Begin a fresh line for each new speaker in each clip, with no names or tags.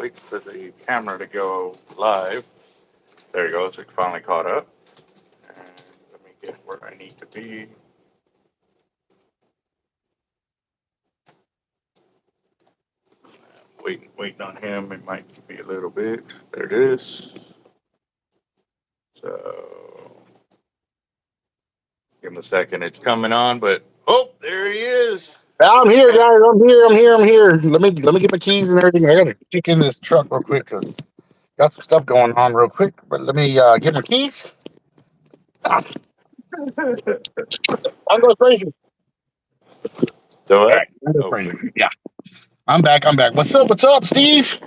wait for the camera to go live. There you go. It's finally caught up. And let me get where I need to be. Waiting on him. It might be a little bit. There it is. So give him a second. It's coming on, but oh, there he is.
I'm here, guys. I'm here. Let me get my keys and everything. I gotta kick in this truck real quick because got some stuff going on real quick. But let me get my keys. Ah, I'm going crazy.
So
All
what?
right, I'm going crazy. Yeah, I'm back. What's up, Steve?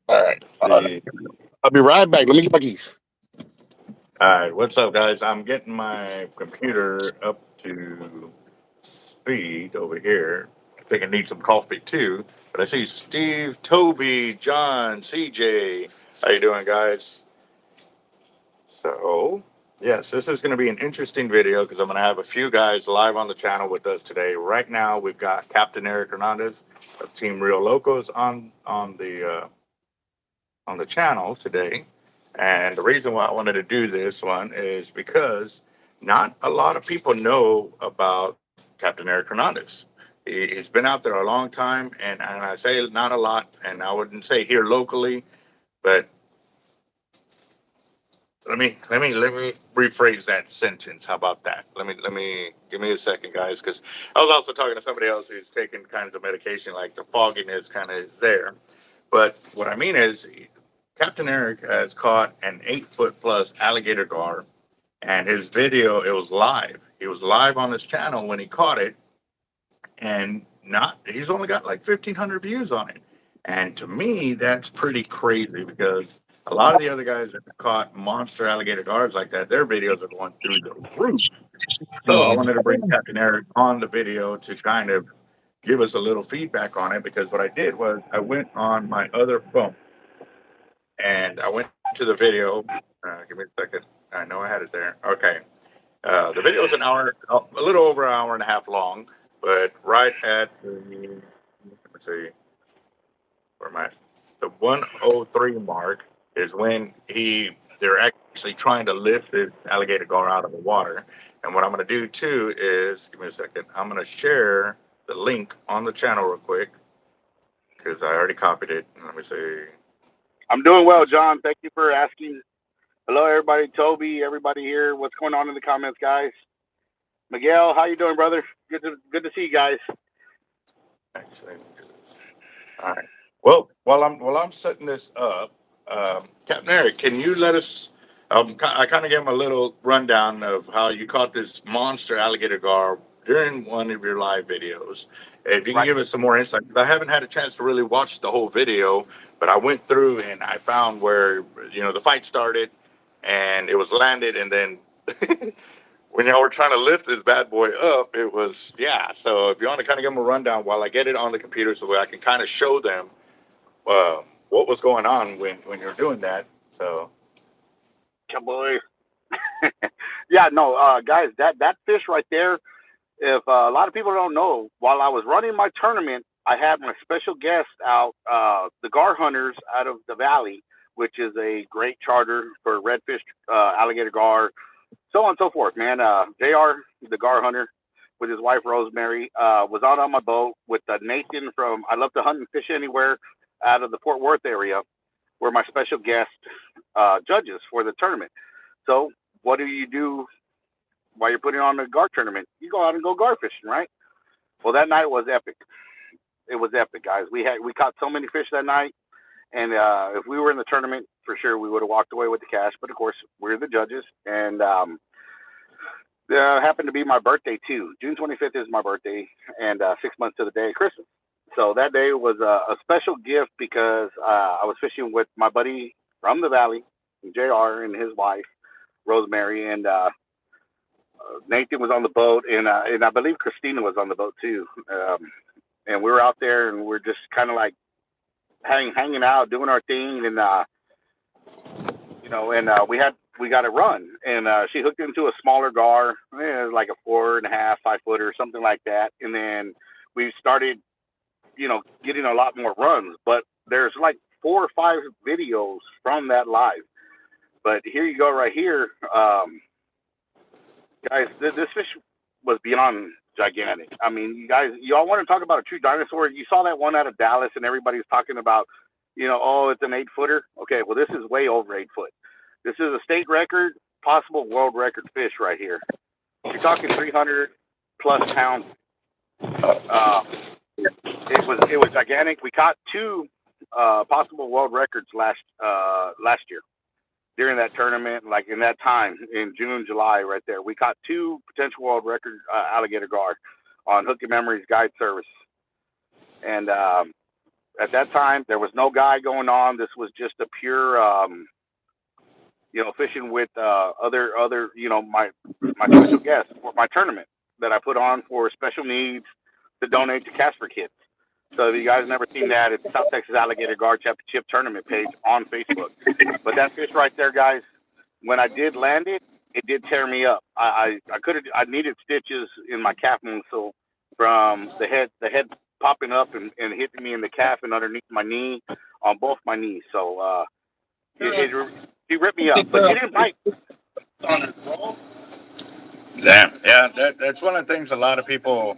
All right, I'll be right back. Let me get my keys.
All right, what's up, guys? I'm getting my computer up to speed over here. I think I need some coffee too. But I see Steve, Toby, John, CJ. How you doing, guys? So, yes, this is going to be an interesting video because I'm going to have a few guys live on the channel with us today. Right now, we've got Capt.Eric Hernandez of Team Real Locos on the channel today. And the reason why I wanted to do this one is because not a lot of people know about Capt.Eric Hernandez. He's been out there a long time, and I say not a lot, and I wouldn't say here locally, but let me rephrase that sentence. How about that? Let me give me a second, guys, because I was also talking to somebody else who's taking kinds of medication, like the fogginess kind of is there. But what I mean is, Capt.Eric has caught an 8 foot plus alligator gar, and his video, it was live. He was live on his channel when he caught it, and not he's only got like 1,500 views on it. And to me, that's pretty crazy because a lot of the other guys that caught monster alligator guards like that, their videos are going through the roof. So I wanted to bring Capt.Eric on the video to kind of give us a little feedback on it, because what I did was I went on my other phone and I went to the video. Give me a second. I know I had it there. Okay. The video is an hour, a little over an hour and a half long, but right at the, let me see, where am I? The 103 mark is when they're actually trying to lift the alligator gar out of the water. And what I'm going to do too is, give me a second, I'm going to share the link on the channel real quick because I already copied it. Let me see.
I'm doing well, John. Thank you for asking. Hello, everybody. Toby, everybody here. What's going on in the comments, guys? Miguel, how you doing, brother? Good to see you guys.
Actually, all right. Well, while I'm setting this up, Capt.Eric, can you let us? I kind of gave him a little rundown of how you caught this monster alligator gar during one of your live videos. If you can give us some more insight, 'cause I haven't had a chance to really watch the whole video, but I went through and I found where the fight started, and it was landed, and then when y'all were trying to lift this bad boy up, it was, yeah. So if you want to kind of give them a rundown while I get it on the computer so I can kind of show them what was going on when you're doing that. So,
Yeah, boy. Yeah, no, guys, that fish right there. If a lot of people don't know, while I was running my tournament, I had my special guest out, the gar hunters out of the valley, which is a great charter for redfish, alligator gar, so on and so forth. Man, Jr. the gar hunter with his wife Rosemary was out on my boat with Nathan from I Love to Hunt and Fish Anywhere out of the Fort Worth area, where my special guest judges for the tournament. So, what do you do while you're putting on a gar tournament? You go out and go gar fishing, right? Well, that night was epic. It was epic, guys. We caught so many fish that night, and if we were in the tournament, for sure we would have walked away with the cash. But of course, we're the judges, and happened to be my birthday too. June 25th is my birthday, and 6 months to the day of Christmas. So that day was a special gift because I was fishing with my buddy from the valley, Jr. and his wife Rosemary, and Nathan was on the boat, and I believe Christina was on the boat too. And we were out there, and we're just kind of like hanging out, doing our thing, and we got a run, and she hooked into a smaller gar, like a 4.5, 5 footer, something like that, and then we started, getting a lot more runs. But there's like 4 or 5 videos from that live. But here you go, right here, guys. This fish was beyond gigantic. I mean, y'all want to talk about a true dinosaur? You saw that one out of Dallas, and everybody's talking about, oh, it's an 8-footer. Okay, well, this is way over 8 foot. This is a state record, possible world record fish right here. You're talking 300 plus pounds. It was gigantic. We caught 2 possible world records last year during that tournament, like in that time in June, July, right there. We caught 2 potential world record alligator gar on Hook and Memories guide service, and at that time there was no guide going on. This was just a pure, fishing with other my special guests for my tournament that I put on for special needs to donate to Casper kids. So if you guys never seen that, it's South Texas Alligator Gar Championship Tournament page on Facebook. But that fish right there, guys, when I did land it, it did tear me up. I needed stitches in my calf muscle from the head popping up and hitting me in the calf and underneath my knee, on both my knees. So he ripped me up, but he didn't bite.
Damn, yeah, that's one of the things a lot of people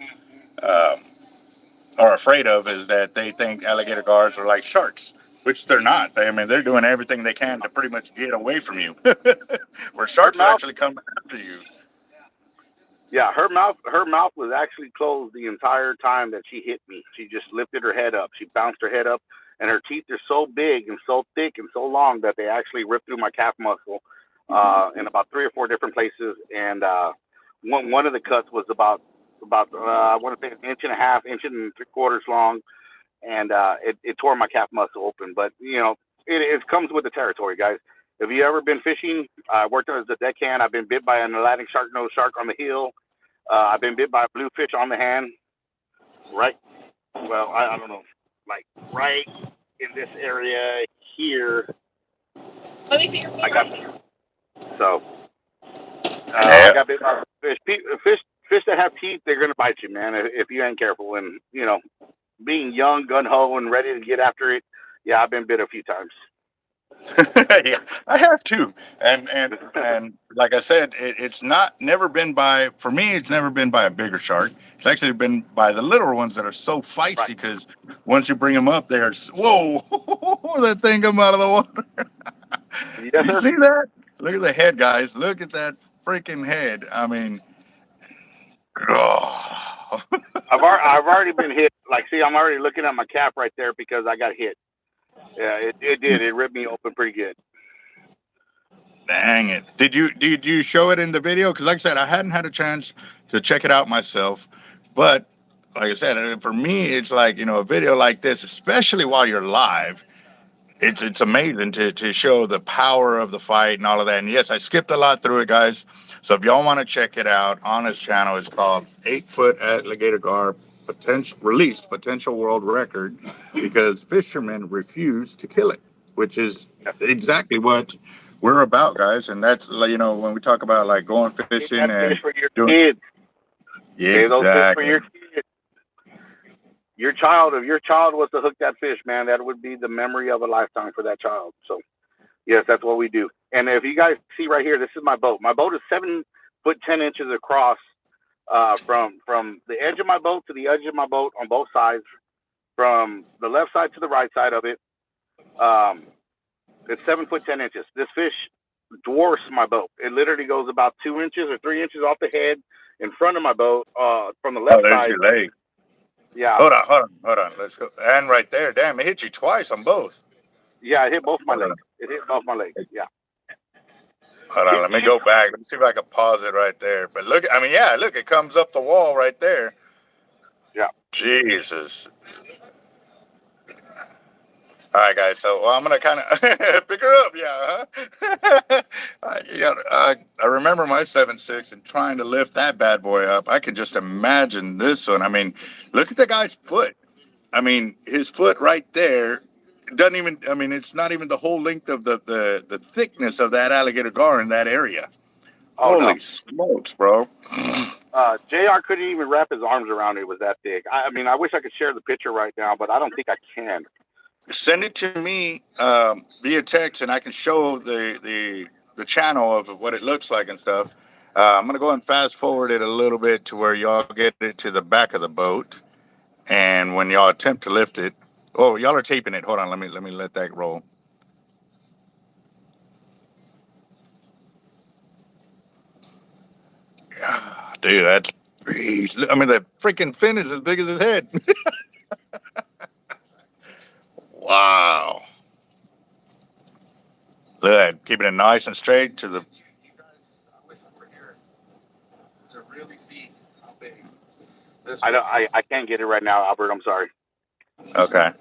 are afraid of, is that they think alligator gars are like sharks, which they're not. They're doing everything they can to pretty much get away from you. Where sharks will actually come after you.
Yeah, her mouth was actually closed the entire time that she hit me. She just lifted her head up. She bounced her head up, and her teeth are so big and so thick and so long that they actually ripped through my calf muscle in about 3 or 4 different places. And one of the cuts was about I want to say 1.5 inches, 1.75 inches long, and it tore my calf muscle open. But it comes with the territory, guys. Have you ever been fishing? I worked as a deckhand. I've been bit by an Atlantic shark-nose shark on the heel. I've been bit by a bluefish on the hand. Right? Well, I don't know. Like right in this area here.
Let me see your phone.
I got bit by a fish. Fish that have teeth, they're gonna bite you, man. If you ain't careful. And being young, gun ho, and ready to get after it. Yeah, I've been bit a few times.
Yeah, I have too. And like I said, it's never been by a bigger shark. It's actually been by the little ones that are so feisty, because once you bring them up there, whoa, that thing come out of the water.
Yes,
you see that? Look at the head, guys. Look at that freaking head. I mean, oh.
I've already been hit. Like, see, I'm already looking at my calf right there because I got hit. Yeah, it did. It ripped me open pretty good.
Dang it! Did you show it in the video? Because like I said, I hadn't had a chance to check it out myself. But like I said, for me, it's like, a video like this, especially while you're live, it's amazing to show the power of the fight and all of that. And yes, I skipped a lot through it, guys. So if y'all want to check it out on his channel, it's called 8-foot alligator gar potential world record, because fishermen refuse to kill it, which is exactly what we're about, guys. And that's, when we talk about like going fishing and
fish for your
doing
kids.
Exactly.
Those fish for your kids. Your child, if your child was to hook that fish, man, that would be the memory of a lifetime for that child. So yes, that's what we do. And if you guys see right here, this is my boat. My boat is 7 foot 10 inches across, from the edge of my boat to the edge of my boat on both sides, from the left side to the right side of it. It's 7 foot 10 inches. This fish dwarfs my boat. It literally goes about 2 inches or 3 inches off the head in front of my boat, from the left
there's
side.
your leg.
Yeah.
Hold on. Let's go. And right there, damn, it hit you twice on both.
Yeah, it hit both my legs. Yeah.
Hold on, let me go back. Let me see if I can pause it right there. But look, look, it comes up the wall right there.
Yeah.
Jesus. All right, guys. So I'm gonna kind of pick her up. Yeah. Huh? I remember my 7'6" and trying to lift that bad boy up. I can just imagine this one. I mean, look at the guy's foot. I mean, his foot right there doesn't even. I mean, it's not even the whole length of the thickness of that alligator gar in that area.
Oh,
Holy smokes, bro.
JR couldn't even wrap his arms around it. It was that big. I mean, I wish I could share the picture right now, but I don't think I can.
Send it to me via text, and I can show the channel of what it looks like and stuff. I'm gonna go and fast forward it a little bit to where y'all get it to the back of the boat, and when y'all attempt to lift it, oh, y'all are taping it. Hold on, let me let that roll. Yeah, dude, that's. I mean, the freaking fin is as big as his head. Wow. Look at that, keeping it nice and straight to the. I wish I were here to really see how big this.
I can't get it right now, Albert. I'm sorry.
Okay.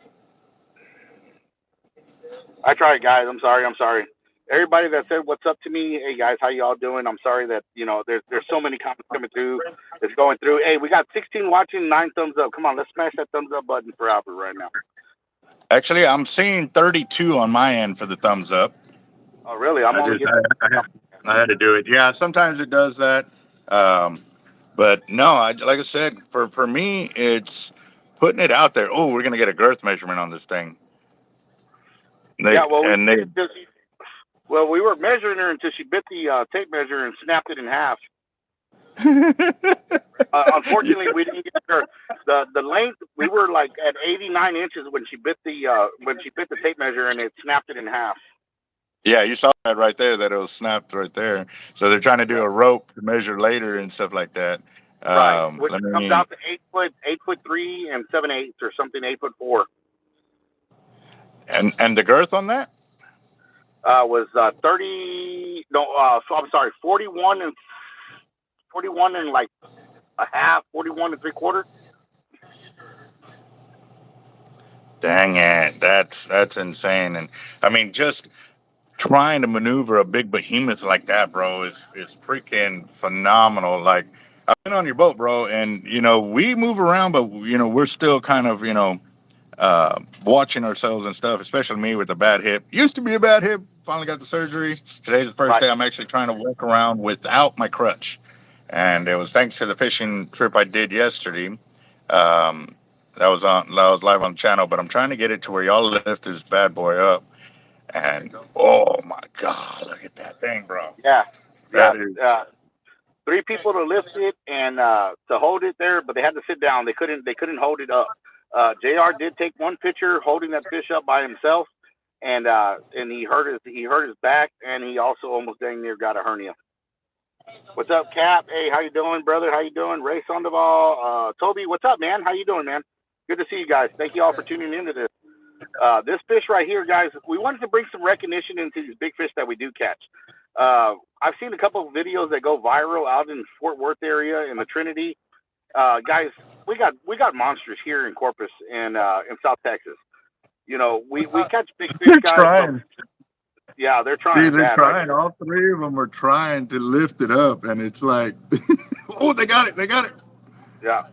I tried, guys. I'm sorry. Everybody that said what's up to me, hey guys, how y'all doing? I'm sorry that there's so many comments coming through. It's going through. Hey, we got 16 watching, 9 thumbs up. Come on, let's smash that thumbs up button for Albert right now.
Actually, I'm seeing 32 on my end for the thumbs up.
Oh, really? I'm only getting.
I had to do it. Yeah, sometimes it does that. But no, like I said, for me, it's putting it out there. Oh, we're gonna get a girth measurement on this thing.
Well, we were measuring her until she bit the tape measure and snapped it in half. Unfortunately, we didn't get her the length. We were like at 89 inches when she bit the tape measure and it snapped it in half.
Yeah, you saw that right there. That it was snapped right there. So they're trying to do a rope to measure later and stuff like that.
Right, which comes out to 8'3" and 7/8 or something, 8'4".
And the girth on that
was 30. No, so I'm sorry, 41 and like a half, 41 and 3/4.
Dang it, that's insane. And I mean, just trying to maneuver a big behemoth like that, bro, is freaking phenomenal. Like, I've been on your boat, bro, and we move around, but we're still kind of watching ourselves and stuff. Especially me with a bad hip. Used to be a bad hip. Finally got the surgery. Today's the first day I'm actually trying to walk around without my crutch, and it was thanks to the fishing trip I did yesterday. That was live on the channel, but I'm trying to get it to where y'all lift this bad boy up. And oh my God, look at that thing, bro.
Yeah.
That is
3 people to lift it and to hold it there, but they had to sit down. They couldn't hold it up. JR did take one picture holding that fish up by himself, and he hurt his back, and he also almost dang near got a hernia. What's up, Cap? Hey, how you doing, brother? How you doing? Ray Sandoval, Toby, what's up, man? How you doing, man? Good to see you guys. Thank you all for tuning into this. This fish right here, guys, we wanted to bring some recognition into these big fish that we do catch. I've seen a couple of videos that go viral out in Fort Worth area in the Trinity. Guys, we got monsters here in Corpus and in South Texas. We catch big fish, guys.
Trying.
Yeah, they're trying.
See, they're trying. Right? All 3 of them are trying to lift it up, and it's like, oh, they got it.
Yeah.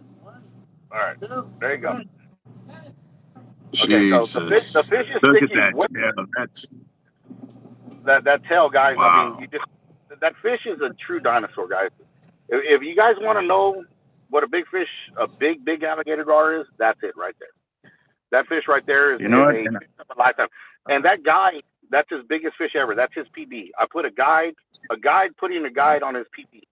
All right. There you go.
Jesus.
Okay, so the fish is
look
sticking.
At that tail. That's
that tail, guys.
Wow.
I mean, that fish is a true dinosaur, guys. If you guys want to know what a big fish, a big alligator gar is, that's it right there. That fish right there is a lifetime. And that guide, that's his biggest fish ever. That's his PB. I put a guide putting a guide on his PB.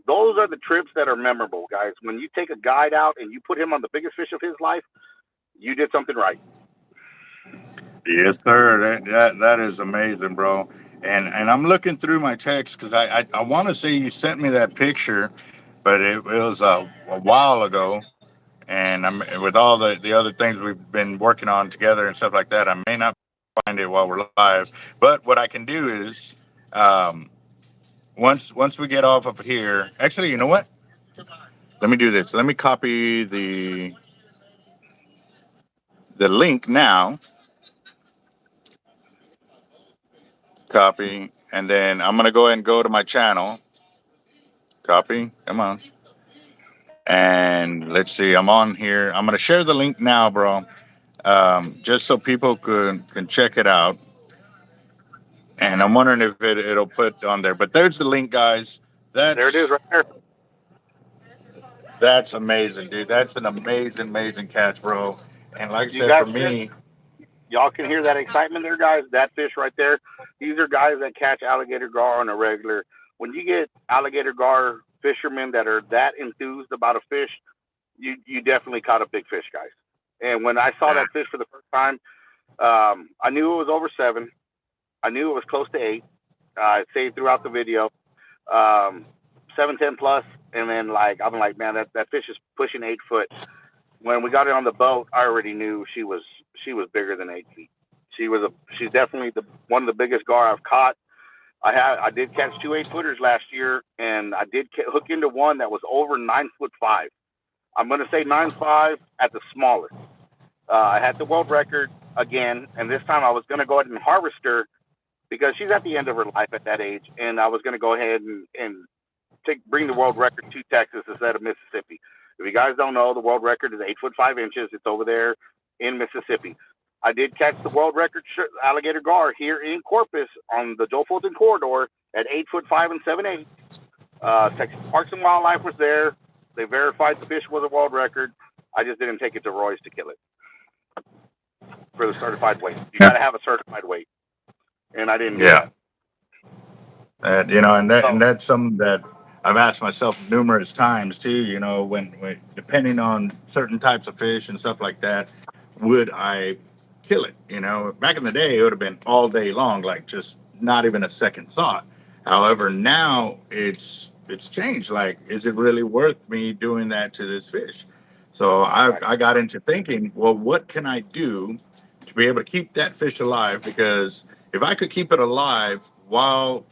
Those are the trips that are memorable, guys. When you take a guide out and you put him on the biggest fish of his life, you did something right.
Yes, sir. That is amazing, bro. And I'm looking through my text because I want to say you sent me that picture, but it was a while ago. And I'm with all the other things we've been working on together and stuff like that. I may not find it while we're live, but what I can do is once we get off of here. Actually, you know what? Let me do this. Let me copy the link now. Copy, and then I'm gonna go ahead and go to my channel. Copy, come on. And let's see, I'm on here. I'm gonna share the link now, bro. Just so people can check it out. And I'm wondering if it'll put on there. But there's the link, guys.
There it is right there.
That's amazing, dude. That's an amazing catch, bro. And like I
You
said,
guys
for
can,
me,
y'all can hear that excitement there, guys. That fish right there. These are guys that catch alligator gar on a regular. When you get alligator gar fishermen that are that enthused about a fish, you definitely caught a big fish, guys. And when I saw
ah,
that fish for the first time, I knew it was over 7. I knew it was close to 8. I say throughout the video, um, 7, 10 plus, and then like I'm like, man, that fish is pushing 8 foot. When we got it on the boat, I already knew she was bigger than 8 feet. She's definitely the one of the biggest gar I've caught. I did catch 2 8-footers last year, and I did hook into one that was over 9'5". I'm gonna say 9'5" at the smallest. I had the world record again, and this time I was gonna go ahead and harvest her because she's at the end of her life at that age, and I was gonna go ahead and bring the world record to Texas instead of Mississippi. If you guys don't know, the world record is 8'5". It's over there in Mississippi. I did catch the world record alligator gar here in Corpus on the Joe Fulton corridor at 8'5" and 7/8". Texas Parks and Wildlife was there. They verified the fish was a world record. I just didn't take it to Roy's to kill it for the certified weight. You got to have a certified weight, and I didn't do
yeah.
that.
And you know, and
So
that's something that I've asked myself numerous times too. You know, when depending on certain types of fish and stuff like that, would I kill it? You know, back in the day, it would have been all day long, like just not even a second thought. However, now it's changed. Like, is it really worth me doing that to this fish? So
right,
I got into thinking, well, what can I do to be able to keep that fish alive? Because if I could keep it alive while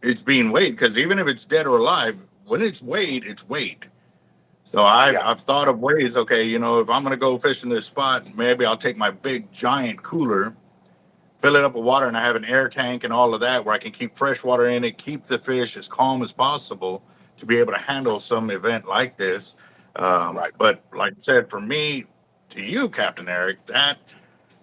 it's being weighed, because even if it's dead or alive, when it's weighed, it's weighed. So
yeah,
I've thought of ways. Okay, you know, if I'm gonna go fish in this spot, maybe I'll take my big giant cooler, fill it up with water, and I have an air tank and all of that, where I can keep fresh water in it, keep the fish as calm as possible to be able to handle some event like this.
right.
But like I said, for me, to you, Capt.Eric, that,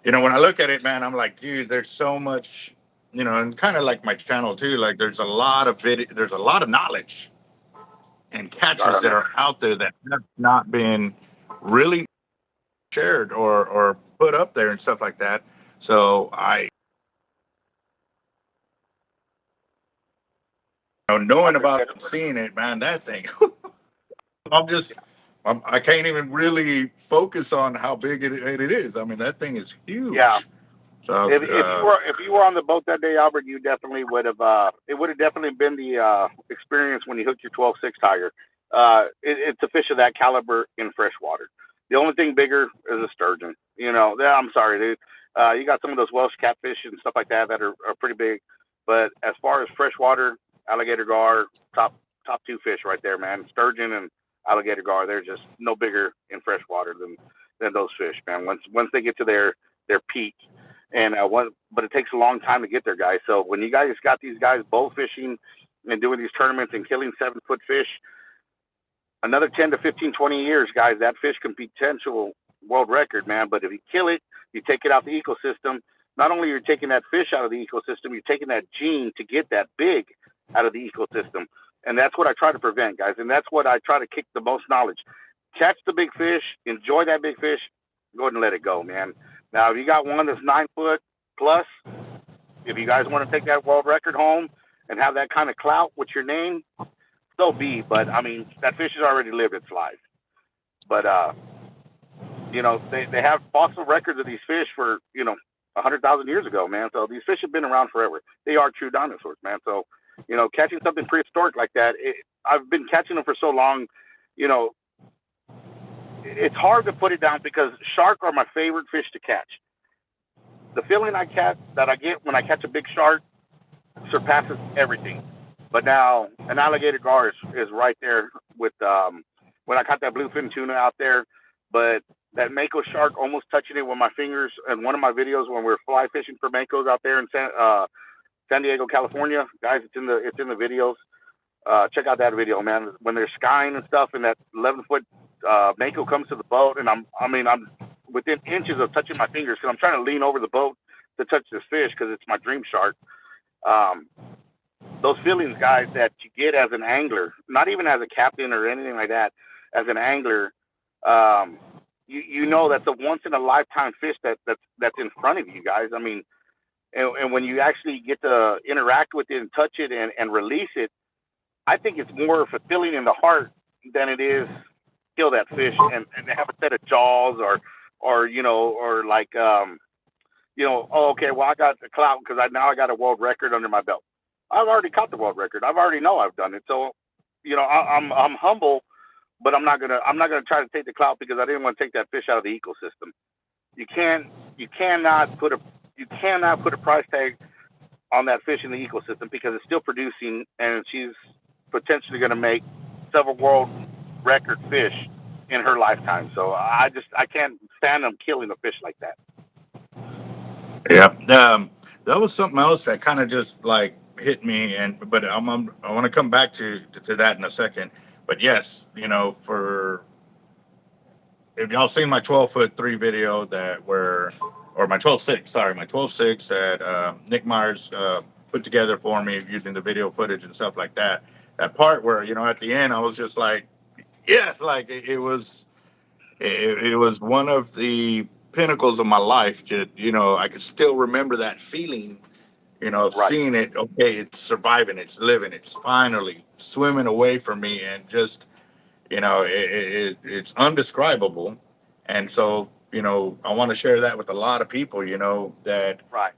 you know, when I look at it, man, I'm like, dude, there's so much, you know, and kind of like my channel too. Like, there's a lot of video, there's a lot of knowledge and
Right
catches
on
that
there.
are out there that have not been really shared or put up there and stuff like that. So knowing
Like I
about
said,
seeing it, man, that thing, I'm just, I can't even really focus on how big it is. I mean, that thing is
yeah.
huge. So,
If you were on the boat that day, Albert, you definitely would have. It would have definitely been the experience when you hooked your 12-6 tiger. It's a fish of that caliber in freshwater. The only thing bigger is a sturgeon. You know, I'm sorry, dude. You got some of those Welsh catfish and stuff like that that are pretty big, but as far as freshwater, alligator gar, top two fish right there, man. Sturgeon and alligator gar, they're just no bigger in freshwater than those fish, man. Once they get to their peak, and but it takes a long time to get there, guys. So when you guys got these guys bow fishing and doing these tournaments and killing 7-foot fish, another 10 to 15, 20 years, guys, that fish can be potential world record, man. But if you kill it, you take it out the ecosystem. Not only are you taking that fish out of the ecosystem, you're taking that gene to get that big out of the ecosystem. And that's what I try to prevent, guys. And that's what I try to kick the most knowledge. Catch the big fish, enjoy that big fish, go ahead and let it go, man. Now, if you got one that's 9 foot plus, if you guys want to take that world record home and have that kind of clout with your name, so be. But I mean, that fish has already lived its life. But they have fossil records of these fish for 100,000 years ago, man. So these fish have been around forever. They are true dinosaurs, man. So catching something prehistoric like that, I've been catching them for so long. You know, it's hard to put it down because shark are my favorite fish to catch. The feeling I get when I catch a big shark surpasses everything. But now an alligator gar is right there with when I caught that bluefin tuna out there. But that mako shark almost touching it with my fingers in one of my videos when we were fly fishing for makos out there in San Diego, California. Guys, it's in the videos. Check out that video, man. When they're skying and stuff, and that 11-foot mako comes to the boat, and I'm within inches of touching my fingers because I'm trying to lean over the boat to touch this fish because it's my dream shark. Those feelings, guys, that you get as an angler, not even as a captain or anything like that, as an angler, you know that's a once in a lifetime fish that's in front of you guys. I mean, and when you actually get to interact with it and touch it and release it, I think it's more fulfilling in the heart than it is kill that fish and have a set of jaws or or like oh, okay, well I got the clout because now I got a world record under my belt. I've already caught the world record. I've already know I've done it. So I'm humble, but I'm not gonna try to take the clout because I didn't want to take that fish out of the ecosystem. You cannot put a price tag on that fish in the ecosystem because it's still producing and she's potentially going to make several world record fish in her lifetime. So I can't stand them killing a fish like that.
Yeah. That was something else that kind of just like hit me, but I want to come back to that in a second. But yes, for if y'all seen my 12'3" video or my 12'6", sorry, my 12'6" that Nick Myers put together for me using the video footage and stuff like that. That part where at the end I was just like, yes, like it was one of the pinnacles of my life. Just I could still remember that feeling. Of
Right.
seeing it. Okay, it's surviving, it's living, it's finally swimming away from me, and just it's undescribable. And so I want to share that with a lot of people. That
Right.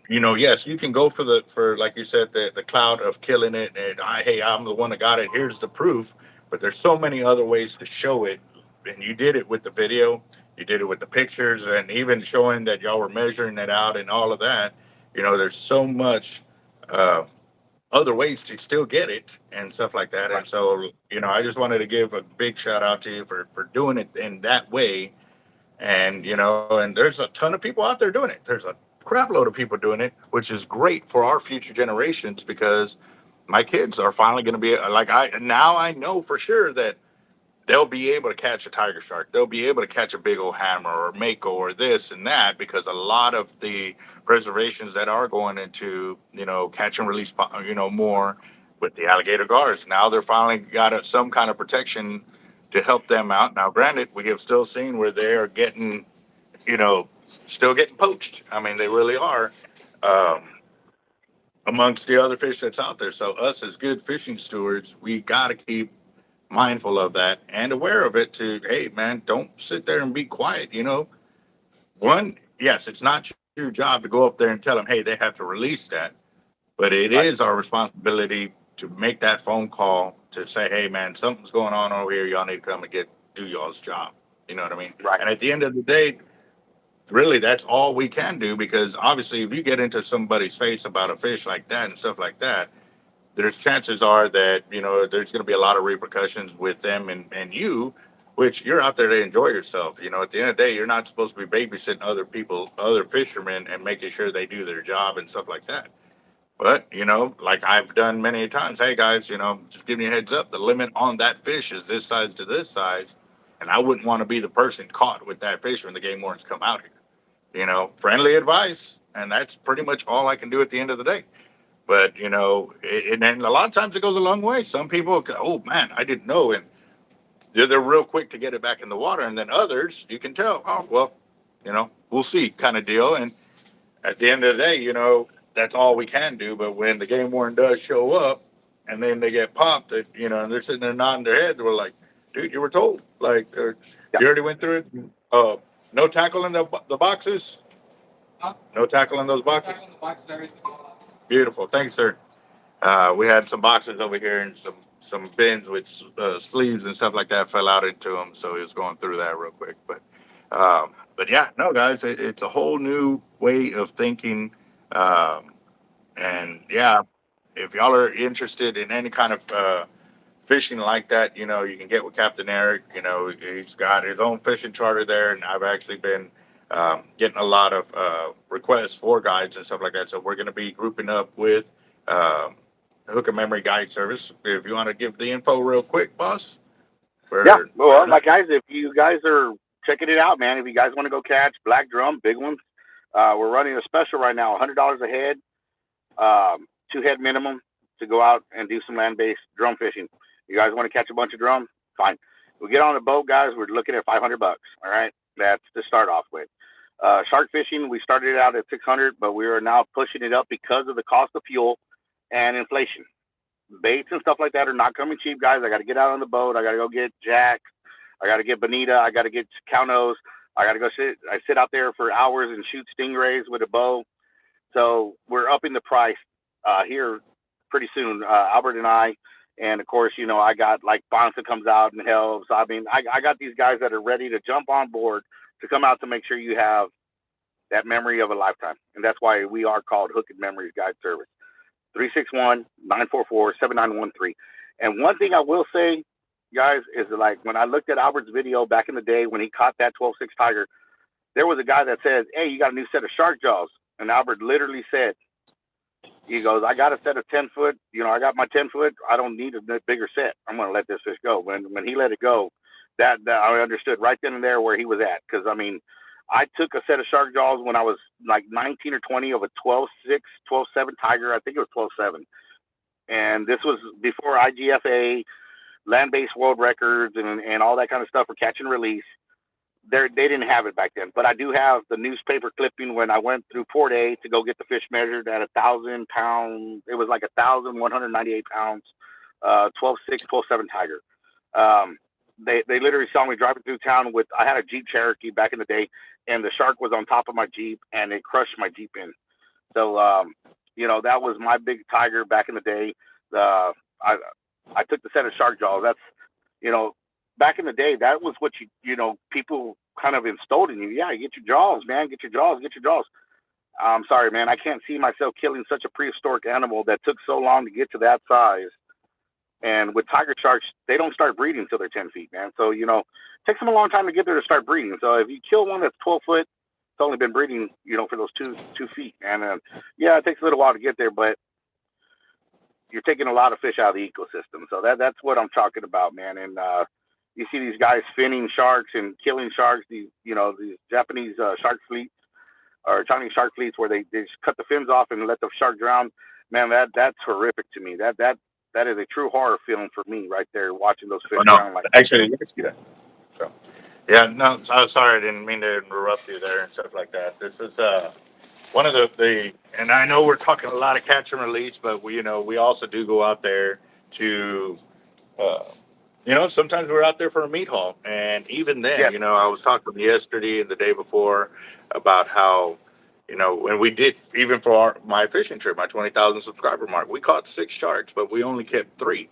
yes, you can go for like you said, the cloud of killing it, and hey, I'm the one that got it. Here's the proof. But there's so many other ways to show it, and you did it with the video, you did it with the pictures, and even showing that y'all were measuring it out and all of that. There's so much other ways to still get it and stuff like that.
Right.
And so I just wanted to give a big shout out to you for doing it in that way. And and there's a ton of people out there doing it. There's a crap load of people doing it, which is great for our future generations because my kids are finally going to be like I know for sure that they'll be able to catch a tiger shark. They'll be able to catch a big old hammer or mako or this and that because a lot of the preservations that are going into catch and release more with the alligator guards. Now they're finally got some kind of protection to help them out. Now, granted, we have still seen where they are getting still getting poached. I mean, they really are. Um, Amongst the other fish that's out there. So us as good fishing stewards, we got to keep mindful of that and aware of it to, hey man, don't sit there and be quiet. One, yes, it's not your job to go up there and tell them, hey, they have to release that, but it
Right.
is our responsibility to make that phone call to say, hey man, something's going on over here, y'all need to come and do y'all's job. You know what I mean?
Right.
And at the end of the day, really that's all we can do, because obviously if you get into somebody's face about a fish like that and stuff like that, there's chances are that there's going to be a lot of repercussions with them and you, which you're out there to enjoy yourself. At the end of the day, you're not supposed to be babysitting other fishermen and making sure they do their job and stuff like that. But like I've done many times, hey guys, just give me a heads up, the limit on that fish is this size to this size, and I wouldn't want to be the person caught with that fish when the game wardens come out here. Friendly advice, and that's pretty much all I can do at the end of the day. But and a lot of times it goes a long way. Some people go, oh man, I didn't know, and they're real quick to get it back in the water. And then others, you can tell, oh well, we'll see, kind of deal. And at the end of the day, that's all we can do. But when the game warden does show up, and then they get popped, that and they're sitting there nodding their head, they're like, dude, you were told, like,
Yeah.
you already went through it. No tackle in the boxes. No tackle in those boxes.
Tackle in the boxes, everything.
Beautiful, thanks, sir. We had some boxes over here and some bins with sleeves and stuff like that fell out into them, so he was going through that real quick. But yeah, no, guys, it's a whole new way of thinking, and yeah, if y'all are interested in any kind of fishing like that, you can get with Capt.Eric. He's got his own fishing charter there, and I've actually been getting a lot of requests for guides and stuff like that. So we're going to be grouping up with Hook and Memory Guide Service. If you want to give the info real quick, boss.
Yeah. Well, like guys, if you guys are checking it out, man, if you guys want to go catch black drum, big ones, we're running a special right now, $100 a head, 2 head minimum to go out and do some land-based drum fishing. You guys want to catch a bunch of drum? Fine. We get on the boat, guys. We're looking at $500. All right, that's to start off with. Shark fishing, we started it out at 600, but we are now pushing it up because of the cost of fuel and inflation. Baits and stuff like that are not coming cheap, guys. I got to get out on the boat. I got to go get jacks. I got to get bonita. I got to get cownos. I got to go sit. I sit out there for hours and shoot stingrays with a bow. So we're upping the price here pretty soon. Albert and I, and of course, you know, I got like Bonsa comes out and helps. I mean, I got these guys that are ready to jump on board to come out to make sure you have that memory of a lifetime, and that's why we are called Hook and Memories Guide Service. 361-944-7913. And one thing I will say, guys, is like when I looked at Albert's video back in the day when he caught that 12-6 tiger, there was a guy that says, "Hey, you got a new set of shark jaws." And Albert literally said, he goes, "I got a set of 10 foot. You know, I got my 10 foot. I don't need a bigger set. I'm going to let this fish go." When he let it go, that I understood right then and there where he was at. Because, I mean, I took a set of shark jaws when I was like 19 or 20 of a 12-6, 12-7 tiger. I think it was 12-7. And this was before IGFA, land-based world records, and all that kind of stuff for catch and release. They didn't have it back then, but I do have the newspaper clipping when I went through Port A to go get the fish measured at 1,000 pounds. It was like 1,198 pounds, 12-6, 12-7 tiger. They literally saw me driving through town with, I had a Jeep Cherokee back in the day, and the shark was on top of my Jeep, and it crushed my Jeep in. So, you know, that was my big tiger back in the day. I took the set of shark jaws. That's, you know, back in the day, that was what you know, people kind of installed in you. Yeah, get your jaws, man. Get your jaws. Get your jaws. I'm sorry, man. I can't see myself killing such a prehistoric animal that took so long to get to that size. And with tiger sharks, they don't start breeding until they're 10 feet, man. So, you know, it takes them a long time to get there to start breeding. So if you kill one that's 12 foot, it's only been breeding, you know, for those two feet. And yeah, it takes a little while to get there, but you're taking a lot of fish out of the ecosystem. So that's what I'm talking about, man. And you see these guys finning sharks and killing sharks. These, you know, these Japanese shark fleets or Chinese shark fleets where they just cut the fins off and let the shark drown. Man, that's horrific to me. That is a true horror film for me right there, watching those fish drown like that.
Actually, you can see that. So, yeah, no, I'm sorry, I didn't mean to interrupt you there and stuff like that. This is one of the and I know we're talking a lot of catch and release, but we, you know, we also do go out there to, uh, you know, sometimes we're out there for a meat haul, and even then,
Yes,
you know, I was talking yesterday and the day before about how, you know, when we did even for my fishing trip, my 20,000 subscriber mark, we caught 6 sharks, but we only kept 3.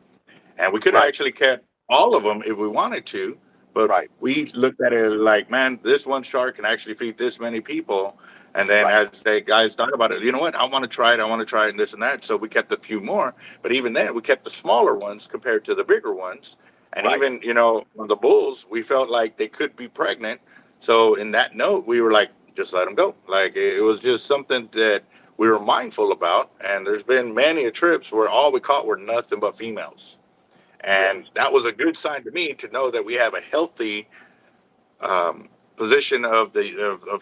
And we could have
right,
actually kept all of them if we wanted to, but
right,
we looked at it like, man, this one shark can actually feed this many people. And then
right,
as the guys thought about it, you know what, I want to try it, and this and that. So we kept a few more, but even then we kept the smaller ones compared to the bigger ones. And
right.
even, you know, on the bulls, we felt like they could be pregnant. So in that note, we were like, just let them go. Like it was just something that we were mindful about. And there's been many trips where all we caught were nothing but females.
Yes,
And that was a good sign to me to know that we have a healthy um, position of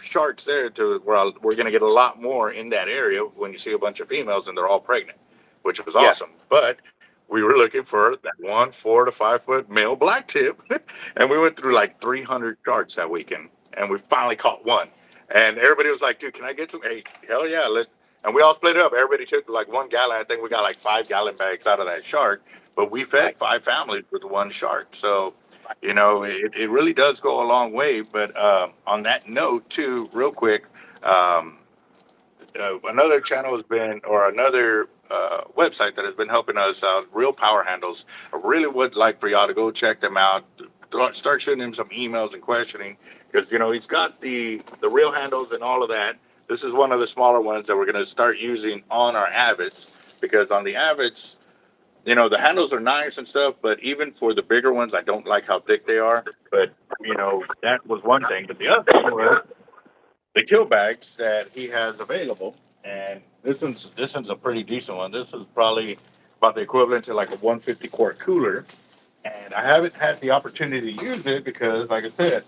sharks there to where we're going to get a lot more in that area when you see a bunch of females and they're all pregnant, which was
yes,
awesome. But we were looking for that 4 to 5 foot male blacktip, and we went through like 300 sharks that weekend, and we finally caught one. And everybody was like, "Dude, can I get some?" Hey, hell yeah, let's. And we all split it up. Everybody took like 1 gallon. I think we got like 5 gallon bags out of that shark, but we fed
right,
5 families with one shark. So,
right.
you know, it really does go a long way. But on that note, too, real quick, um, another channel has been, or another website that has been helping us out, Real Power Handles. I really would like for y'all to go check them out. Start shooting him some emails and questioning, because, you know, he's got the real handles and all of that. This is one of the smaller ones that we're going to start using on our avets, because on the avets, you know, the handles are nice and stuff, but even for the bigger ones, I don't like how thick they are. But, you know, that was one thing. But the other thing was the kill bags that he has available. And this one's a pretty decent one. This is probably about the equivalent to like a 150 quart cooler. And I haven't had the opportunity to use it because, like I said,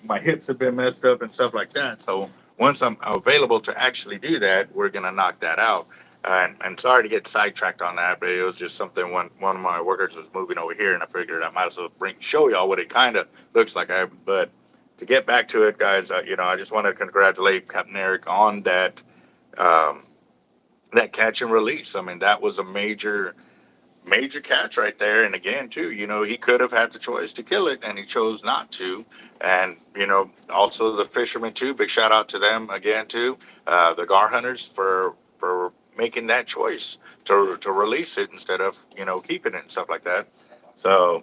my hips have been messed up and stuff like that. So once I'm available to actually do that, we're gonna knock that out. And sorry to get sidetracked on that, but it was just something when one of my workers was moving over here, and I figured I might as well show y'all what it kind of looks like. But to get back to it, guys, I just want to congratulate Capt.Eric on um, that catch and release. I mean, that was a major catch right there. And again, too, he could have had the choice to kill it, and he chose not to. And also the fishermen too. Big shout out to them again too. The gar hunters for making that choice to release it instead of keeping it and stuff like that. So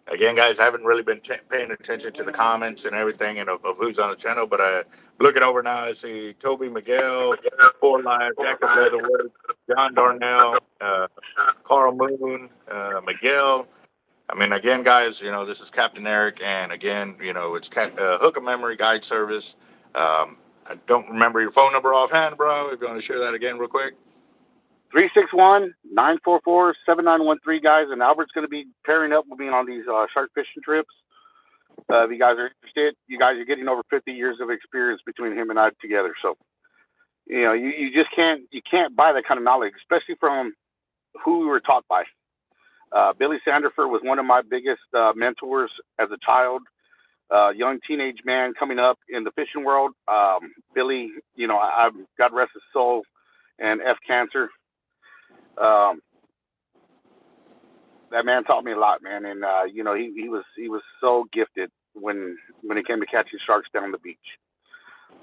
again, guys, I haven't really been paying attention to the comments and everything and of who's on the channel, but looking over now, I see Toby Miguel, Four Live, Jacob Leatherwood, John Darnell, Carl Moon, Miguel. I mean, again, guys, this is Capt.Eric, and again, it's Hook a Memory Guide Service. I don't remember your phone number offhand, bro. If you want to share that again real quick.
361-944-7913, guys. And Albert's going to be pairing up with me on these shark fishing trips. If you guys are interested, you guys are getting over 50 years of experience between him and I together. So, you just can't buy that kind of knowledge, especially from who we were taught by. Billy Sanderford was one of my biggest mentors as a child, young teenage man coming up in the fishing world. Billy, I've God rest his soul, and F cancer. That man taught me a lot, man, and he was so gifted when it came to catching sharks down the beach.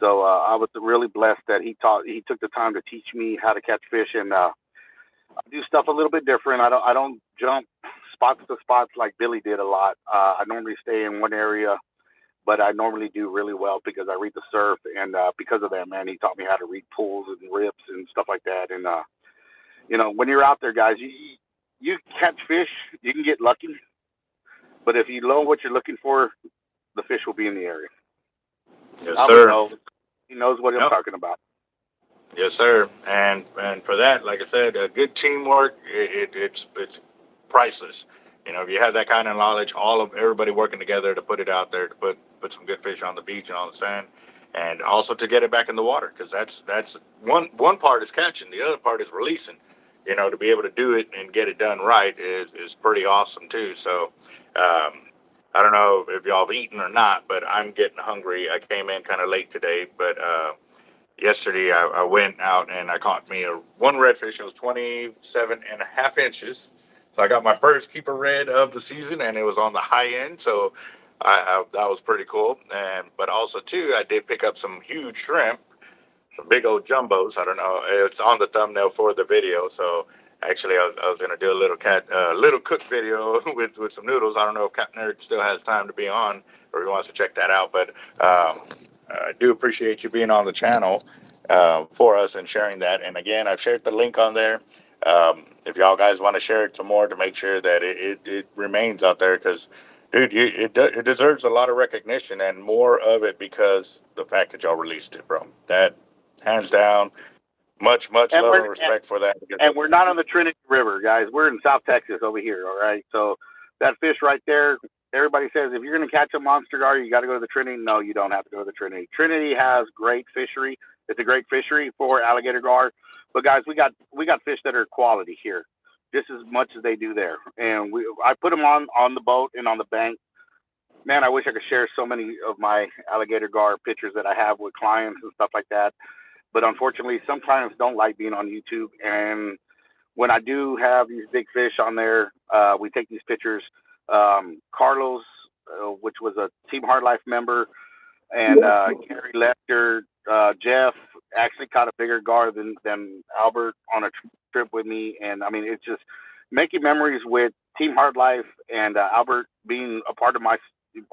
So I was really blessed that he took the time to teach me how to catch fish, and I do stuff a little bit different. I don't jump spots to spots like Billy did a lot. I normally stay in one area, but I normally do really well because I read the surf, and because of that, man, he taught me how to read pools and rips and stuff like that. And when you're out there, guys, you catch fish, you can get lucky, but if you know what you're looking for, the fish will be in the area.
Yes, sir.
He knows what I'm talking about.
Yes, sir. And for that, like I said, good teamwork. It's priceless. If you have that kind of knowledge, everybody working together to put it out there to put some good fish on the beach and on the sand, and also to get it back in the water, because that's one part is catching, the other part is releasing. To be able to do it and get it done right is pretty awesome too. So I don't know if y'all have eaten or not, but I'm getting hungry. I came in kind of late today, but yesterday I went out and I caught me one redfish. It was 27.5 inches. So I got my first keeper red of the season, and it was on the high end. So that was pretty cool. But also too, I did pick up some huge shrimp, some big old jumbos. I don't know. It's on the thumbnail for the video. So actually, I was going to do a little cook video with some noodles. I don't know if Capt.Eric still has time to be on, or he wants to check that out. But I do appreciate you being on the channel for us and sharing that. And again, I've shared the link on there. If y'all guys want to share it some more to make sure that it remains out there, because dude, it deserves a lot of recognition and more of it, because the fact that y'all released it, bro. That hands down, much love and respect for that.
And we're not on the Trinity River, guys. We're in South Texas over here, all right? So that fish right there, everybody says if you're going to catch a monster gar, you got to go to the Trinity. No, you don't have to go to the Trinity. Trinity has great fishery. It's a great fishery for alligator gar. But guys, we got fish that are quality here, just as much as they do there. And I put them on the boat and on the bank. Man, I wish I could share so many of my alligator gar pictures that I have with clients and stuff like that. But unfortunately, some clients don't like being on YouTube. And when I do have these big fish on there, we take these pictures. Carlos, which was a Team Hard Life member, and Gary Lester, Jeff actually caught a bigger gar than Albert on a trip with me. And I mean, it's just making memories with Team Hard Life, and Albert being a part of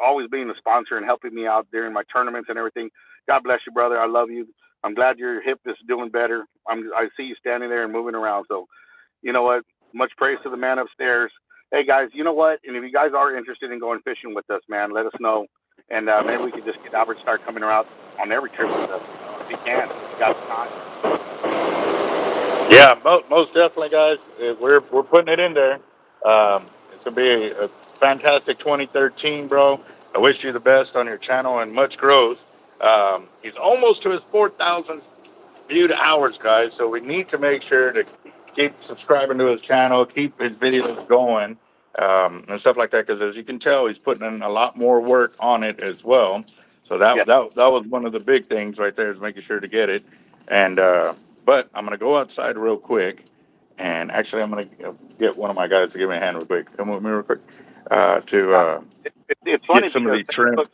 always being a sponsor and helping me out during my tournaments and everything. God bless you, brother. I love you. I'm glad your hip is doing better. I see you standing there and moving around. So, you know what? Much praise to the man upstairs. Hey, guys, you know what? And if you guys are interested in going fishing with us, man, let us know. And maybe we could just get Albert to start coming around on every trip with us. If he can. If you got time.
Yeah, most definitely, guys. We're putting it in there. It's going to be a fantastic 2013, bro. I wish you the best on your channel and much growth. He's almost to his 4,000 viewed hours, guys. So we need to make sure to keep subscribing to his channel, keep his videos going, and stuff like that. Because as you can tell, he's putting in a lot more work on it as well. So
Yeah.
that was one of the big things right there, is making sure to get it. And but I'm gonna go outside real quick, and actually I'm gonna get one of my guys to give me a hand real quick. Come with me real quick
It's funny
get some of
because
these shrimp.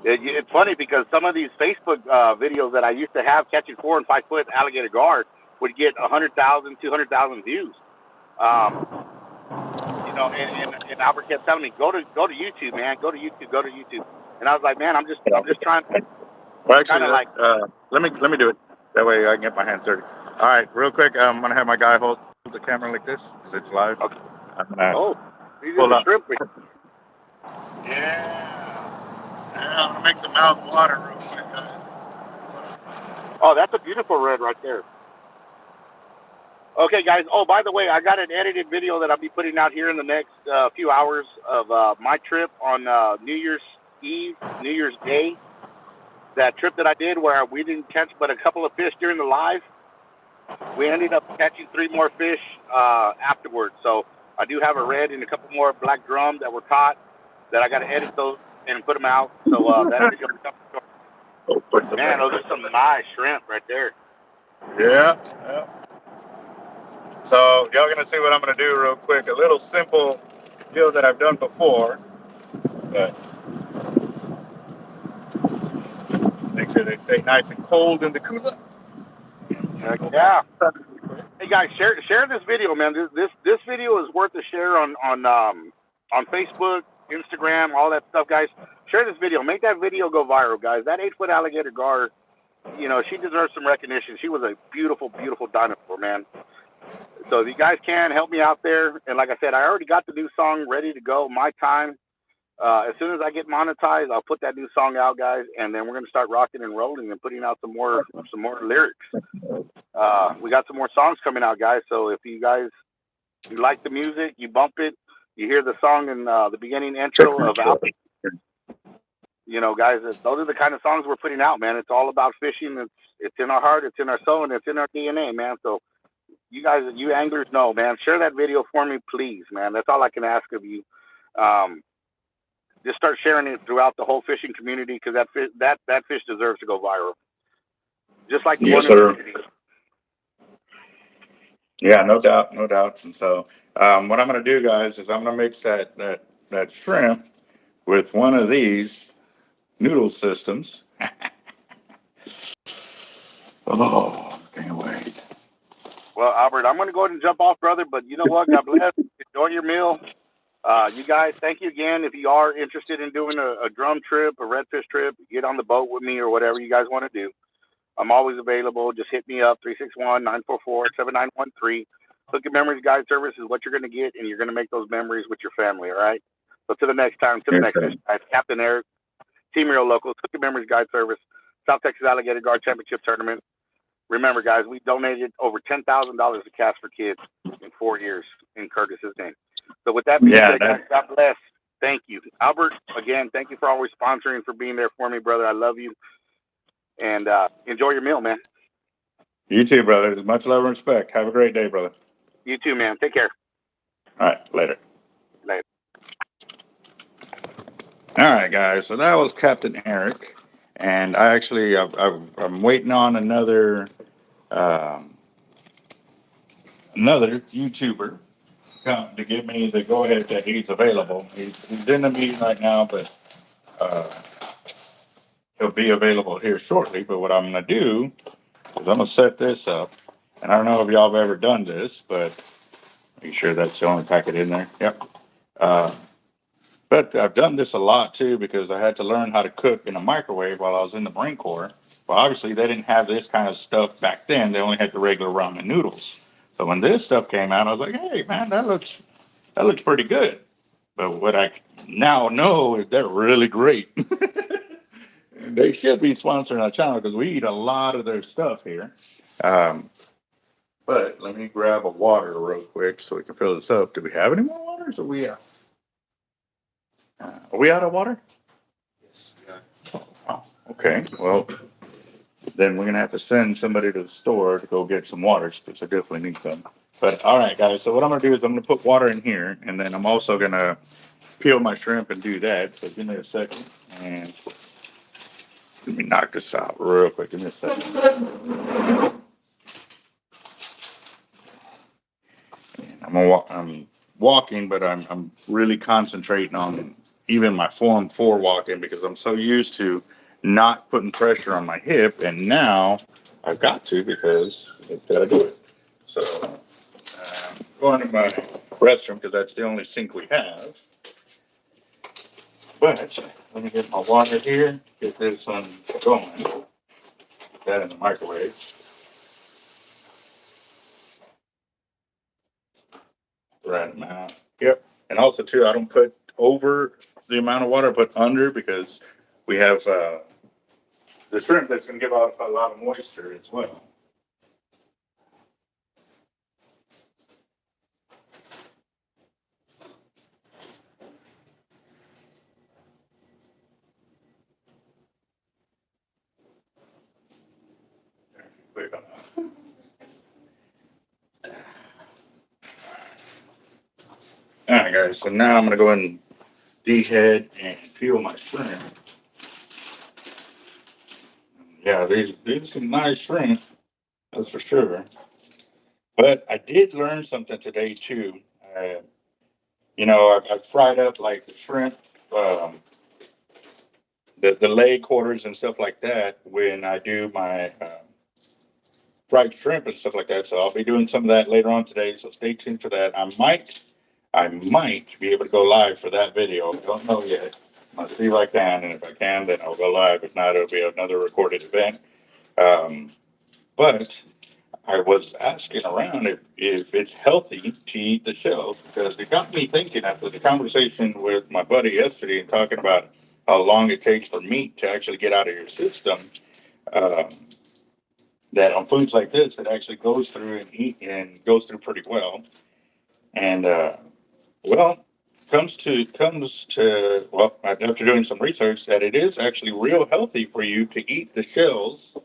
it's funny because some of these Facebook videos that I used to have catching 4 and 5 foot alligator gar would get 100,000, 200,000 views. You know, and Albert kept telling me, go to YouTube, man, go to YouTube. And I was like, man, I'm just trying to
Well, actually,
kind of like.
let me do it. That way I can get my hands dirty. All right, real quick, I'm gonna have my guy hold the camera like this, 'cause it's live.
Okay.
I'm gonna
Oh, these are
pull
the
up.
shrimp.
Yeah, I'm gonna make some mouth water real quick, guys.
Oh, that's a beautiful red right there. Okay, guys. Oh, by the way, I got an edited video that I'll be putting out here in the next few hours of my trip on New Year's Eve, New Year's Day. That trip that I did where we didn't catch but a couple of fish during the live. We ended up catching 3 more fish afterwards. So I do have a red and a couple more black drum that were caught that I got to edit those and put them out. So that video will come. Man, those are some nice shrimp right there.
Yeah. So y'all gonna see what I'm gonna do real quick. A little simple deal that I've done before, but make sure they stay nice and cold in the cooler.
Yeah. Hey guys, share this video, man. This video is worth a share on Facebook, Instagram, all that stuff, guys. Share this video. Make that video go viral, guys. That 8 foot alligator gar, you know, she deserves some recognition. She was a beautiful, beautiful dinosaur, man. So if you guys can help me out there, and like I said, I already got the new song ready to go. My time. As soon as I get monetized, I'll put that new song out, guys, and then we're gonna start rocking and rolling and putting out some more lyrics. We got some more songs coming out, guys. So if you guys like the music, you bump it, you hear the song in the beginning intro of Albert. You know, guys, those are the kind of songs we're putting out, man. It's all about fishing. It's in our heart, it's in our soul, and it's in our DNA, man. So you guys, you anglers know, man. Share that video for me, please, man. That's all I can ask of you. Just start sharing it throughout the whole fishing community, because that fish deserves to go viral. Just like the
Yes,
one
sir. Yeah, no doubt, no doubt. And so, what I'm going to do, guys, is I'm going to mix that shrimp with one of these noodle systems. Oh, can't wait.
Well, Albert, I'm going to go ahead and jump off, brother. But you know what? God bless. Enjoy your meal. You guys, thank you again. If you are interested in doing a drum trip, a redfish trip, get on the boat with me or whatever you guys want to do. I'm always available. Just hit me up, 361-944-7913. Hook Your Memories Guide Service is what you're going to get, and you're going to make those memories with your family, all right? So to the next time, to the next fish, guys. Capt.Eric, Team Real Local, Hook Your Memories Guide Service, South Texas Alligator Gar Championship Tournament. Remember, guys, we donated over $10,000 to Cast for Kids in 4 years in Curtis's name. So with that being said, guys, God bless. Thank you. Albert, again, thank you for always sponsoring, for being there for me, brother. I love you. And enjoy your meal, man.
You too, brother. Much love and respect. Have a great day, brother.
You too, man. Take care.
All right, later.
Later.
All right, guys. So that was Capt.Eric, and I actually I'm waiting on another YouTuber come to give me the go ahead that he's available. He's in the meeting right now, but he'll be available here shortly. But what I'm going to do is I'm going to set this up, and I don't know if y'all have ever done this, but make sure that's the only packet in there. Yep. But I've done this a lot too, because I had to learn how to cook in a microwave while I was in the Marine Corps. Well, obviously they didn't have this kind of stuff back then. They only had the regular ramen noodles. So when this stuff came out, I was like, hey man, that looks pretty good. But what I now know is they're really great. And they should be sponsoring our channel, because we eat a lot of their stuff here. But let me grab a water real quick so we can fill this up. Do we have any more waters? Or are we out of water? Yes. Oh, wow. Okay. Well, then we're gonna have to send somebody to the store to go get some water because I definitely need some. But all right, guys. So what I'm gonna do is I'm gonna put water in here, and then I'm also gonna peel my shrimp and do that. So give me a second, and let me knock this out real quick. Give me a second. I'm walking, but I'm really concentrating on even my form for walking because I'm so used to not putting pressure on my hip, and now I've got to because I've got to do it. So going to my restroom because that's the only sink we have. But let me get my water here, get this one going. Put that in the microwave. Right amount. Yep. And also too, I don't put over the amount of water, I put under because we have the shrimp that's going to give out a lot of moisture as well. Click on that. All right, guys. So now I'm going to go ahead and dehead and peel my shrimp. Yeah, these are some nice shrimp, that's for sure. But I did learn something today too. I've fried up like the shrimp, um, the leg quarters and stuff like that when I do my fried shrimp and stuff like that. So I'll be doing some of that later on today. So stay tuned for that. I might be able to go live for that video. Don't know yet. I'll see if I can, and if I can, then I'll go live. If not, it'll be another recorded event. But I was asking around if it's healthy to eat the shells because it got me thinking after the conversation with my buddy yesterday and talking about how long it takes for meat to actually get out of your system. Um, that on foods like this, it actually goes through and goes through pretty well. And well, comes to well, after doing some research, that it is actually real healthy for you to eat the shells,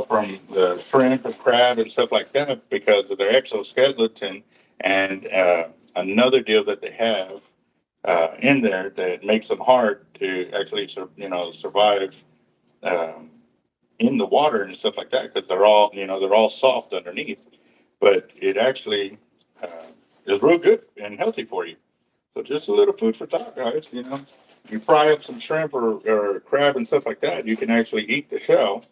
from the shrimp and crab and stuff like that because of their exoskeleton and another deal that they have in there that makes them hard to actually, survive um, in the water and stuff like that because they're all soft underneath. But it actually uh, is real good and healthy for you. So just a little food for thought, guys. You fry up some shrimp or crab and stuff like that, you can actually eat the shell,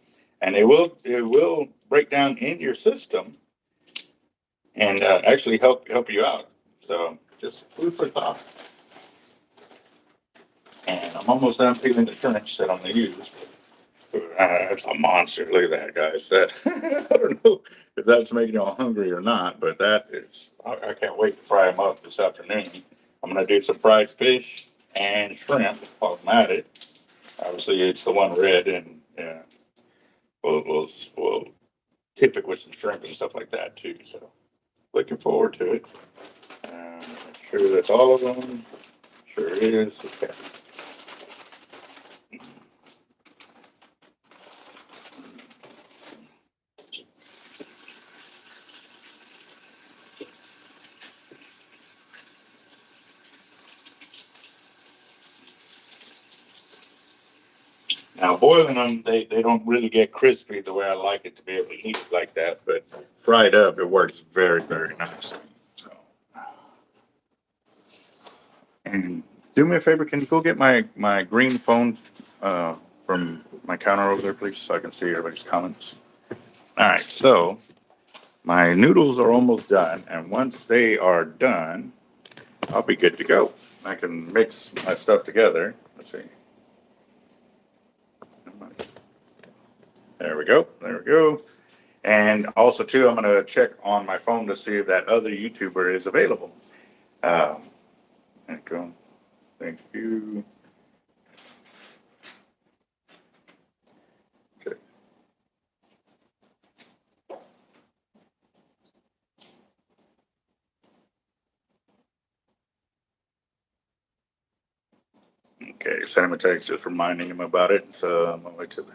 and it will break down in your system and actually help you out. So just food for thought. And I'm almost done peeling the shrimps that I'm gonna use. That's a monster. Look at that, guys. That I don't know if that's making you all hungry or not, but that is. I can't wait to fry them up this afternoon. I'm gonna do some fried fish and shrimp while I'm at it. Obviously, it's the one red, and yeah, we'll tip it with some shrimp and stuff like that too. So looking forward to it. Make sure that's all of them. Sure is. Okay. Now, boiling them, they don't really get crispy the way I like it to be able to eat it like that, but fried up, it works very, very nicely. So, and do me a favor, can you go get my green phone from my counter over there, please, so I can see everybody's comments? All right, so my noodles are almost done, and once they are done, I'll be good to go. I can mix my stuff together. Let's see. There we go. There we go. And also, too, I'm going to check on my phone to see if that other YouTuber is available. There you go. Thank you. Okay. Okay, send him a text just reminding him about it. So I'm going to wait till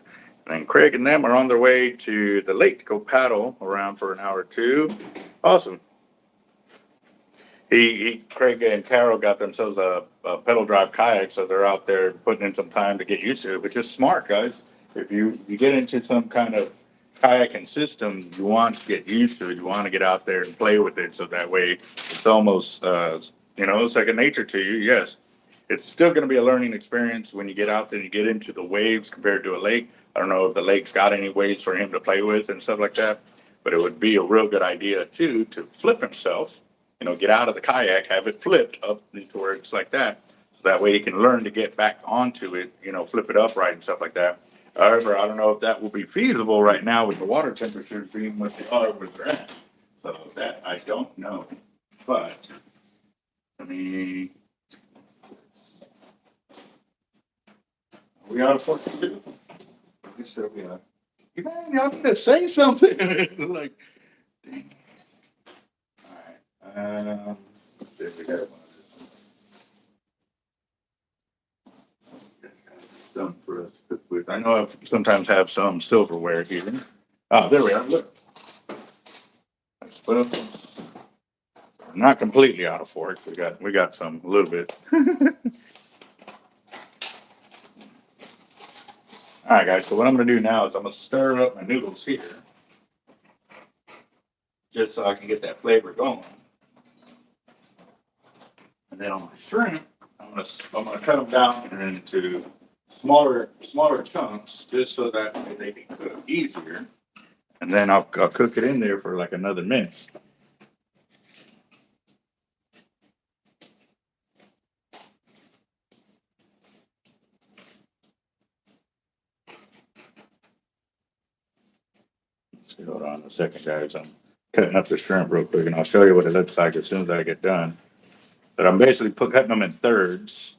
And then Craig and them are on their way to the lake to go paddle around for an hour or two. Awesome. Craig and Carol got themselves a pedal drive kayak, so they're out there putting in some time to get used to it, which is smart, guys. If you get into some kind of kayaking system, you want to get used to it. You want to get out there and play with it, so that way it's almost, second nature to you. Yes, it's still going to be a learning experience when you get out there and you get into the waves compared to a lake. I don't know if the lake's got any waves for him to play with and stuff like that, but it would be a real good idea too to flip himself. Get out of the kayak, have it flipped up into where it's like that. So that way he can learn to get back onto it, flip it upright and stuff like that. However, I don't know if that will be feasible right now with the water temperatures being what they are where they're at. So that I don't know. But, are we out of 42? We said we are. Man, y'all need to say something. Like, dang. There we go. Some for us to cook with. I know I sometimes have some silverware here. Oh, there we are. Look. Well, not completely out of forks. We got some a little bit. All right, guys. So what I'm going to do now is I'm going to stir up my noodles here, just so I can get that flavor going. And then on my shrimp, I'm gonna cut them down into smaller chunks, just so that they can cook easier. And then I'll cook it in there for like another minute. Hold on a second, guys. I'm cutting up the shrimp real quick, and I'll show you what it looks like as soon as I get done. But I'm basically cutting them in thirds,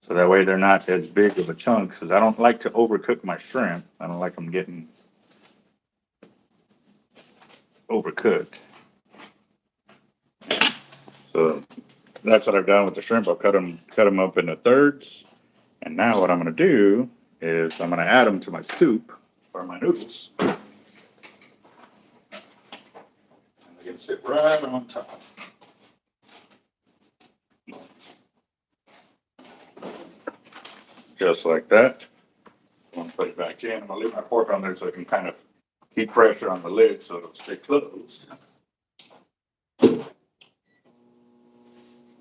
so that way they're not as big of a chunk, because I don't like to overcook my shrimp. I don't like them getting overcooked. So that's what I've done with the shrimp. I'll cut them up into thirds. And now what I'm going to do is I'm going to add them to my soup or my noodles. And they're going to sit right on top. Just like that. I'm going to put it back in. I'm going to leave my fork on there so I can kind of keep pressure on the lid so it'll stay closed. Do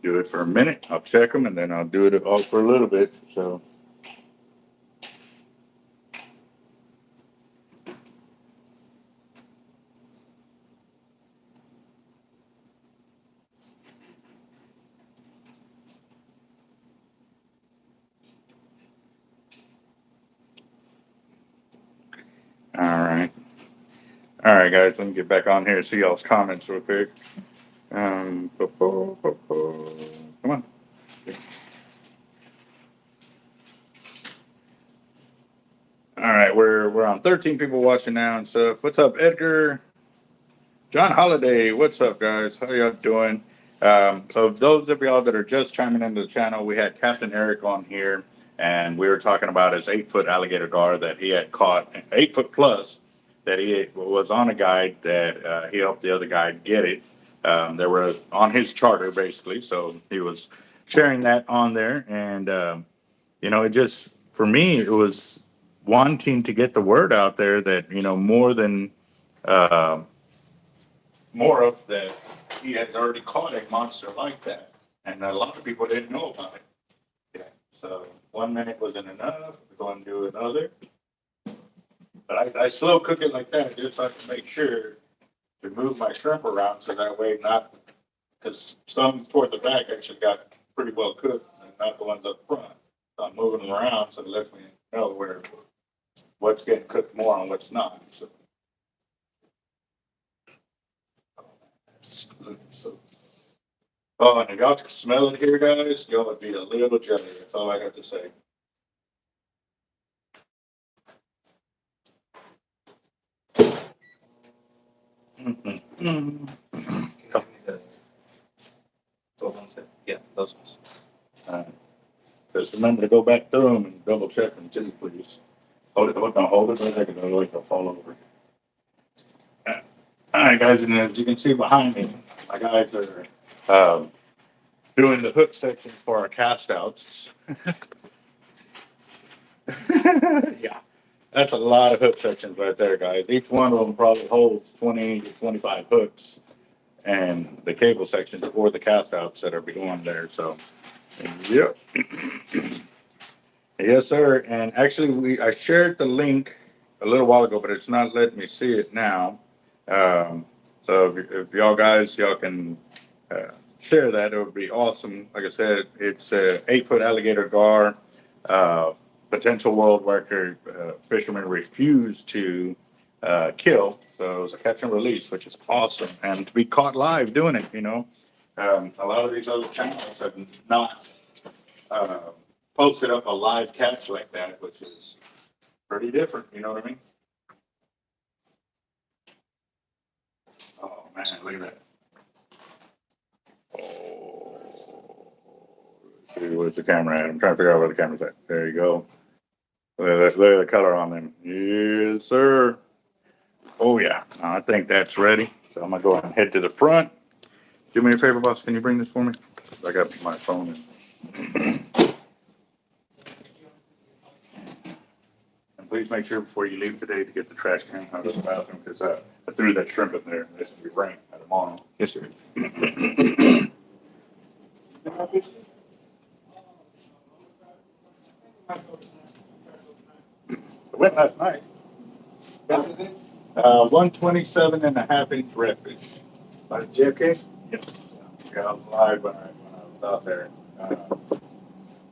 it for a minute. I'll check them, and then I'll do it all for a little bit. So. All right, guys, let me get back on here and see y'all's comments real quick. Come on. All right, we're on 13 people watching now and stuff. What's up, Edgar? John Holiday, what's up, guys? How y'all doing? So those of y'all that are just chiming into the channel, we had Capt.Eric on here, and we were talking about his 8-foot alligator gar that he had caught, 8 foot plus, that he was on a guide that he helped the other guide get it. They were on his charter, basically, so he was sharing that on there. And, it just, for me, it was wanting to get the word out there that, more of that he has already caught a monster like that. And a lot of people didn't know about it. Yeah. So 1 minute wasn't enough. We're going to do another. But I slow cook it like that just so I can make sure to move my shrimp around so that way not, because some toward the back actually got pretty well cooked and not the ones up front. So I'm moving them around so it lets me know what's getting cooked more and what's not. So. Oh, and if y'all could smell it here, guys, y'all would be a little jelly. That's all I got to say. Yeah, those ones. Just remember to go back through them and double check them too, please. Hold it, hold it for a second, otherwise it'll fall over. All right, guys, and as you can see behind me, my guys are doing the hook section for our cast outs. Yeah, that's a lot of hook sections right there, guys. Each one of them probably holds 20 to 25 hooks, and the cable sections for the cast outs that are going there. So, yep. Yes, sir. And actually, I shared the link a little while ago, but it's not letting me see it now. So if y'all can share that, it would be awesome. Like I said, it's a 8-foot alligator gar, potential world record. Fishermen refuse to kill, so it's a catch and release, which is awesome. And to be caught live doing it, a lot of these other channels have not posted up a live catch like that, which is pretty different. You know what I mean? Oh man, look at that. Oh, let's see, where's the camera at? I'm trying to figure out where the camera's at. There you go. Look at the color on them. Yes, sir. Oh yeah, I think that's ready. So I'm gonna go ahead and head to the front. Do me a favor, boss. Can you bring this for me? I got my phone in. And please make sure before you leave today to get the trash can out of the bathroom, because I threw that shrimp in there. It's gonna be rain tomorrow. Yes, sir. It went last night. 127.5-inch redfish. By JFK? Yes. Yeah, I was live when I was out there.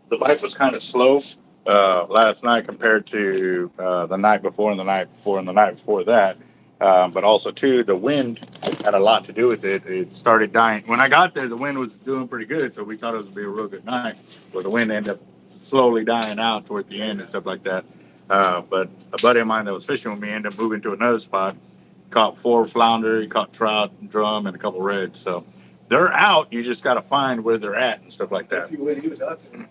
The bite was kind of slow last night compared to the night before and the night before and the night before that. But also, too, the wind had a lot to do with it. It started dying. When I got there, the wind was doing pretty good, so we thought it was going to be a real good night. But the wind ended up slowly dying out toward the end and stuff like that. But a buddy of mine that was fishing with me ended up moving to another spot. Caught 4 flounder, he caught trout, drum, and a couple reds. So they're out. You just got to find where they're at and stuff like that.
When he was out there,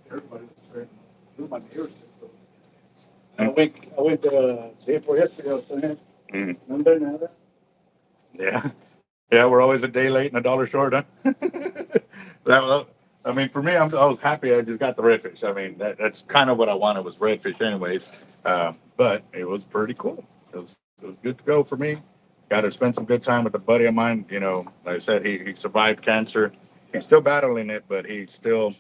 everybody was very, my neighbors. I went day before yesterday. I was saying, remember now?
Yeah. Yeah, we're always a day late and $1 short, huh? I mean, for me, I was happy I just got the redfish. I mean, that's kind of what I wanted was redfish anyways. But it was pretty cool. It was good to go for me. Got to spend some good time with a buddy of mine. Like I said, he survived cancer. He's still battling it, but he's in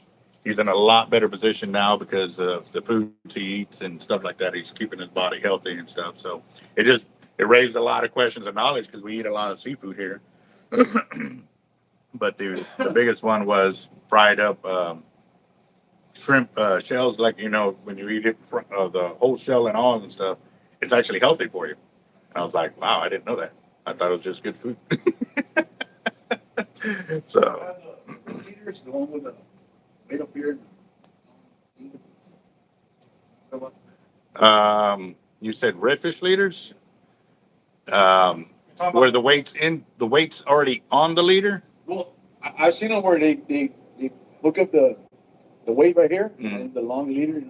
a lot better position now because of the food he eats and stuff like that. He's keeping his body healthy and stuff. So it raised a lot of questions of knowledge because we eat a lot of seafood here. But the biggest one was fried up shrimp shells. Like, when you eat it, the whole shell and all and stuff, it's actually healthy for you. And I was like, wow, I didn't know that. I thought it was just good food. So.
Leaders, the one with the made up beard.
You said redfish leaders? Where the weight's already on the leader?
Well, I've seen them where they hook up the weight right here, and the long leader,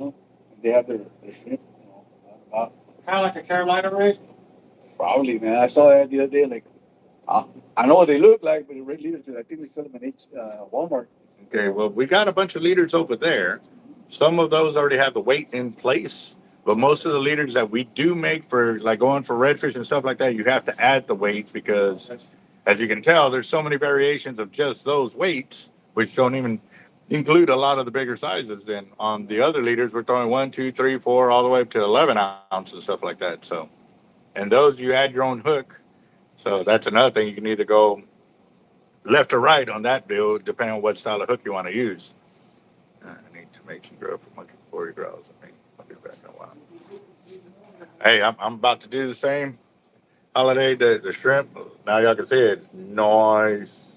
they have their shrimp,
Kind of like a Carolina rig?
Probably, man. I saw that the other day. Like, I know what they look like, but the red leaders, I think they sell them in Walmart.
Okay, well, we got a bunch of leaders over there. Some of those already have the weight in place, but most of the leaders that we do make for like going for redfish and stuff like that, you have to add the weight because, as you can tell, there's so many variations of just those weights, which don't even include a lot of the bigger sizes. Then on the other leaders, we're throwing 1, 2, 3, 4, all the way up to 11 ounce and stuff like that. So, and those you add your own hook. So that's another thing. You can either go left or right on that build, depending on what style of hook you want to use. I need to make some grub for monkey before he grows. I'll be back in a while. Hey, I'm about to do the same holiday, the shrimp. Now y'all can see it. It's nice.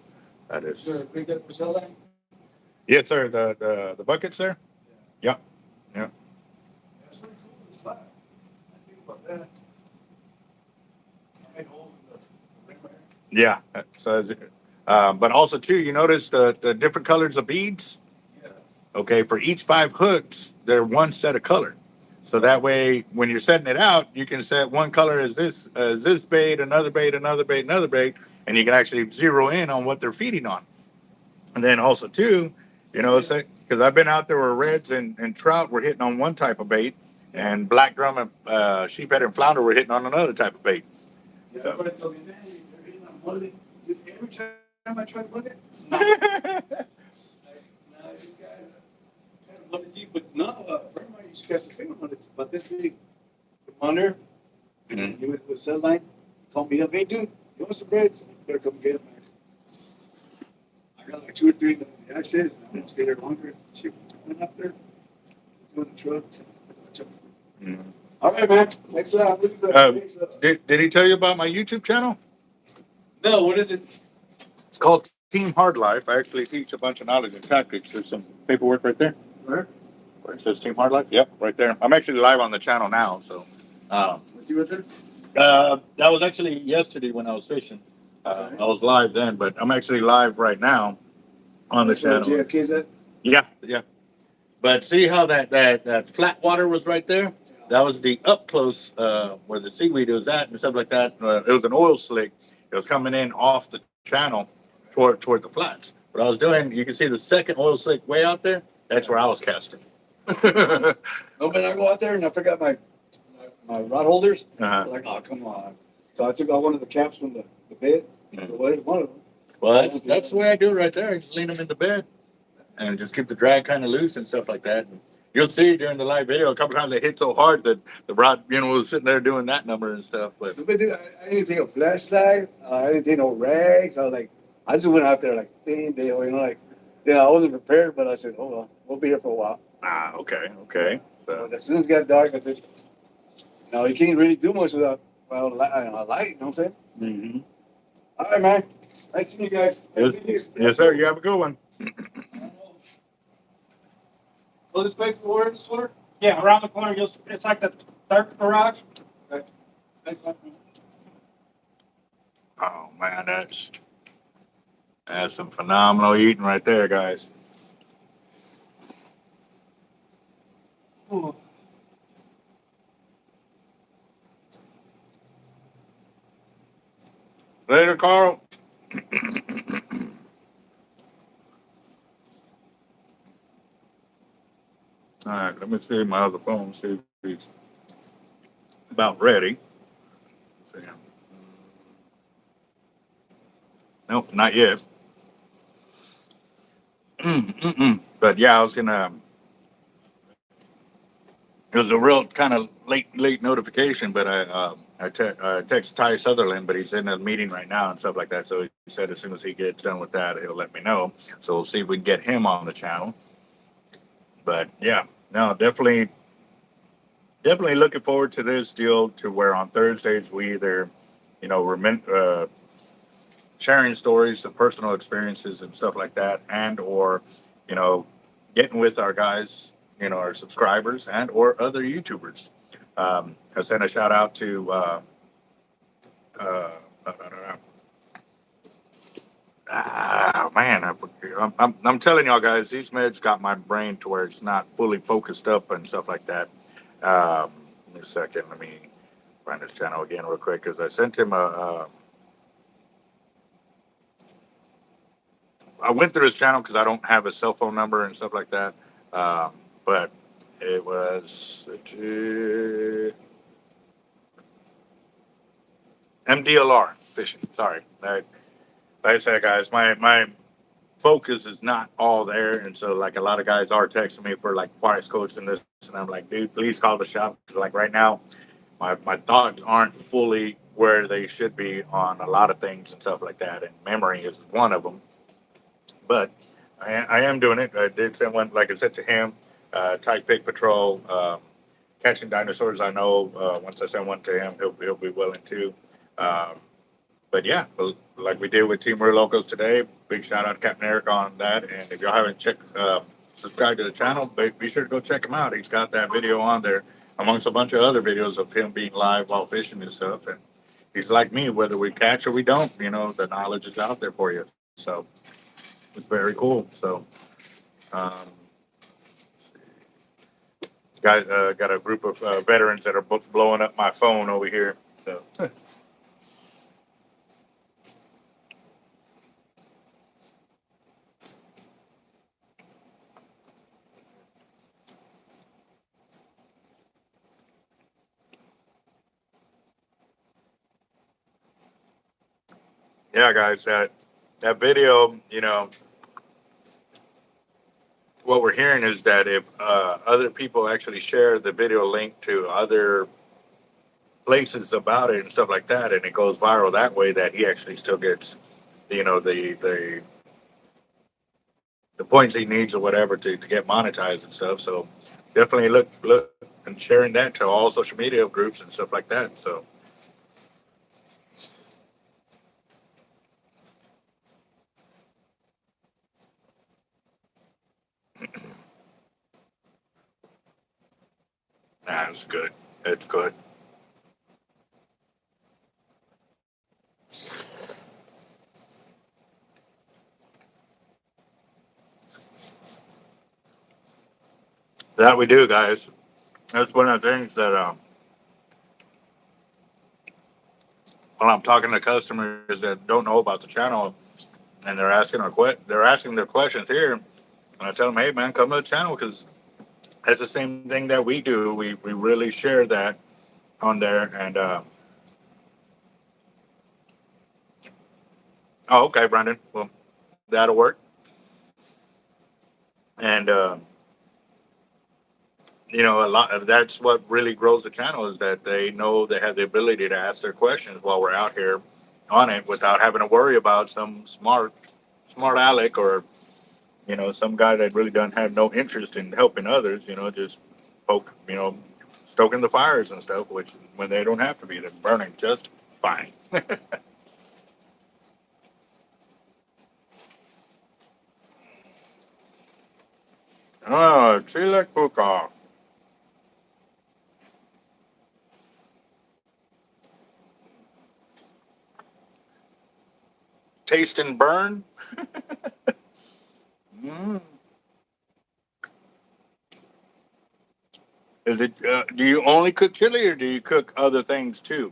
That is.
Is there a big up for sale?
Yes, sir. The buckets there? Yep. Yep.
That's pretty cool. It's like, I think about that. I made holes in the ring right here.
Yeah. So, but also too, you notice the different colors of beads?
Yeah.
Okay, for each 5 hooks, they're one set of color. So that way, when you're setting it out, you can set one color as this bait, another bait, another bait, another bait, and you can actually zero in on what they're feeding on. And then also too, you know, because I've been out there where reds and trout were hitting on one type of bait, and black drum and sheephead and flounder were hitting on another type of bait.
Yeah, everybody told me, man, you're hitting on mullet. Every time I try to mullet, it's not. Like, nah, this guy kind of mullet deep, but no, a friend of mine used to catch the finger mullets about this big. Come on there.
Mhm.
He went to a cell line, called me up, hey, dude, you want some breads? Better come get them, man. I got like 2 or 3 in the ashes, and I'm gonna stay there longer. Shit, went out there, doing the truck.
Mhm.
All right, man. Thanks a lot.
Did he tell you about my YouTube channel?
No, what is it?
It's called Team Hard Life. I actually teach a bunch of knowledge and tactics. There's some paperwork right there.
Where?
Where it says Team Hard Life. Yep, right there. I'm actually live on the channel now. So,
Let's see right there.
that was actually yesterday when I was fishing. I was live then, but I'm actually live right now on the channel.
JFK's at?
Yeah, yeah. But see how that flat water was right there? That was the up close where the seaweed was at and stuff like that. It was an oil slick. It was coming in off the channel toward the flats. What I was doing, you can see the second oil slick way out there. That's where I was casting.
No, man, I go out there and I forgot my rod holders.
Uh-huh.
Like, oh, come on. So I took out one of the caps from the bed.
Mhm.
So what is one of them?
Well, that's the way I do it right there. I just lean them into bed and just keep the drag kind of loose and stuff like that. And you'll see during the live video a couple times they hit so hard that the rod, was sitting there doing that number and stuff. But
I didn't take a flashlight. I didn't take no rags. I just went out there like, I wasn't prepared, but I said, hold on, we'll be here for a while.
okay. So
But as soon as it got dark, I said, no, you can't really do much without a light, you know what I'm saying?
mm-hmm.
All right, man. Nice seeing you guys.
Yes, sir. You have a good one.
So this place is where this corner?
Yeah, around the corner, it's like the third garage.
Thanks, man.
Oh man, that's some phenomenal eating right there, guys.
Ooh.
Later, Carl. All right, let me see my other phone, see if he's about ready. See. Nope, not yet. But yeah, I was gonna. It was a real kind of late notification, but I text Ty Sutherland, but he's in a meeting right now and stuff like that. So he said as soon as he gets done with that, he'll let me know. So we'll see if we can get him on the channel. But yeah, no, definitely looking forward to this deal to where on Thursdays we either, sharing stories of personal experiences and stuff like that, and or, getting with our guys, our subscribers and or other YouTubers. I sent a shout out to man, I'm telling y'all guys, these meds got my brain to where it's not fully focused up and stuff like that. Give me a second. Let me find his channel again real quick because I sent him I went through his channel because I don't have his cell phone number and stuff like that. But it was MDLR fishing. Sorry. Like I said, guys, my focus is not all there. And so, like, a lot of guys are texting me for, like, price quotes and this. And I'm like, dude, please call the shop. Because, like, right now, my thoughts aren't fully where they should be on a lot of things and stuff like that. And memory is one of them. But I am doing it. I did send one, like I said, to him. Ty PigPatrol, catching dinosaurs. I know once I send one to him, he'll be willing to. But yeah, like we did with Team Locos today, big shout out to Capt.Eric on that. And if y'all haven't subscribed to the channel, be sure to go check him out. He's got that video on there amongst a bunch of other videos of him being live while fishing and stuff. And he's like me, whether we catch or we don't, the knowledge is out there for you. So it's very cool. So, Got a group of veterans that are blowing up my phone over here. So yeah, guys, that video, what we're hearing is that if other people actually share the video link to other places about it and stuff like that, and it goes viral that way, that he actually still gets, the points he needs or whatever to get monetized and stuff. So definitely look and sharing that to all social media groups and stuff like that. So that's good. It's good. That we do, guys. That's one of the things that when I'm talking to customers that don't know about the channel and they're asking their questions here, and I tell them, hey man, come to the channel because that's the same thing that we do. We really share that on there. And oh, okay, Brandon. Well, that'll work. And a lot of that's what really grows the channel is that they know they have the ability to ask their questions while we're out here on it without having to worry about some smart aleck or some guy that really doesn't have no interest in helping others, just poke, stoking the fires and stuff, which when they don't have to be, they're burning just fine. Oh, Chile cook off. Taste and burn. Mm. Is it? Do you only cook chili, or do you cook other things too?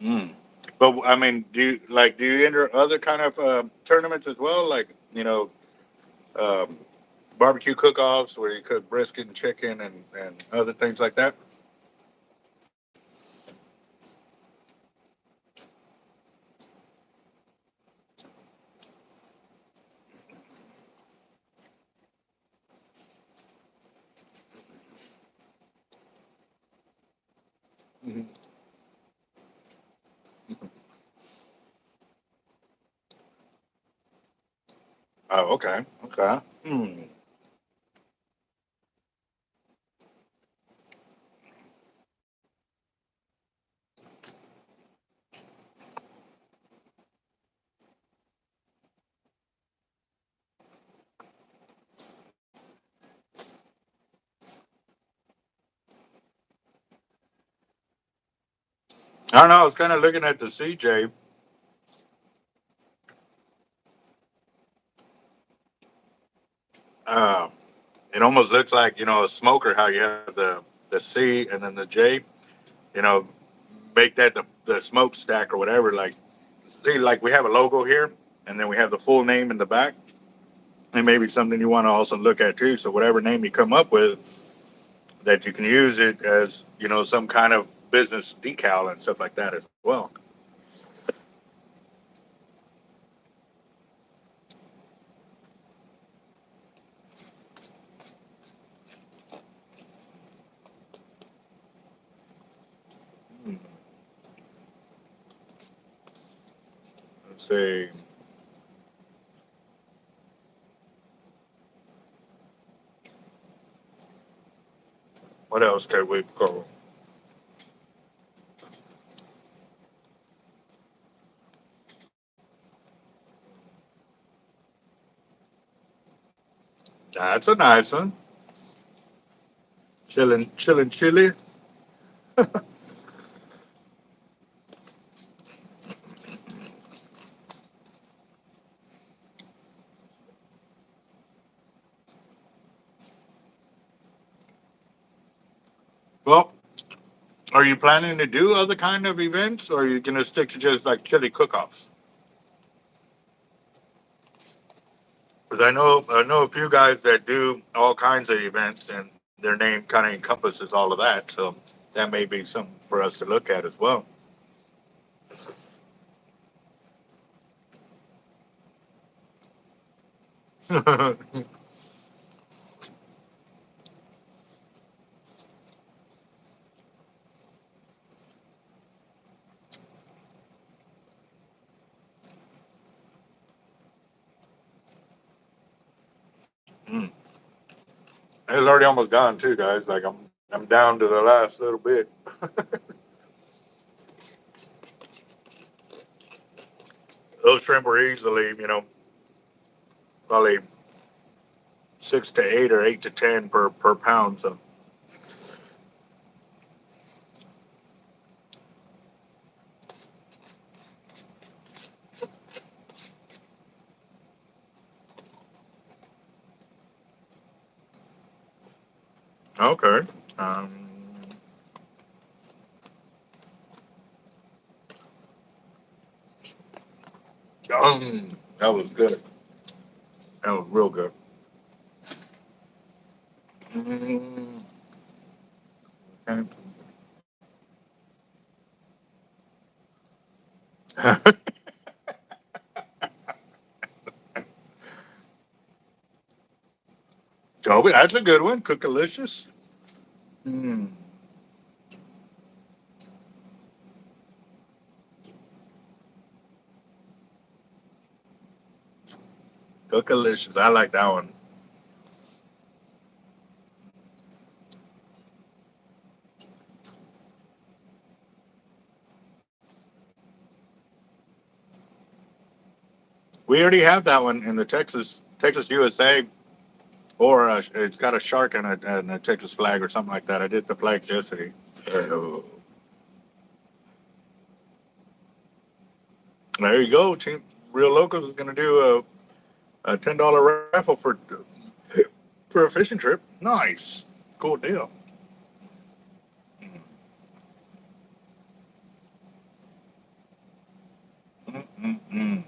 Mm. But I mean, do you enter other kind of tournaments as well, like um, barbecue cook-offs where you cook brisket and chicken and other things like that? Mhm. Oh, okay, okay. Hmm. I don't know. I was kind of looking at the CJ. Uh, it almost looks like a smoker. How you have the C and then the J. You know, make that the smokestack or whatever. Like, see, like we have a logo here, and then we have the full name in the back. And maybe something you want to also look at too. So whatever name you come up with, that you can use it as some kind of business decal and stuff like that as well. Hmm. Let's see. What else could we go? That's a nice one. Chilling, chili. Well, are you planning to do other kind of events, or are you gonna stick to just like chili cook-offs? Because I know a few guys that do all kinds of events, and their name kind of encompasses all of that. So that may be something for us to look at as well. Mm. It's already almost gone too, guys. Like I'm down to the last little bit. Those shrimp were easily, probably 6 to 8 or 8 to 10 per pound. So okay. Um, that was good. That was real good. Mm, okay. Oh, but that's a good one. Cookalicious. Mm, Cookalicious. I like that one. We already have that one in the Texas USA, or it's got a shark and a Texas flag or something like that. I did the flags yesterday. Oh. There you go. Team Real Locals is going to do a $10 raffle for a fishing trip. Nice, cool deal. Mm-mm-mm.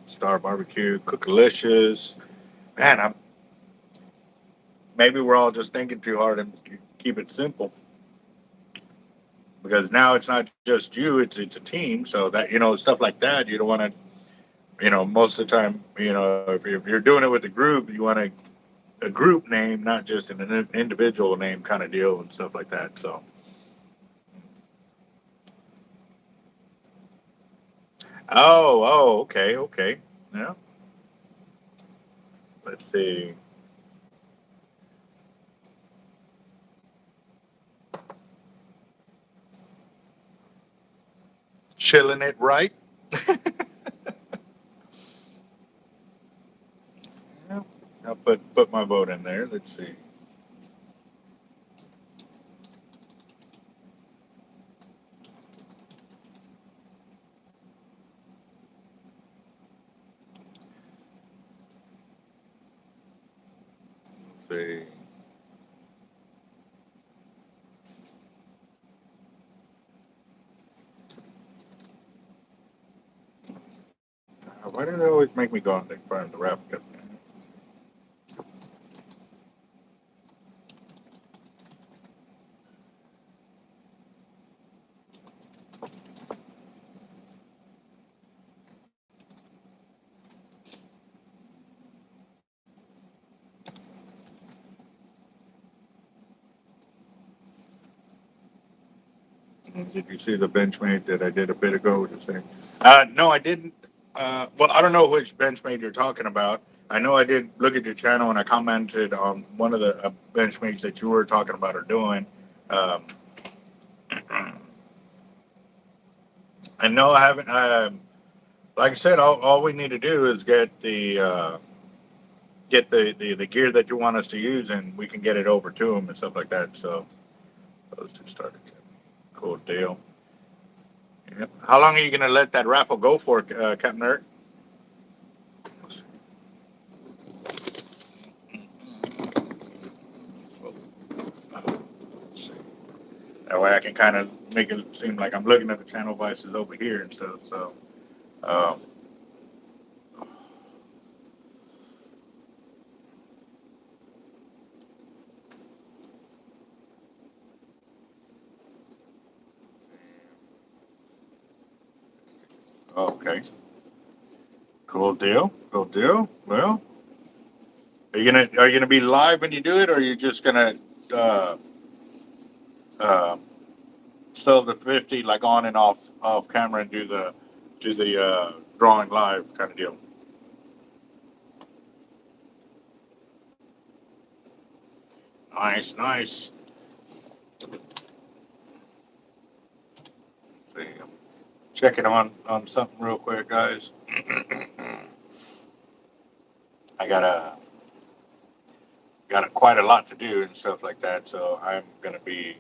Star Barbecue, Cookalicious. Man, maybe we're all just thinking too hard and keep it simple, because now it's not just you; it's a team. So that stuff like that, you don't want to. Most of the time, if you're doing it with a group, you want a group name, not just an individual name kind of deal and stuff like that. So, okay, okay, yeah. Let's see, chilling it right. Yeah, I'll put my vote in there. Let's see. Let's see. Why do they always make me go on in front of the ref? Did you see the Benchmade that I did a bit ago? No, I didn't. Well, I don't know which Benchmade you're talking about. I know I did look at your channel and I commented on one of the Benchmades that you were talking about or doing. Um, I know I haven't. Like I said, all we need to do is get the get the gear that you want us to use, and we can get it over to them and stuff like that. So those two started. Cool deal. Yep. How long are you gonna let that raffle go for, Capt.Eric? That way I can kind of make it seem like I'm looking at the channel devices over here and stuff. So, um, okay. Cool deal. Cool deal. Well, are you gonna be live when you do it, or are you just gonna uh, uh, sell the 50 like on and off camera and do the drawing live kind of deal? Nice, nice. See, I'm checking on something real quick, guys. I got quite a lot to do and stuff like that, so I'm gonna be.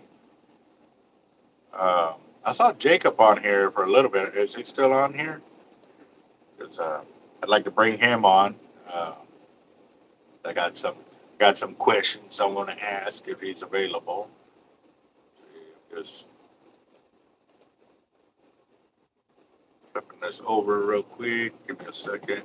I saw Jacob on here for a little bit. Is he still on here? Because I'd like to bring him on. Uh, I got some questions I want to ask if he's available. Just flipping this over real quick. Give me a second.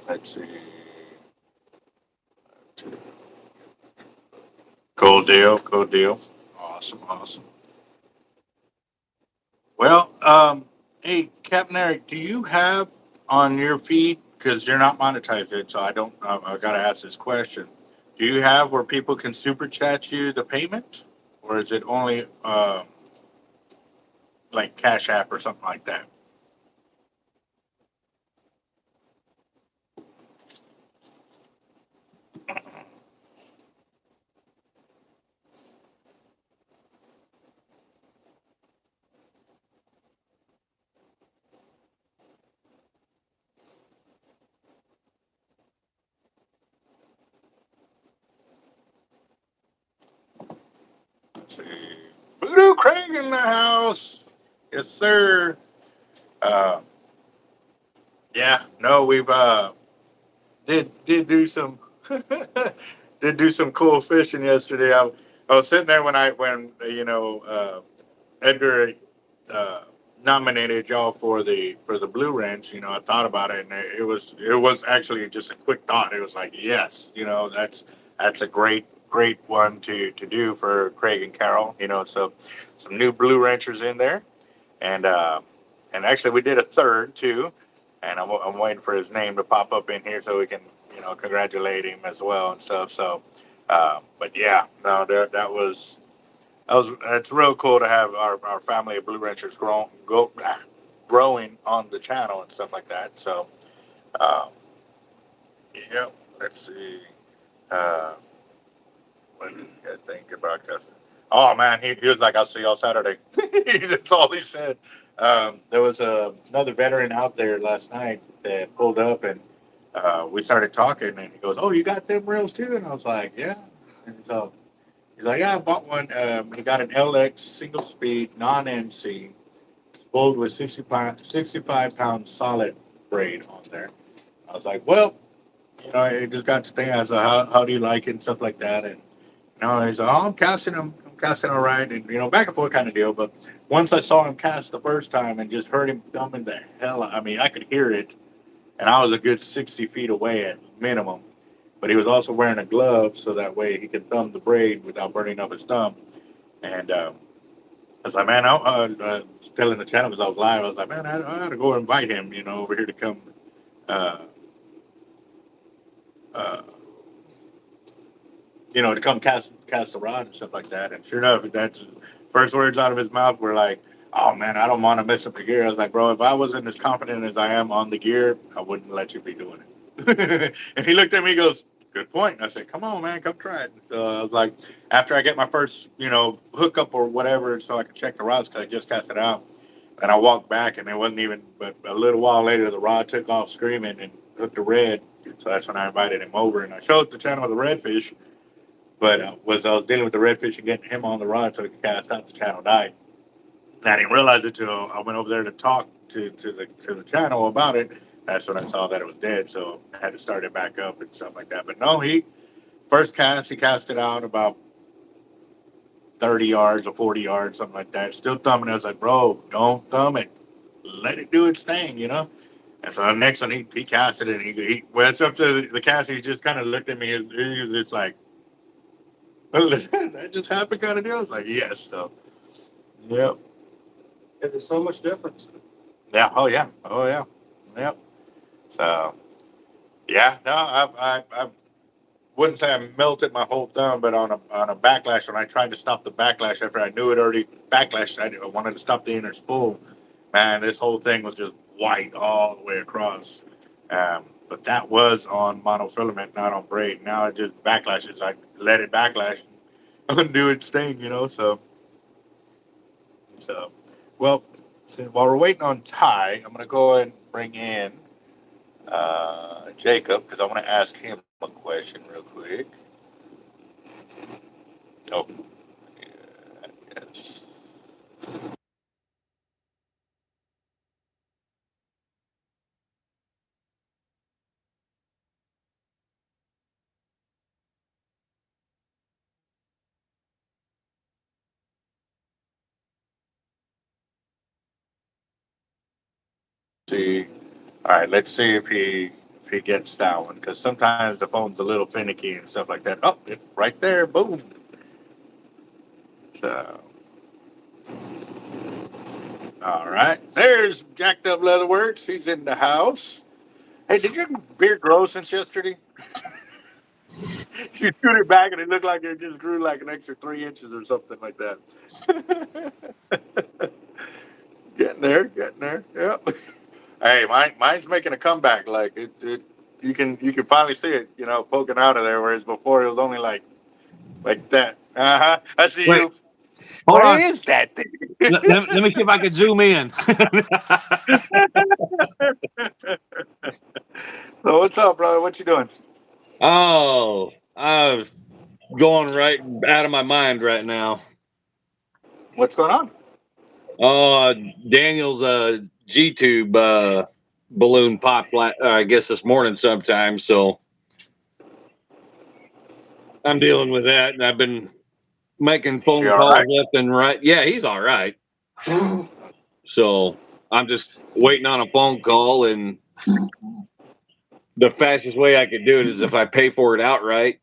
Let's see. Cool deal. Cool deal. Awesome. Awesome. Well, hey, Capt.Eric, do you have on your feed, because you're not monetized yet, so I got to ask this question. Do you have where people can super chat you the payment, or is it only like Cash App or something like that? Let's see. Voodoo Craig in the house. Yes, sir. Uh, yeah, no, we've did do some did do some cool fishing yesterday. I was sitting there when Edgar uh, nominated y'all for the Blue Ranch. I thought about it, and it was actually just a quick thought. It was like, yes, that's a great one to do for Craig and Carol. So some new Blue Ranchers in there, and actually we did a third too, and I'm waiting for his name to pop up in here so we can congratulate him as well and stuff. So, but yeah, no, that's real cool to have our family of Blue Ranchers growing on the channel and stuff like that. So, um, yeah, let's see. Uh, what did I think about that? Oh man, he was like, "I'll see y'all Saturday." That's all he said. There was another veteran out there last night that pulled up, and we started talking, and he goes, "Oh, you got them reels too?" And I was like, "Yeah." And so he's like, "Yeah, I bought one. He got an LX single speed non MC, pulled with 65 pound solid braid on there." I was like, "Well, it just got to think. I was like, how do you like it and stuff like that?" And he's like, "Oh, I'm casting all right," and back and forth kind of deal. But once I saw him cast the first time and just heard him thumbing the hell, I mean, I could hear it, and I was a good 60 feet away at minimum. But he was also wearing a glove, so that way he could thumb the braid without burning up his thumb. And I was like, man, I was telling the channel because I was live. I was like, man, I ought to go invite him, over here to come. Uh, uh, to come cast the rod and stuff like that. And sure enough, that's first words out of his mouth were like, oh man, I don't want to mess up the gear. I was like, bro, if I wasn't as confident as I am on the gear, I wouldn't let you be doing it. And he looked at me, he goes, good point. I said, come on, man, come try it. So I was like, after I get my first, hookup or whatever, so I could check the rods, because I just tested it out. And I walked back, and it wasn't even, but a little while later, the rod took off screaming and hooked a red. So that's when I invited him over, and I showed the channel of the redfish. But I was dealing with the redfish and getting him on the rod so he could cast out, the channel died. And I didn't realize it till I went over there to talk to the channel about it. That's when I saw that it was dead, so I had to start it back up and stuff like that. But no, he cast it out about 30 yards or 40 yards, something like that. Still thumbing it. I was like, bro, don't thumb it. Let it do its thing, And so the next one, he casted it, and he well, it's up to the caster. He just kind of looked at me. It's like, that just happened kind of deal. I was like, yes. So, yep.
There's so much difference.
Yeah. Oh, yeah. Oh, yeah. Yep. So, yeah. No, I wouldn't say I melted my whole thumb, but on a backlash, when I tried to stop the backlash after I knew it already backlashed, I wanted to stop the inner spool. Man, this whole thing was just white all the way across. But that was on monofilament, not on braid. Now it just backlashes. I let it backlash, undo its thing, So, well, while we're waiting on Ty, I'm going to go ahead and bring in Jacob, because I want to ask him a question real quick. Oh, yeah, yes. See, all right, let's see if he gets that one, because sometimes the phone's a little finicky and stuff like that. Oh, it's right there, boom. So, all right, there's Jacked Up Leatherworks. He's in the house. Hey, did your beard grow since yesterday? You screwed it back and it looked like it just grew like an extra 3 inches or something like that. Getting there. Yep. Hey, mine's making a comeback. Like you can finally see it, poking out of there. Whereas before it was only like that. I see
Wait,
you.
hold
What
on.
is that thing?
Let me see if I can zoom in.
So what's up, brother? What you doing?
Oh, I'm going right out of my mind right now.
What's going on?
Daniel's G-tube balloon popped, I guess, this morning sometime. So I'm dealing with that, and I've been making
Is he
phone
all
calls
right?
left and right. Yeah, he's all right. So I'm just waiting on a phone call, and the fastest way I could do it is if I pay for it outright.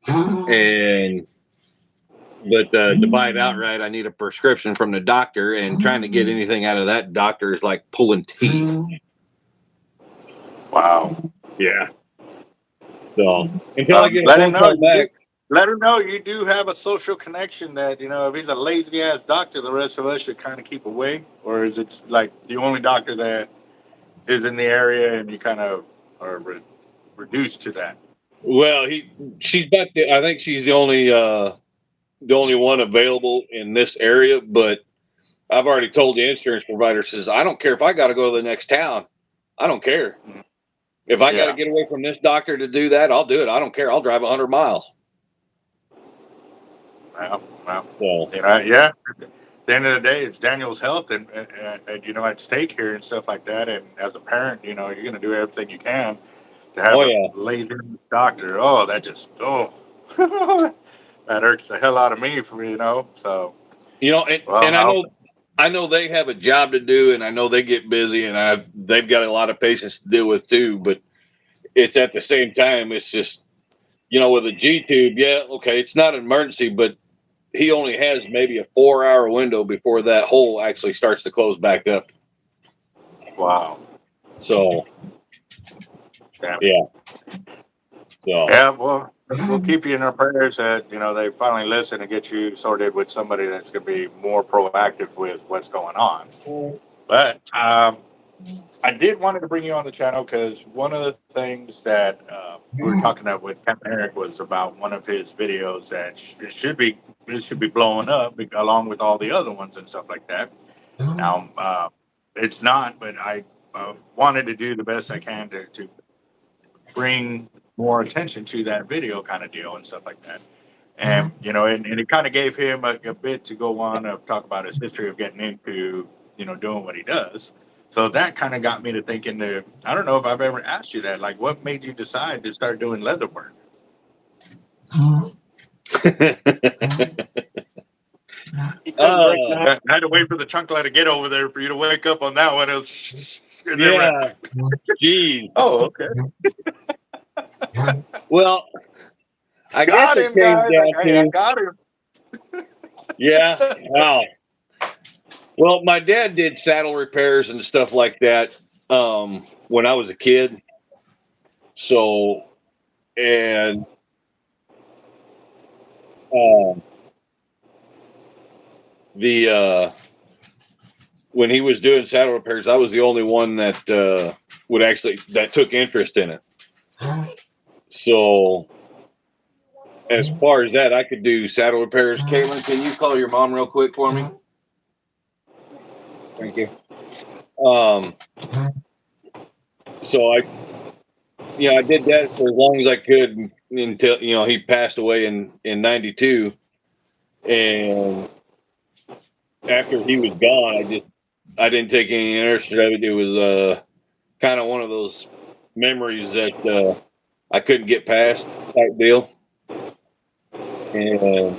And to buy it outright, I need a prescription from the doctor, and trying to get anything out of that doctor is like pulling teeth.
Wow.
Yeah. So until I
Well,
get a
let him
phone
know
call
you do.
back,
Let him know you do have a social connection that, if he's a lazy ass doctor, the rest of us should kind of keep away. Or is it like the only doctor that is in the area and you kind of are reduced to that?
well, she's about the. I think she's the only one available in this area. But I've already told the insurance provider, says I don't care if I got to go to the next town. I don't care if I got to
Yeah.
get away from this doctor to do that. I'll do it. I don't care. I'll drive 100 miles.
Well,
So
yeah. At the end of the day, it's Daniel's health and at stake here and stuff like that. And as a parent, you're going to do everything you can to have
oh
a
yeah.
lazy doctor. Oh, that hurts the hell out of me So,
And,
well,
and I know they have a job to do, and I know they get busy, and they've got a lot of patients to deal with too. But it's at the same time, it's just with a G tube, yeah, okay, it's not an emergency, but he only has maybe a 4 hour window before that hole actually starts to close back up.
wow.
So
Yeah.
yeah, So
Yeah, well, we'll keep you in our prayers that, you know, they finally listen and get you sorted with somebody that's going to be more proactive with what's going on. But I did wanted to bring you on the channel because one of the things that we were talking about with Capt.Eric was about one of his videos that it should be blowing up along with all the other ones and stuff like that. Now, it's not, but I wanted to do the best I can to bring more attention to that video kind of deal and stuff like that. And, you know, and it kind of gave him a bit to go on to talk about his history of getting into, you know, doing what he does. So that kind of got me to thinking that, I don't know if I've ever asked you that, like what made you decide to start doing leather work? I had to wait for the chunkla to get over there for you to wake up on that one. It was,
yeah, geez.
Oh, okay.
Well, I
Got
guess it
him,
came
guys.
down
Hey, I
to
got him.
yeah. Wow. Well, my dad did saddle repairs and stuff like that when I was a kid. So, and when he was doing saddle repairs, I was the only one that would actually that took interest in it. So, as far as that, I could do saddle repairs. Caitlin, can you call your mom real quick for me? Thank you. So I did that for as long as I could until, you know, he passed away in 92. And after he was gone, I didn't take any interest in it. It was kind of one of those memories that I couldn't get past type deal. And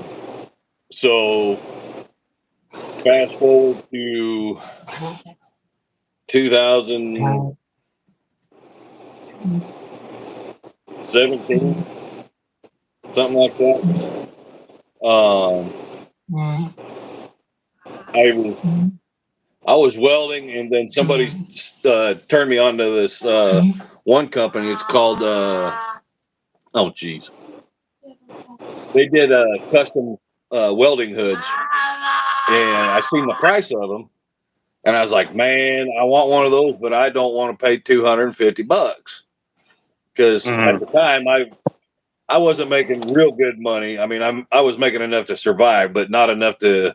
so fast forward to 2017, something like that. I was welding, and then somebody turned me on to this one company. It's called oh geez, they did custom welding hoods, and I seen the price of them, and I was like, man, I want one of those, but I don't want to pay $250 because at the time I wasn't making real good money. I mean, I was making enough to survive, but not enough to,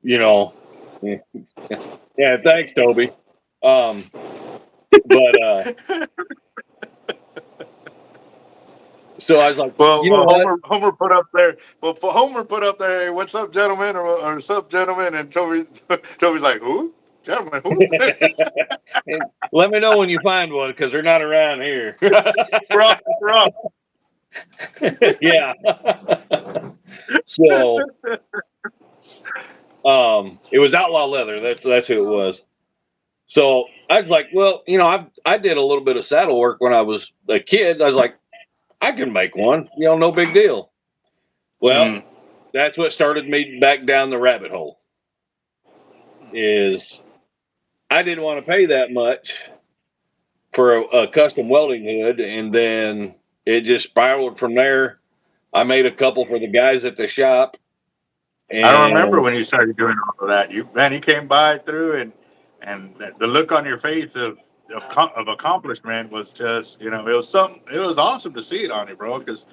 you know. Yeah, thanks, Toby. But so I was like,
Well,
you know what?
Homer put up there. Well, Homer put up there. Hey, what's up, gentlemen, or sup, gentlemen? And Toby's like, who? Gentlemen, who?
And let me know when you find one because they're not around here.
Bro.
Yeah. So, it was Outlaw Leather. That's who it was. So I was like, well, you know, I did a little bit of saddle work when I was a kid. I was like, I can make one. You know, no big deal. Well, that's what started me back down the rabbit hole. Is I didn't want to pay that much for a custom welding hood, and then it just spiraled from there. I made a couple for the guys at the shop. And
I remember when you started doing all of that. You came by through, and the look on your face of accomplishment was just, you know, it was awesome to see it on you, bro. Because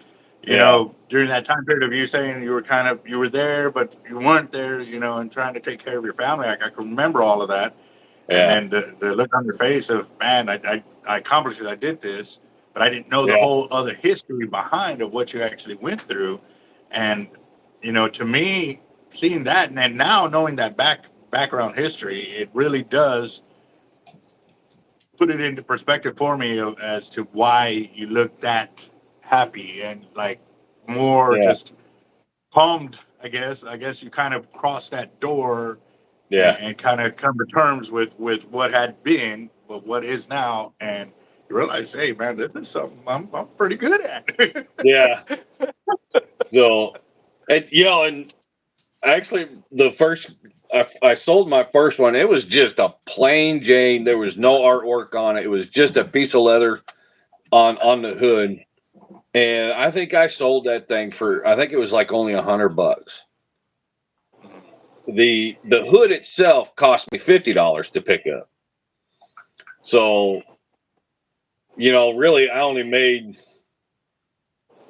you know, during that time period of you saying you were there, but you weren't there, you know, and trying to take care of your family. I can remember all of that. And then the look on your face of, man, I accomplished it. I did this, but I didn't know the whole other history behind of what you actually went through. And, you know, to me, seeing that and now knowing that background history, it really does put it into perspective for me as to why you look that happy and like more just pumped. I guess you kind of crossed that door and kind of come to terms with what had been, but what is now, and you realize, hey, man, this is something I'm pretty good at.
Yeah. So, and you know, and actually, I sold my first one. It was just a plain Jane. There was no artwork on it. It was just a piece of leather on the hood, And I think I sold that thing for, I think it was like only $100. The hood itself cost me $50 to pick up. So, you know, really I only made,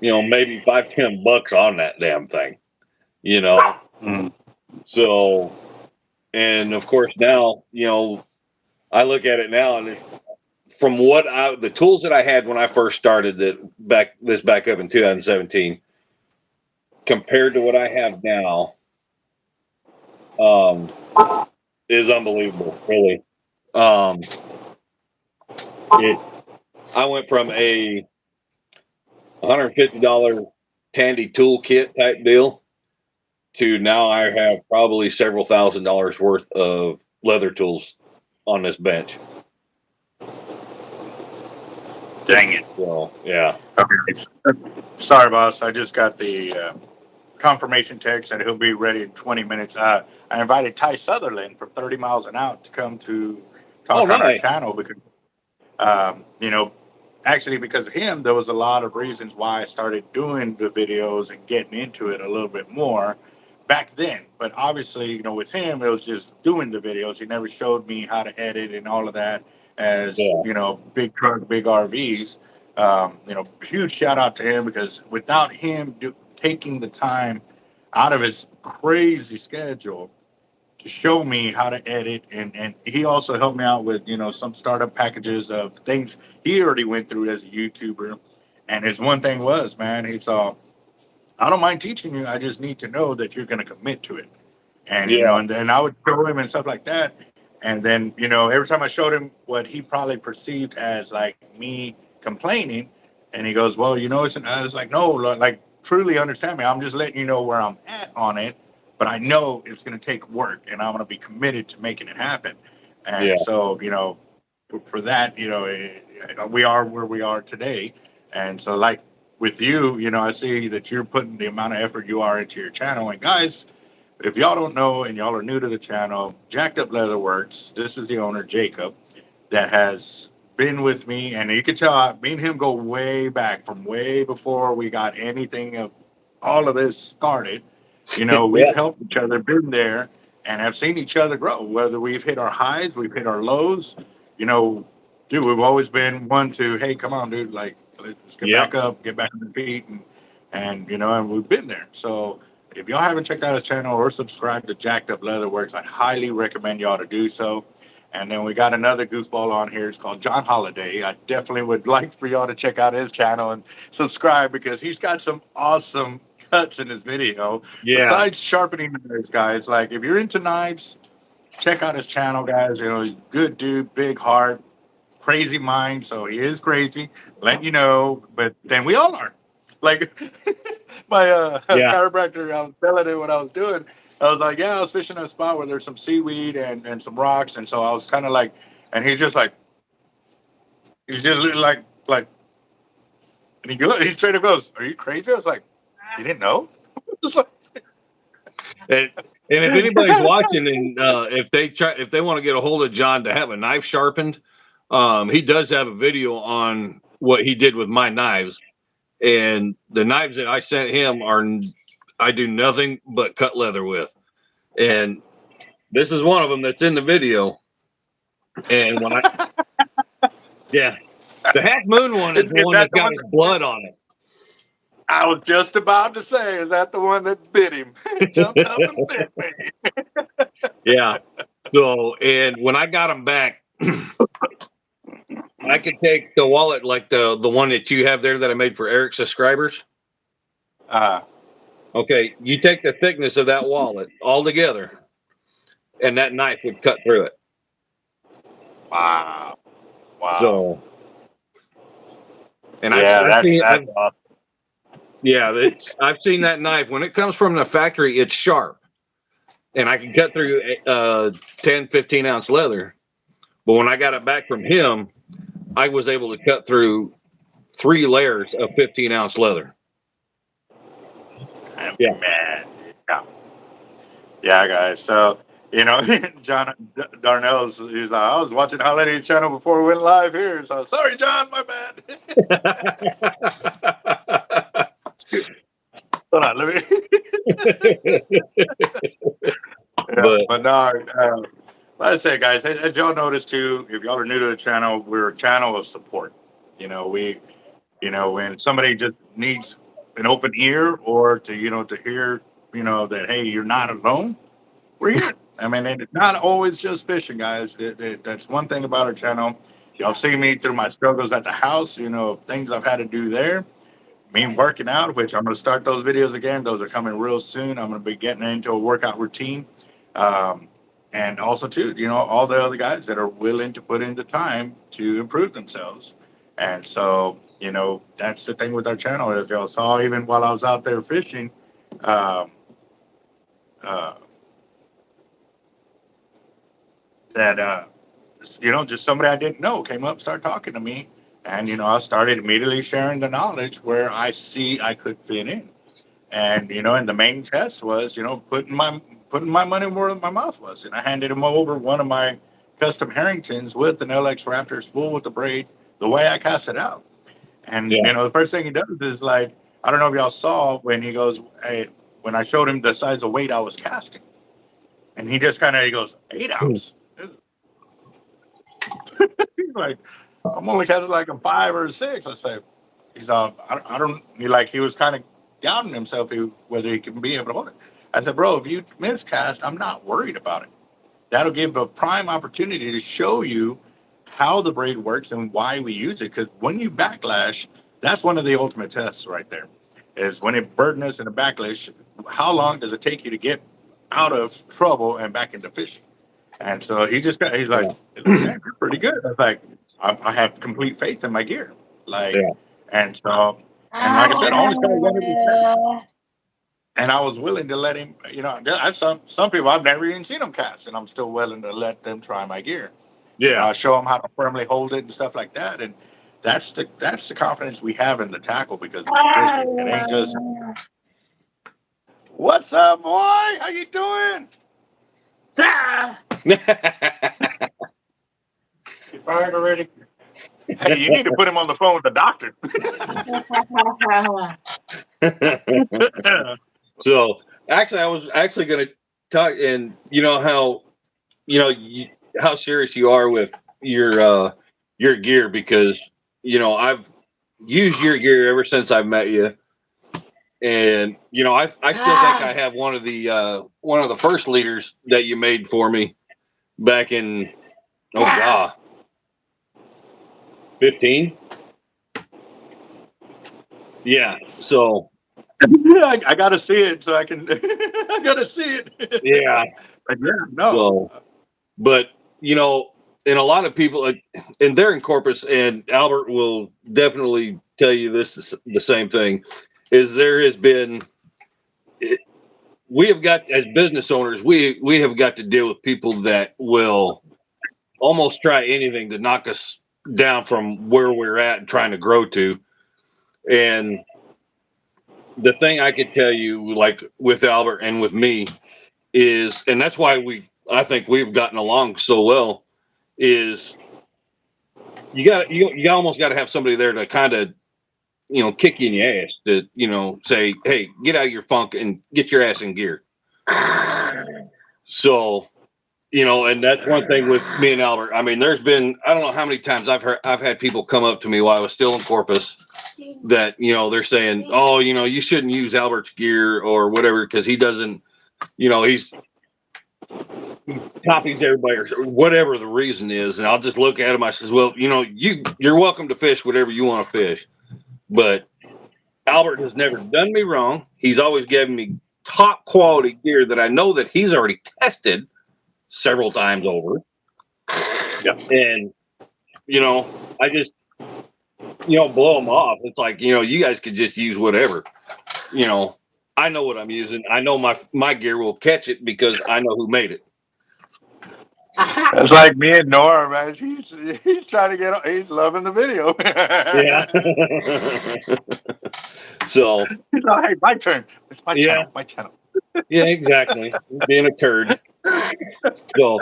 you know, maybe $5-10 on that damn thing, you know. So, and of course now, you know, I look at it now and it's from what the tools that I had when I first started back up in 2017 compared to what I have now, is unbelievable, really. I went from a $150 Tandy tool kit type deal to now I have probably several $1,000s worth of leather tools on this bench.
Dang it.
So, yeah.
Okay. Sorry, boss. I just got the confirmation text that he'll be ready in 20 minutes. I invited Ty Sutherland from 30 miles an hour to come to talk on our channel because, you know, actually because of him, there was a lot of reasons why I started doing the videos and getting into it a little bit more back then. But obviously, you know, with him, it was just doing the videos. He never showed me how to edit and all of that as, you know, big truck, big RVs. You know, huge shout out to him because without him taking the time out of his crazy schedule to show me how to edit, and he also helped me out with, you know, some startup packages of things he already went through as a YouTuber. And his one thing was, man, he's all, I don't mind teaching you, I just need to know that you're going to commit to it. And you know, and then I would show him and stuff like that. And then, you know, every time I showed him what he probably perceived as like me complaining, and he goes, well, you know, I was like, no, like truly understand me, I'm just letting you know where I'm at on it, but I know it's going to take work and I'm going to be committed to making it happen. And so, you know, for that, you know, we are where we are today. And so, like with you, you know, I see that you're putting the amount of effort you are into your channel. And guys, if y'all don't know and y'all are new to the channel, Jacked Up Leather Works, this is the owner, Jacob, that has been with me. And you can tell me and him go way back, from way before we got anything of all of this started. You know, we've helped each other, been there, and have seen each other grow. Whether we've hit our highs, we've hit our lows. You know, dude, we've always been one to, hey, come on, dude, like, let's get back up, get back on the feet, and you know, and we've been there. So if y'all haven't checked out his channel or subscribed to Jacked Up Leather Works, I highly recommend y'all to do so. And then we got another goofball on here. It's called John Holiday. I definitely would like for y'all to check out his channel and subscribe because he's got some awesome cuts in his video. Besides sharpening knives, guys, like if you're into knives, check out his channel, guys. You know, he's a good dude, big heart, crazy mind. So he is crazy, letting you know. But then we all are. Like my chiropractor, I was telling him what I was doing. I was like, yeah, I was fishing at a spot where there's some seaweed and some rocks. And so I was kind of like, and he's just like, and he straight up goes, are you crazy? I was like, you didn't know?
And if anybody's watching and if they want to get a hold of John to have a knife sharpened, he does have a video on what he did with my knives. And the knives that I sent him I do nothing but cut leather with. And this is one of them that's in the video. And when the Half Moon one is the one that's got his blood on it.
I was just about to say, is that the one that bit him? Jumped up and bit me.
Yeah. So, and when I got him back, I could take the wallet, like the one that you have there that I made for Eric subscribers. Okay, you take the thickness of that wallet all together, and that knife would cut through it.
Wow.
So, and
that's awesome.
Yeah, I've seen that knife. When it comes from the factory, it's sharp. And I can cut through 10, 15 ounce leather. But when I got it back from him, I was able to cut through 3 layers of 15 ounce leather.
Yeah, guys. So You know, John Darnell's, he's like, I was watching Holiday Channel before we went live here. So sorry, John, my bad. Hold on, let me. Yeah,
But
but no, like I say, guys, as y'all notice too, if y'all are new to the channel, we're a channel of support. When somebody just needs an open ear or to hear, that, hey, you're not alone, we're here. I mean, it's not always just fishing, guys. That's one thing about our channel. Y'all see me through my struggles at the house, things I've had to do there. Me working out, which I'm going to start those videos again. Those are coming real soon. I'm going to be getting into a workout routine. Um, and also, too, all the other guys that are willing to put in the time to improve themselves. And so, that's the thing with our channel. As y'all saw, even while I was out there fishing, um, uh, that just somebody I didn't know came up, started talking to me, and I started immediately sharing the knowledge where I see I could fit in, and the main test was putting my money where my mouth was, and I handed him over one of my custom Harringtons with an LX Raptor spool with the braid the way I cast it out, and
yeah,
the first thing he does is like, I don't know if y'all saw when he goes, hey, when I showed him the size of weight I was casting, and he just he goes 8 ounce. He's like, I'm only catching like a 5 or a 6. I say, I don't. He was kind of doubting himself whether he can be able to hold it. I said, bro, if you miscast, I'm not worried about it. That'll give a prime opportunity to show you how the braid works and why we use it. Because when you backlash, that's one of the ultimate tests right there. Is when it burdens in a backlash, how long does it take you to get out of trouble and back into fishing? And so he's like, man, you're pretty good. I was like, I have complete faith in my gear. Like,
yeah,
and so, and like I said, I only started one of his casts. And I was willing to let him, I've some people I've never even seen them cast, and I'm still willing to let them try my gear.
yeah.
I show them how to firmly hold it and stuff like that. And that's the confidence we have in the tackle because we're fishing. It ain't just, what's up, boy? How you doing?
You fired already?
Hey, you need to put him on the phone with the doctor.
So actually, I was actually going to talk, and how serious you are with your gear, because I've used your gear ever since I met you, and I still think I have one of the first leaders that you made for me back in 15. Yeah, so
I got to see it so I can. I got to see it.
yeah.
But yeah, no.
So, but and a lot of people, and they're in Corpus, and Albert will definitely tell you this the same thing. Is there has been, we have got, as business owners, we have got to deal with people that will almost try anything to knock us down from where we're at and trying to grow to. And the thing I could tell you, like with Albert and with me, is, and that's why I think we've gotten along so well, is you almost got to have somebody there to kind of kick you in the ass, to say, hey, get out of your funk and get your ass in gear. So and that's one thing with me and Albert. I mean, there's been, I don't know how many times I've had people come up to me while I was still in Corpus that they're saying, oh, you shouldn't use Albert's gear or whatever because he doesn't, he copies everybody or whatever the reason is. And I'll just look at him. I says, well, you're welcome to fish whatever you want to fish, but Albert has never done me wrong. He's always given me top quality gear that I know that he's already tested several times over.
Yeah.
And I just blow them off. It's like, you guys could just use whatever. I know what I'm using. I know my gear will catch it because I know who made it.
It's like me and Nora, man. He's trying to get. He's loving the video.
Yeah. So
he's like, hey, my turn. It's my
Yeah.
channel. My channel.
yeah, exactly. Being a turd. So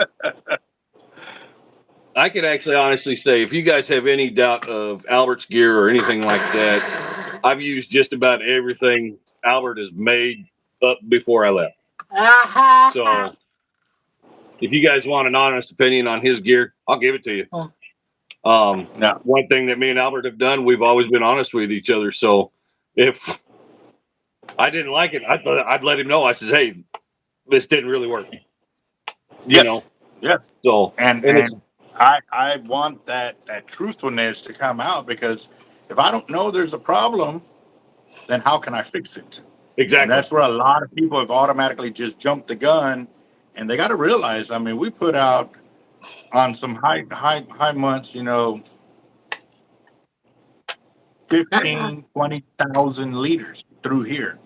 I could actually honestly say, if you guys have any doubt of Albert's gear or anything like that, I've used just about everything Albert has made up before I left. So if you guys want an honest opinion on his gear, I'll give it to you.
No.
One thing that me and Albert have done, we've always been honest with each other. So if I didn't like it, I thought I'd let him know. I said, hey, this didn't really work.
Yes.
You know?
Yes.
So
And
it's,
I want that truthfulness to come out, because if I don't know there's a problem, then how can I fix it? And
exactly.
that's where a lot of people have automatically just jumped the gun, and they got to realize. I mean, we put out on some high months, 15, 20,000 liters through here.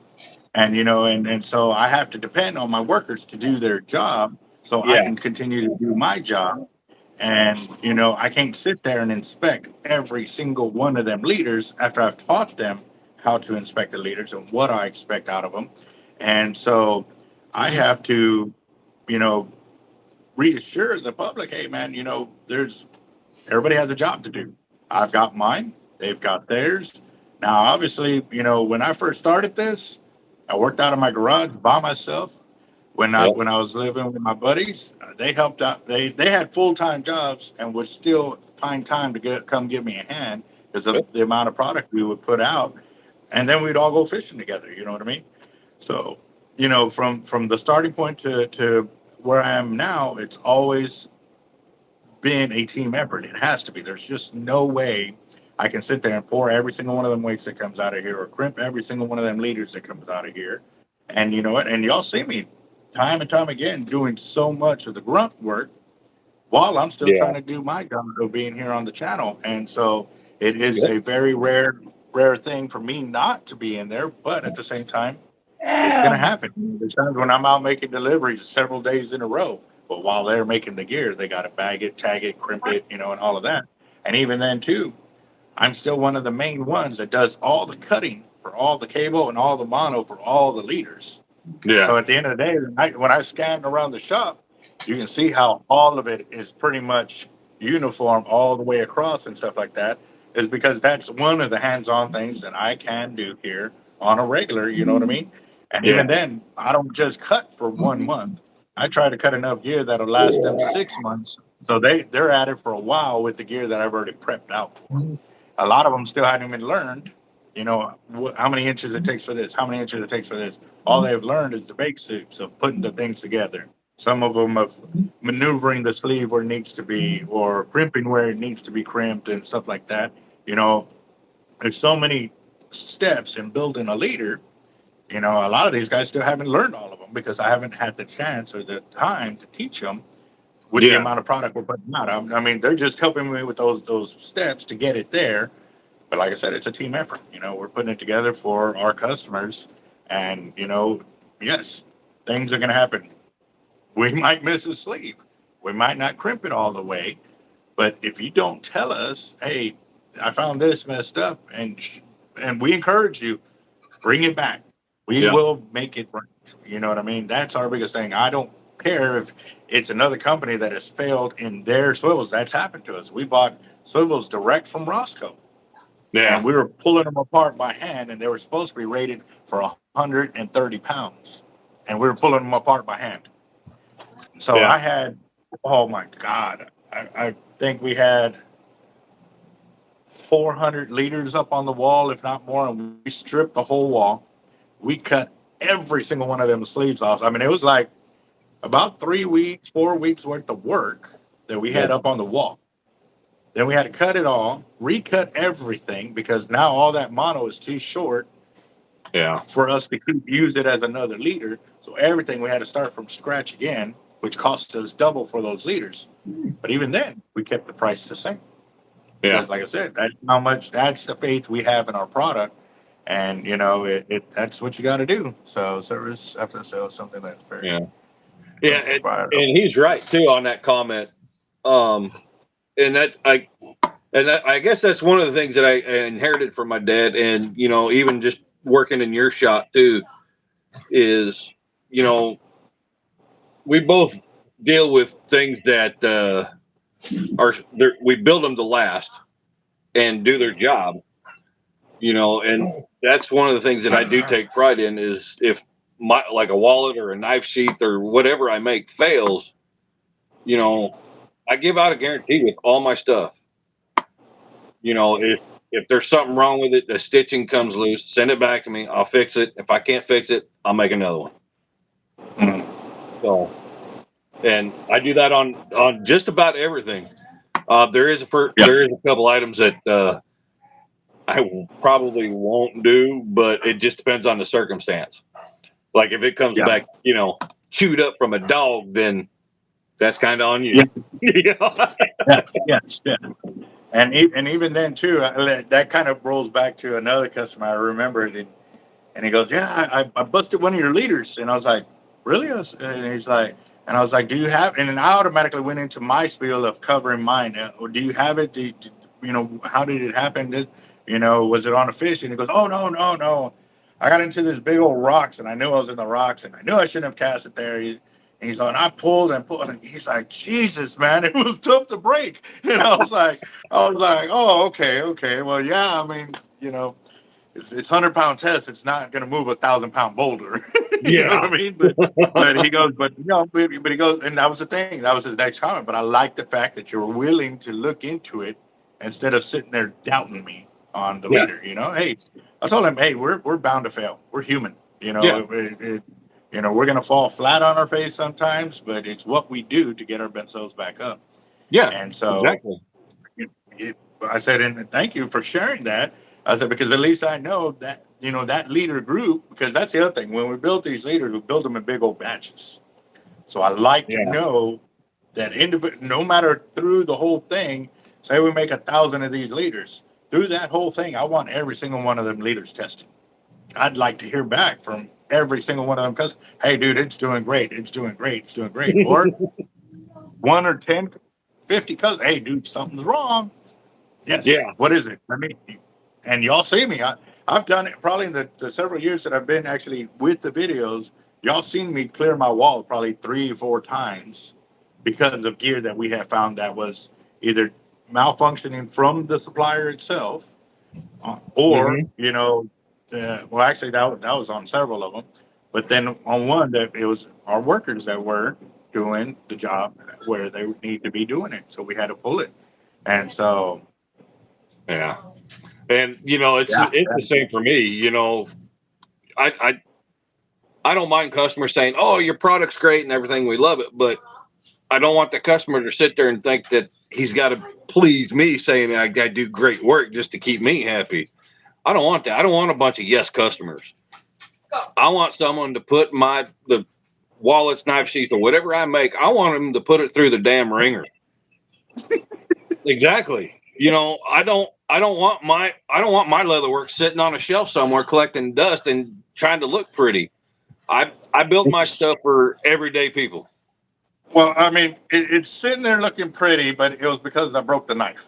And, and so I have to depend on my workers to do their job so I
Yeah.
can continue to do my job. And, I can't sit there and inspect every single one of them leaders after I've taught them how to inspect the leaders and what I expect out of them. And so I have to, reassure the public, hey, man, everybody has a job to do. I've got mine. They've got theirs. Now, obviously, when I first started this, I worked out of my garage by myself. When I was living with my buddies, they helped out. They had full-time jobs and would still find time to come give me a hand because of the amount of product we would put out, and then we'd all go fishing together. You know what I mean? So, from the starting point to where I am now, it's always been a team effort. It has to be. There's just no way I can sit there and pour every single one of them weights that comes out of here, or crimp every single one of them liters that comes out of here. And you know what? And y'all see me time and time again doing so much of the grunt work while I'm still trying to do my job of being here on the channel. And so it is a very rare thing for me not to be in there, but at the same time, it's going to happen. There's times when I'm out making deliveries several days in a row, but while they're making the gear, they got to bag it, tag it, crimp it, and all of that. And even then, too, I'm still one of the main ones that does all the cutting for all the cable and all the mono for all the leaders.
Yeah.
So at the end of the day, when I scan around the shop, you can see how all of it is pretty much uniform all the way across and stuff like that, is because that's one of the hands-on things that I can do here on a regular, you know what I mean? And even then, I don't just cut for 1 month. I try to cut enough gear that'll last them 6 months. So they're at it for a while with the gear that I've already prepped out for. A lot of them still hadn't even learned, how many inches it takes for this, how many inches it takes for this. All they've learned is the basics of putting the things together. Some of them of maneuvering the sleeve where it needs to be, or crimping where it needs to be crimped and stuff like that. There's so many steps in building a leader. A lot of these guys still haven't learned all of them because I haven't had the chance or the time to teach them with the amount of product we're putting out. I mean, they're just helping me with those steps to get it there. But like I said, it's a team effort. We're putting it together for our customers. And, yes, things are going to happen. We might miss a sleeve. We might not crimp it all the way. But if you don't tell us, hey, I found this messed up, and we encourage you, bring it back. We will make it right. You know what I mean? That's our biggest thing. I don't care if it's another company that has failed in their swivels. That's happened to us. We bought swivels direct from Roscoe.
Yeah.
And we were pulling them apart by hand, and they were supposed to be rated for 130 pounds. And we were pulling them apart by hand. So I had, oh my God, I think we had 400 liters up on the wall, if not more. And we stripped the whole wall. We cut every single one of them sleeves off. I mean, it was like about 3 weeks, 4 weeks worth of work that we had up on the wall. Then we had to cut it all, recut everything, because now all that mono is too short for us to use it as another leader. So everything we had to start from scratch again, which cost us double for those liters. But even then, we kept the price the same. Because like I said, that's the faith we have in our product. And, that's what you got to do. So service after sale is something that's very...
And he's right, too, on that comment. And I guess that's one of the things that I inherited from my dad, and even just working in your shop too, is we both deal with things that we build them to last and do their job, you know, and that's one of the things that I do take pride in is if my like a wallet or a knife sheath or whatever I make fails, you know, I give out a guarantee with all my stuff. You know, if there's something wrong with it, the stitching comes loose, send it back to me. I'll fix it. If I can't fix it, I'll make another one.
Mm.
So, and I do that on just about everything. There is a couple items that I probably won't do, but it just depends on the circumstance. Like if it comes back, you know, chewed up from a dog, then that's kind of on you.
Yeah.
You know?
Yes. And even then too, that kind of rolls back to another customer. I remember it, and he goes, "Yeah, I busted one of your leaders," and I was like, "Really?" And he's like, and I was like, "Do you have?" And then I automatically went into my spiel of covering mine. Do you have it? You know, how did it happen? You know, was it on a fish? And he goes, "Oh no. I got into this big old rocks, and I knew I was in the rocks, and I knew I shouldn't have cast it there." And he's like, I pulled, and he's like, "Jesus, man, it was tough to break." And I was like, "Oh, okay. Well, yeah, I mean, you know, it's 100-pound test. It's not going to move a 1,000-pound boulder." You know what I mean? But he goes, but he goes, and that was the thing. That was his next comment. But I like the fact that you're willing to look into it instead of sitting there doubting me on the leader. You know, hey, I told him, hey, we're bound to fail. We're human. You know, you know, we're going to fall flat on our face sometimes, but it's what we do to get ourselves back up.
Yeah.
And so
exactly.
I said, and thank you for sharing that. I said, because at least I know that, you know, that leader group, because that's the other thing. When we build these leaders, we build them in big old batches. So I like to know that no matter through the whole thing, say we make 1,000 of these leaders, through that whole thing, I want every single one of them leaders tested. I'd like to hear back from every single one of them because, hey, dude, it's doing great. It's doing great. It's doing great. Or 1 or 10, 50 cousins, hey, dude, something's wrong. Yes.
Yeah.
What is it? I mean, and y'all see me. I've done it probably in the several years that I've been actually with the videos. Y'all seen me clear my wall probably 3 or 4 times because of gear that we have found that was either malfunctioning from the supplier itself or, you know, well, actually, that was on several of them. But then on one, that it was our workers that were doing the job where they need to be doing it. So we had to pull it. And so.
Yeah. And, you know, it's the same for me. You know, I don't mind customers saying, "Oh, your product's great and everything. We love it." But I don't want the customer to sit there and think that he's got to please me saying I got to do great work just to keep me happy. I don't want that. I don't want a bunch of yes customers. I want someone to put the wallets, knife sheath, or whatever I make. I want them to put it through the damn ringer. Exactly. You know, I don't want my leatherwork sitting on a shelf somewhere collecting dust and trying to look pretty. I build my stuff for everyday people.
Well, I mean, it's sitting there looking pretty, but it was because I broke the knife.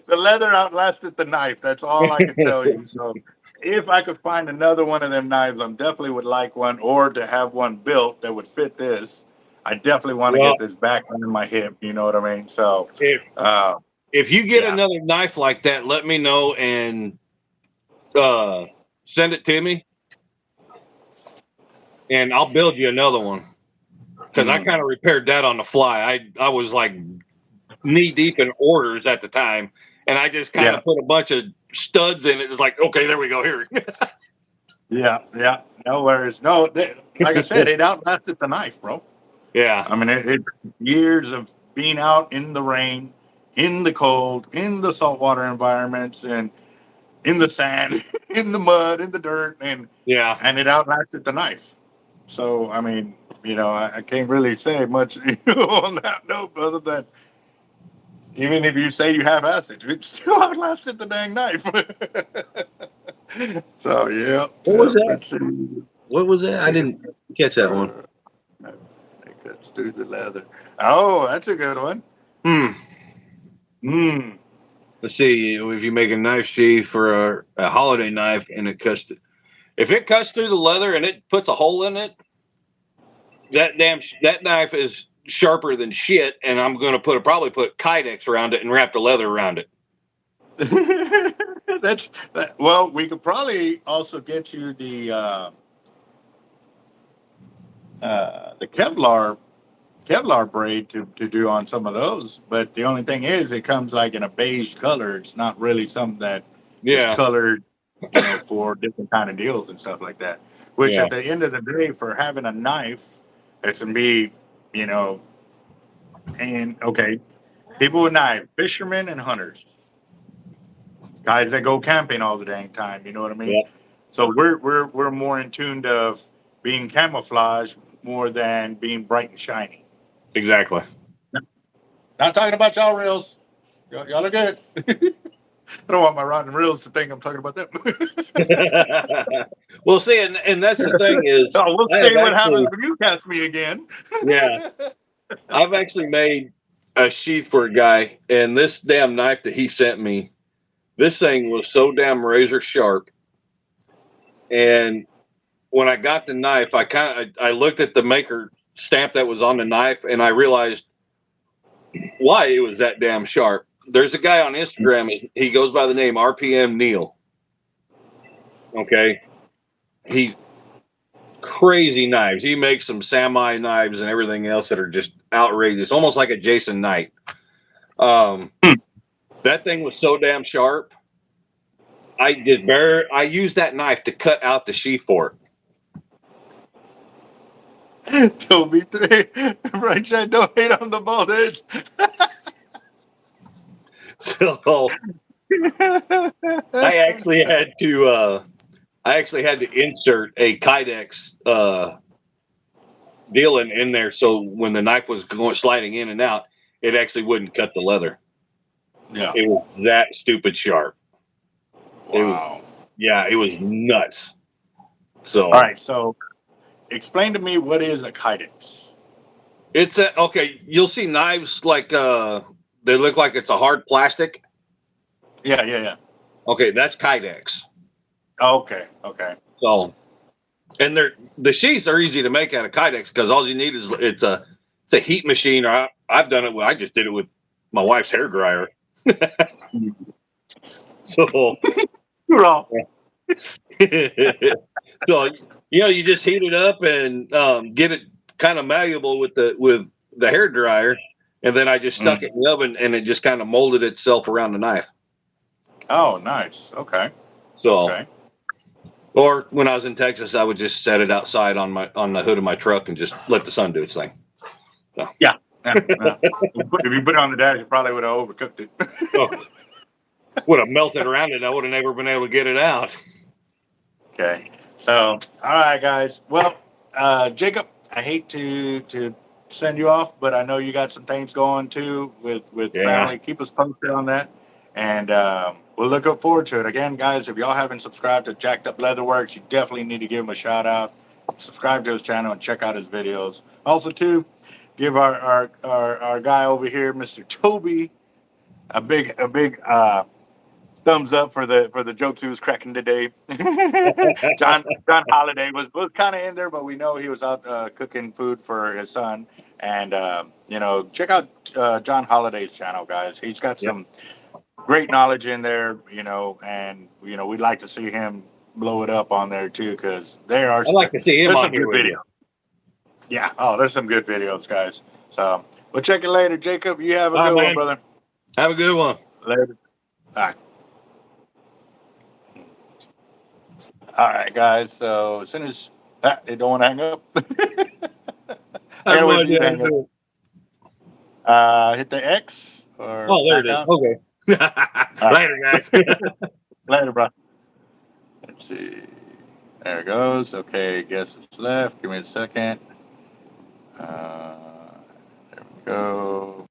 The leather outlasted the knife. That's all I can tell you. So if I could find another one of them knives, I definitely would like one, or to have one built that would fit this. I definitely want to get this back under my hip. You know what I mean? So
if you get another knife like that, let me know and send it to me, and I'll build you another one. Because I kind of repaired that on the fly. I was like knee deep in orders at the time, and I just kind of put a bunch of studs in it. It's like, okay, there we go. Here.
Yeah. No worries. No, like I said, it outlasted the knife, bro.
Yeah.
I mean, it's years of being out in the rain, in the cold, in the saltwater environments, and in the sand, in the mud, in the dirt, and it outlasted the knife. So, I mean, you know, I can't really say much on that note, other than even if you say you have acid, it still outlasted the dang knife. So, yeah.
What was that? What was that? I didn't catch that one.
It cuts through the leather. Oh, that's a good one.
Let's see. If you make a knife sheath for a holiday knife and if it cuts through the leather and it puts a hole in it, that knife is sharper than shit, and I'm going to probably put Kydex around it and wrap the leather around it.
Well, we could probably also get you the Kevlar braid to do on some of those. But the only thing is, it comes like in a beige color. It's not really something that is
Yeah,
colored, for different kind of deals and stuff like that. Which
yeah,
at the end of the day, for having a knife, it's gonna be, you know, and okay, people with knives, fishermen and hunters, guys that go camping all the dang time. You know what I mean?
yeah,
So we're more in tune of being camouflage more than being bright and shiny.
exactly.
Not talking about y'all reels. Y'all are good. I don't want my rod and reels to think I'm talking about them.
Well, see, and that's the thing is,
Oh, we'll
I
see
have
what happens
actually,
when you catch me again.
yeah, I've actually made a sheath for a guy, and this damn knife that he sent me, this thing was so damn razor sharp. And when I got the knife, I looked at the maker stamp that was on the knife, and I realized why it was that damn sharp. There's a guy on Instagram. He goes by the name RPM Neil. Okay, he crazy knives. He makes some samurai knives and everything else that are just outrageous, almost like a Jason Knight. Um, that thing was so damn sharp. I used that knife to cut out the sheath for
Toby, right, Chad, don't hate on the bald edge.
it. So I actually had to insert a Kydex deal in there, so when the knife was going sliding in and out, it actually wouldn't cut the leather.
Yeah.
It was that stupid sharp.
Wow.
It was nuts. So
All right. So explain to me what is a kydex.
it's okay. You'll see knives like they look like it's a hard plastic.
Yeah. Yeah. Yeah.
Okay, that's Kydex.
Okay. Okay.
So and the sheaths are easy to make out of Kydex because all you need is it's a heat machine. Or I've done it. I just did it with my wife's hair dryer. So
You're all.
so you just heat it up and get it kind of malleable with the hair dryer, and then I just stuck it in the oven and it just kind of molded itself around the knife.
Oh, nice. Okay.
So,
Okay.
or when I was in Texas, I would just set it outside on the hood of my truck and just let the sun do its thing. So.
Yeah. If you put it on the dash, you probably would have overcooked it.
Oh, would have melted around it. I would have never been able to get it out.
Okay. So, all right, guys. Well, Jacob, I hate to send you off, but I know you got some things going too with family. Keep us posted on that, and we'll look forward to it. Again, guys, if y'all haven't subscribed to Jacked Up Leatherworks, you definitely need to give him a shout out. Subscribe to his channel and check out his videos. Also, too, give our guy over here, Mr. Toby, a big thumbs up for the jokes he was cracking today. John Holiday was kind of in there, but we know he was out cooking food for his son. And check out John Holiday's channel, guys. He's got some great knowledge in there. And we'd like to see him blow it up on there too, because
I'd like to see him on here with you.
Yeah. Oh, there's some good videos, guys. So we'll check it later, Jacob. You have a
All
good
right,
one, brother.
Have a good one.
Later. All right, guys. So as soon as they don't want to hang up,
I have no
wait for you
idea
to
how to
hang
do
up. Hit the X or
Oh, there
back
it is.
out.
Okay.
All right.
Later, guys.
Later, bro. Let's see. There it goes. Okay, guess it's left. Give me a second. There we go.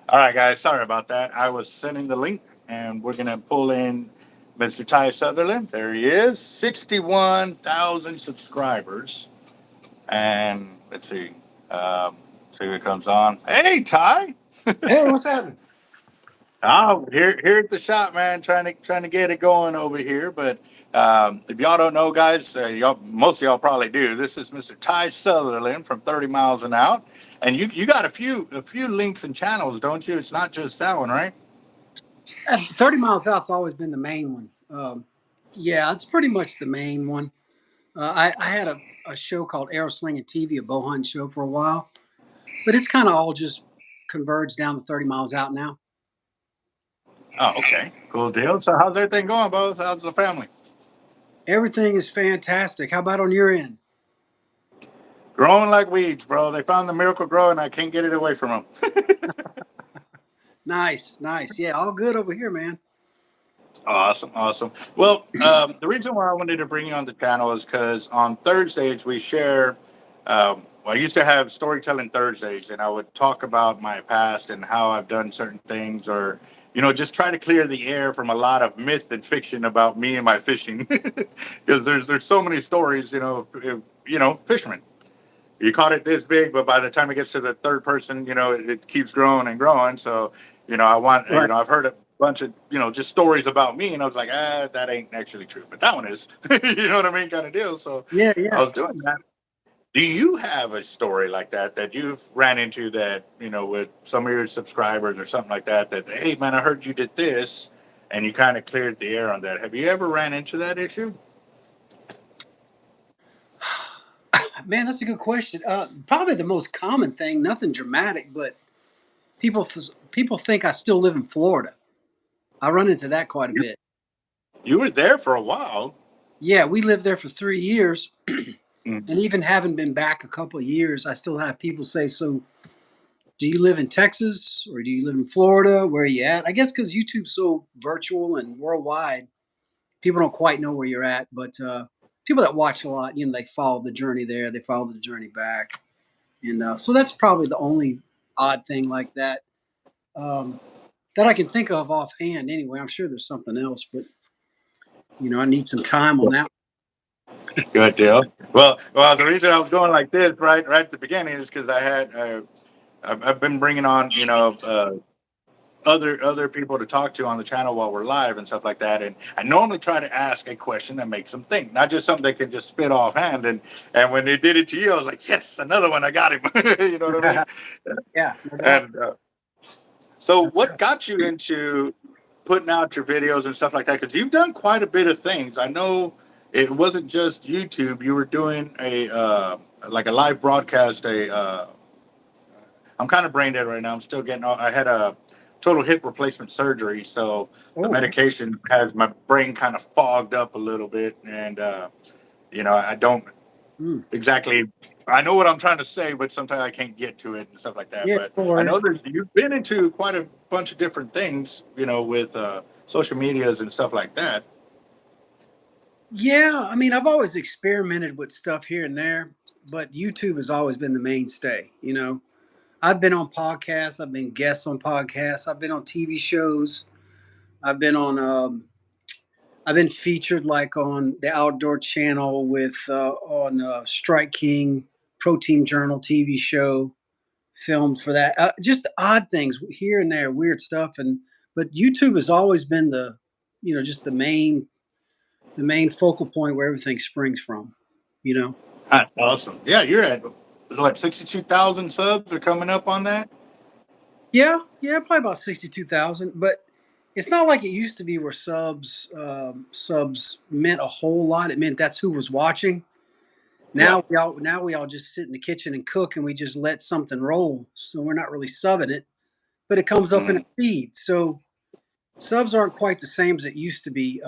All right, guys. Sorry about that. I was sending the link, and we're gonna pull in Mr. Ty Sutherland. There he is. 61,000 subscribers. And let's see. See who comes on. Hey, Ty.
Hey, what's happening?
Oh, here at the shop, man. Trying to get it going over here. But if y'all don't know, guys, most of y'all probably do. This is Mr. Ty Sutherland from 30 Miles and Out, and you got a few links and channels, don't you? It's not just that one, right?
30 Miles Out's always been the main one. Yeah, it's pretty much the main one. I had a show called Arrow Slinging TV, a bow hunting show for a while, but it's kind of all just converged down to 30 Miles Out now.
Oh, okay, cool deal. So how's everything going, both? How's the family?
Everything is fantastic. How about on your end?
Growing like weeds, bro. They found the miracle grow, and I can't get it away from them.
Nice, nice. Yeah, all good over here, man.
Awesome, awesome. Well, the reason why I wanted to bring you on the channel is because on Thursdays we share. Well, I used to have storytelling Thursdays, and I would talk about my past and how I've done certain things, or just try to clear the air from a lot of myth and fiction about me and my fishing, because there's so many stories. Fishermen. You caught it this big, but by the time it gets to the third person, it keeps growing and growing. So, I want,
Right.
I've heard a bunch of, just stories about me, and I was like, that ain't actually true, but that one is, you know what I mean, kind of deal. So
Yeah,
I
yeah.
was doing that. Do you have a story like that you've ran into that, with some of your subscribers or something like that, hey, man, I heard you did this, and you kind of cleared the air on that? Have you ever ran into that issue?
Man, that's a good question. Probably the most common thing, nothing dramatic, but people think I still live in Florida. I run into that quite a bit.
You were there for a while.
Yeah, we lived there for 3 years,
Mm.
and even having been back a couple of years, I still have people say, "So, do you live in Texas or do you live in Florida? Where are you at?" I guess because YouTube's so virtual and worldwide, people don't quite know where you're at. But people that watch a lot, they follow the journey there, they follow the journey back, and so that's probably the only odd thing like that that I can think of offhand. Anyway, I'm sure there's something else, but I need some time on that.
Good deal. Well, the reason I was going like this right at the beginning is because I've been bringing on other people to talk to on the channel while we're live and stuff like that, and I normally try to ask a question that makes them think, not just something they can just spit offhand. And when they did it to you, I was like, yes, another one, I got him. You know what I mean?
Yeah, no doubt.
And so,
That's
what
right.
got you into putting out your videos and stuff like that? Because you've done quite a bit of things. I know it wasn't just YouTube. You were doing a like a live broadcast. I'm kind of brain dead right now. I'm still getting. I had a total hip replacement surgery, so the
Oh,
medication has my brain kind of fogged up a little bit, and I don't
mm.
exactly. I know what I'm trying to say, but sometimes I can't get to it and stuff like that.
Yeah,
But
no
I know
worries.
that you've been into quite a bunch of different things, with social medias and stuff like that.
Yeah, I mean, I've always experimented with stuff here and there, but YouTube has always been the mainstay. I've been on podcasts, I've been guests on podcasts, I've been on TV shows, I've been on, I've been featured like on the Outdoor Channel with on Strike King, Protein Journal TV show, filmed for that. Just odd things here and there, weird stuff, but YouTube has always been just the main focal point where everything springs from. You know.
That's awesome. Yeah, you're at like 62,000 subs are coming up on that.
Yeah, yeah, probably about 62,000. But it's not like it used to be where subs meant a whole lot. It meant that's who was watching.
Yeah.
Now we all just sit in the kitchen and cook, and we just let something roll. So we're not really subbing it, but it comes up in a
Mm.
feed. So subs aren't quite the same as it used to be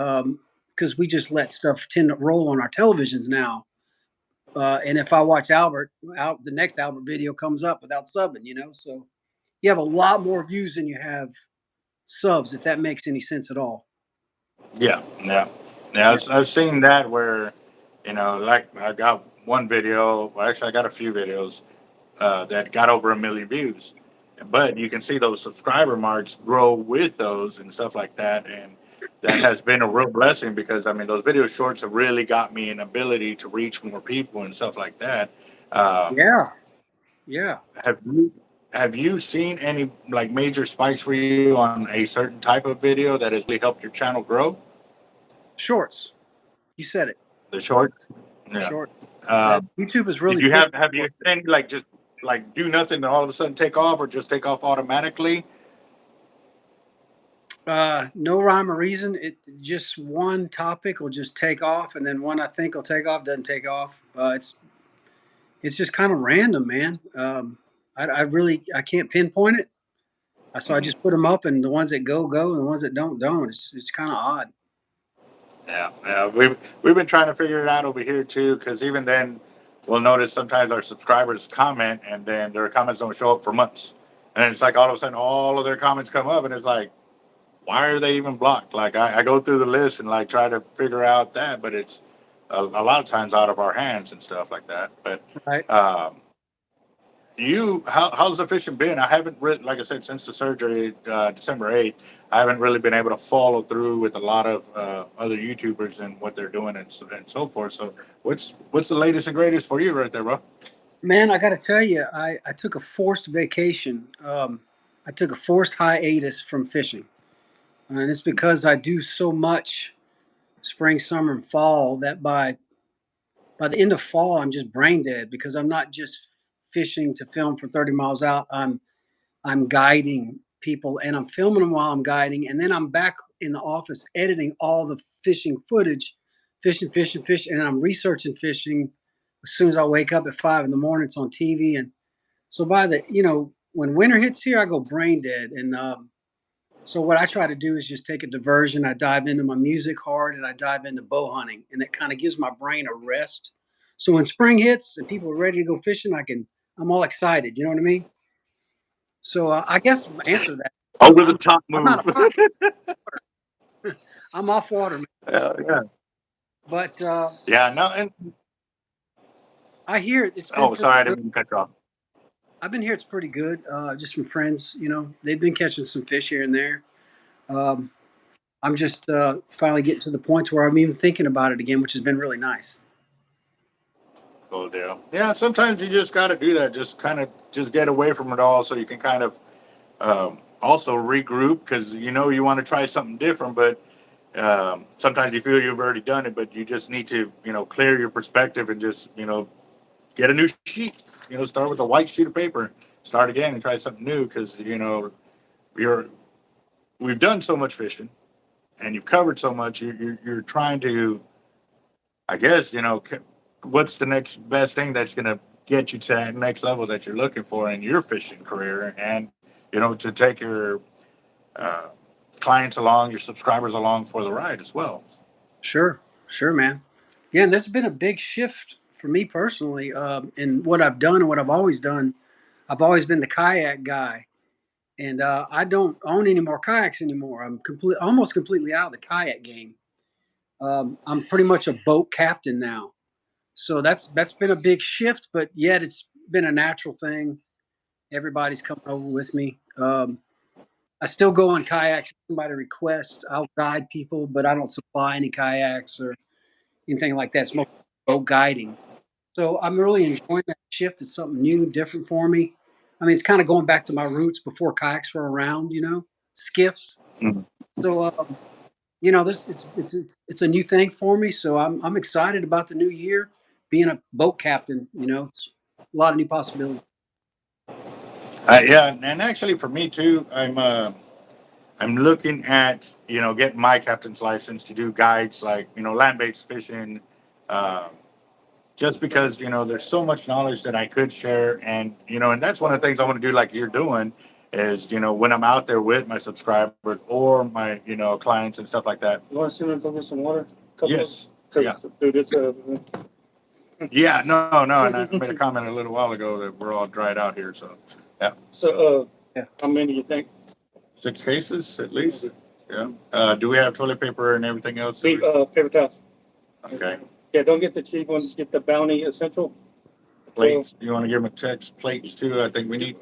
because we just let stuff tend to roll on our televisions now. And if I watch the next Albert video comes up without subbing. So you have a lot more views than you have subs, if that makes any sense at all.
Yeah, yeah, yeah.
Yeah.
I've seen that where, like I got one video. Well, actually, I got a few videos that got over 1 million views, but you can see those subscriber marks grow with those and stuff like that. And that has been a real blessing because I mean, those video shorts have really got me an ability to reach more people and stuff like that. Um,
Yeah, yeah.
have you have you seen any like major spikes for you on a certain type of video that has really helped your channel grow?
Shorts. You said it.
The shorts. Yeah.
Short. That
Um,
YouTube is
did
really
you
pushing.
have you seen any like just like do nothing and all of a sudden take off or just take off automatically?
No rhyme or reason. It just one topic will just take off, and then one I think will take off doesn't take off. It's just kind of random, man. I really I can't pinpoint it. So I
Mhm.
just put them up, and the ones that go, and the ones that don't. It's kind of odd.
Yeah, yeah. We've been trying to figure it out over here too, because even then, we'll notice sometimes our subscribers comment, and then their comments don't show up for months, and it's like all of a sudden all of their comments come up, and it's like, why are they even blocked? Like I go through the list and like try to figure out that, but it's a lot of times out of our hands and stuff like that. But
Right.
how's the fishing been? I haven't really, like I said, since the surgery December 8th, I haven't really been able to follow through with a lot of other YouTubers and what they're doing and so forth. So what's the latest and greatest for you right there, bro?
Man, I got to tell you, I took a forced vacation. I took a forced hiatus from fishing, and it's because I do so much spring, summer, and fall that by the end of fall, I'm just brain dead because I'm not just fishing to film for 30 miles out. I'm guiding people and I'm filming them while I'm guiding, and then I'm back in the office editing all the fishing footage, fishing, and I'm researching fishing as soon as I wake up at 5 in the morning. It's on TV, and so by the when winter hits here, I go brain dead, and so what I try to do is just take a diversion. I dive into my music hard, and I dive into bow hunting, and it kind of gives my brain a rest. So when spring hits and people are ready to go fishing, I'm all excited. You know what I mean? So I guess my answer to that,
Over the top
I'm
move.
not off water. I'm off water, man.
Yeah.
But
Yeah. No. And
I hear it's been
oh,
pretty
sorry, I
good.
didn't mean to cut you off.
I've been here. It's pretty good. Just from friends, they've been catching some fish here and there. Um, I'm just finally getting to the point where I'm even thinking about it again, which has been really nice.
Cool deal. Yeah. Sometimes you just got to do that. Just kind of just get away from it all, so you can kind of also regroup because you want to try something different, but sometimes you feel you've already done it, but you just need to clear your perspective and just get a new sheet. Start with a white sheet of paper, start again, and try something new because you're we've done so much fishing and you've covered so much. You're trying to, I guess, what's the next best thing that's going to get you to that next level that you're looking for in your fishing career, and to take your uh, clients along, your subscribers along for the ride as well.
Sure, sure, man. Yeah, and there's been a big shift for me personally in what I've done and what I've always done. I've always been the kayak guy, and I don't own any more kayaks anymore. I'm almost completely out of the kayak game. I'm pretty much a boat captain now, so that's been a big shift. But yet it's been a natural thing. Everybody's coming over with me. I still go on kayaks if somebody requests. I'll guide people, but I don't supply any kayaks or anything like that. It's mostly boat guiding. So I'm really enjoying that shift. It's something new, different for me. I mean, it's kind of going back to my roots before kayaks were around, skiffs.
Mhm.
So, this it's a new thing for me. So I'm excited about the new year, being a boat captain. It's a lot of new possibilities.
Yeah, and actually for me too, I'm looking at getting my captain's license to do guides like land-based fishing, uh, just because there's so much knowledge that I could share, and that's one of the things I want to do like you're doing is when I'm out there with my subscribers or my clients and stuff like that.
You want to see me go get some water?
Yes. Yeah.
Dude, it's
Yeah. No. And I made a comment a little while ago that we're all dried out here. So yeah.
So,
Yeah.
how many do you think?
6 cases at least. Yeah. Do we have toilet paper and everything else?
Paper towels.
Okay.
Yeah, don't get the cheap ones. Get the Bounty Essential.
Plates. You want to give them a text? Plates too. I think we need.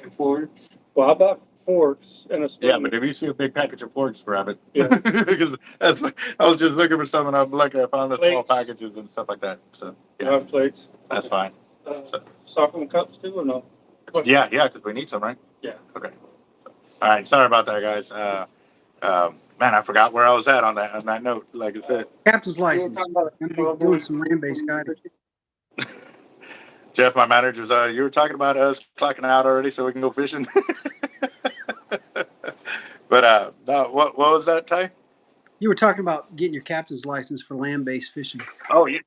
And forks. Well, I bought forks and a spoon.
Yeah, but if you see a big package of forks, grab it.
Yeah.
Because that's, I was just looking for some, and I'm lucky I found the small
Plates.
packages and stuff like that. So
Yeah.
yeah,
Plates.
that's fine.
Styrofoam cups too, or no?
Yeah, because we need some, right?
Yeah.
Okay. All right. Sorry about that, guys. Man, I forgot where I was at on that note. Like I said,
Captain's license. Gonna be doing some land-based guiding.
Jeff, my manager's. You were talking about us clocking out already, so we can go fishing. But no, what was that, Ty?
You were talking about getting your captain's license for land-based fishing.
Oh, yeah.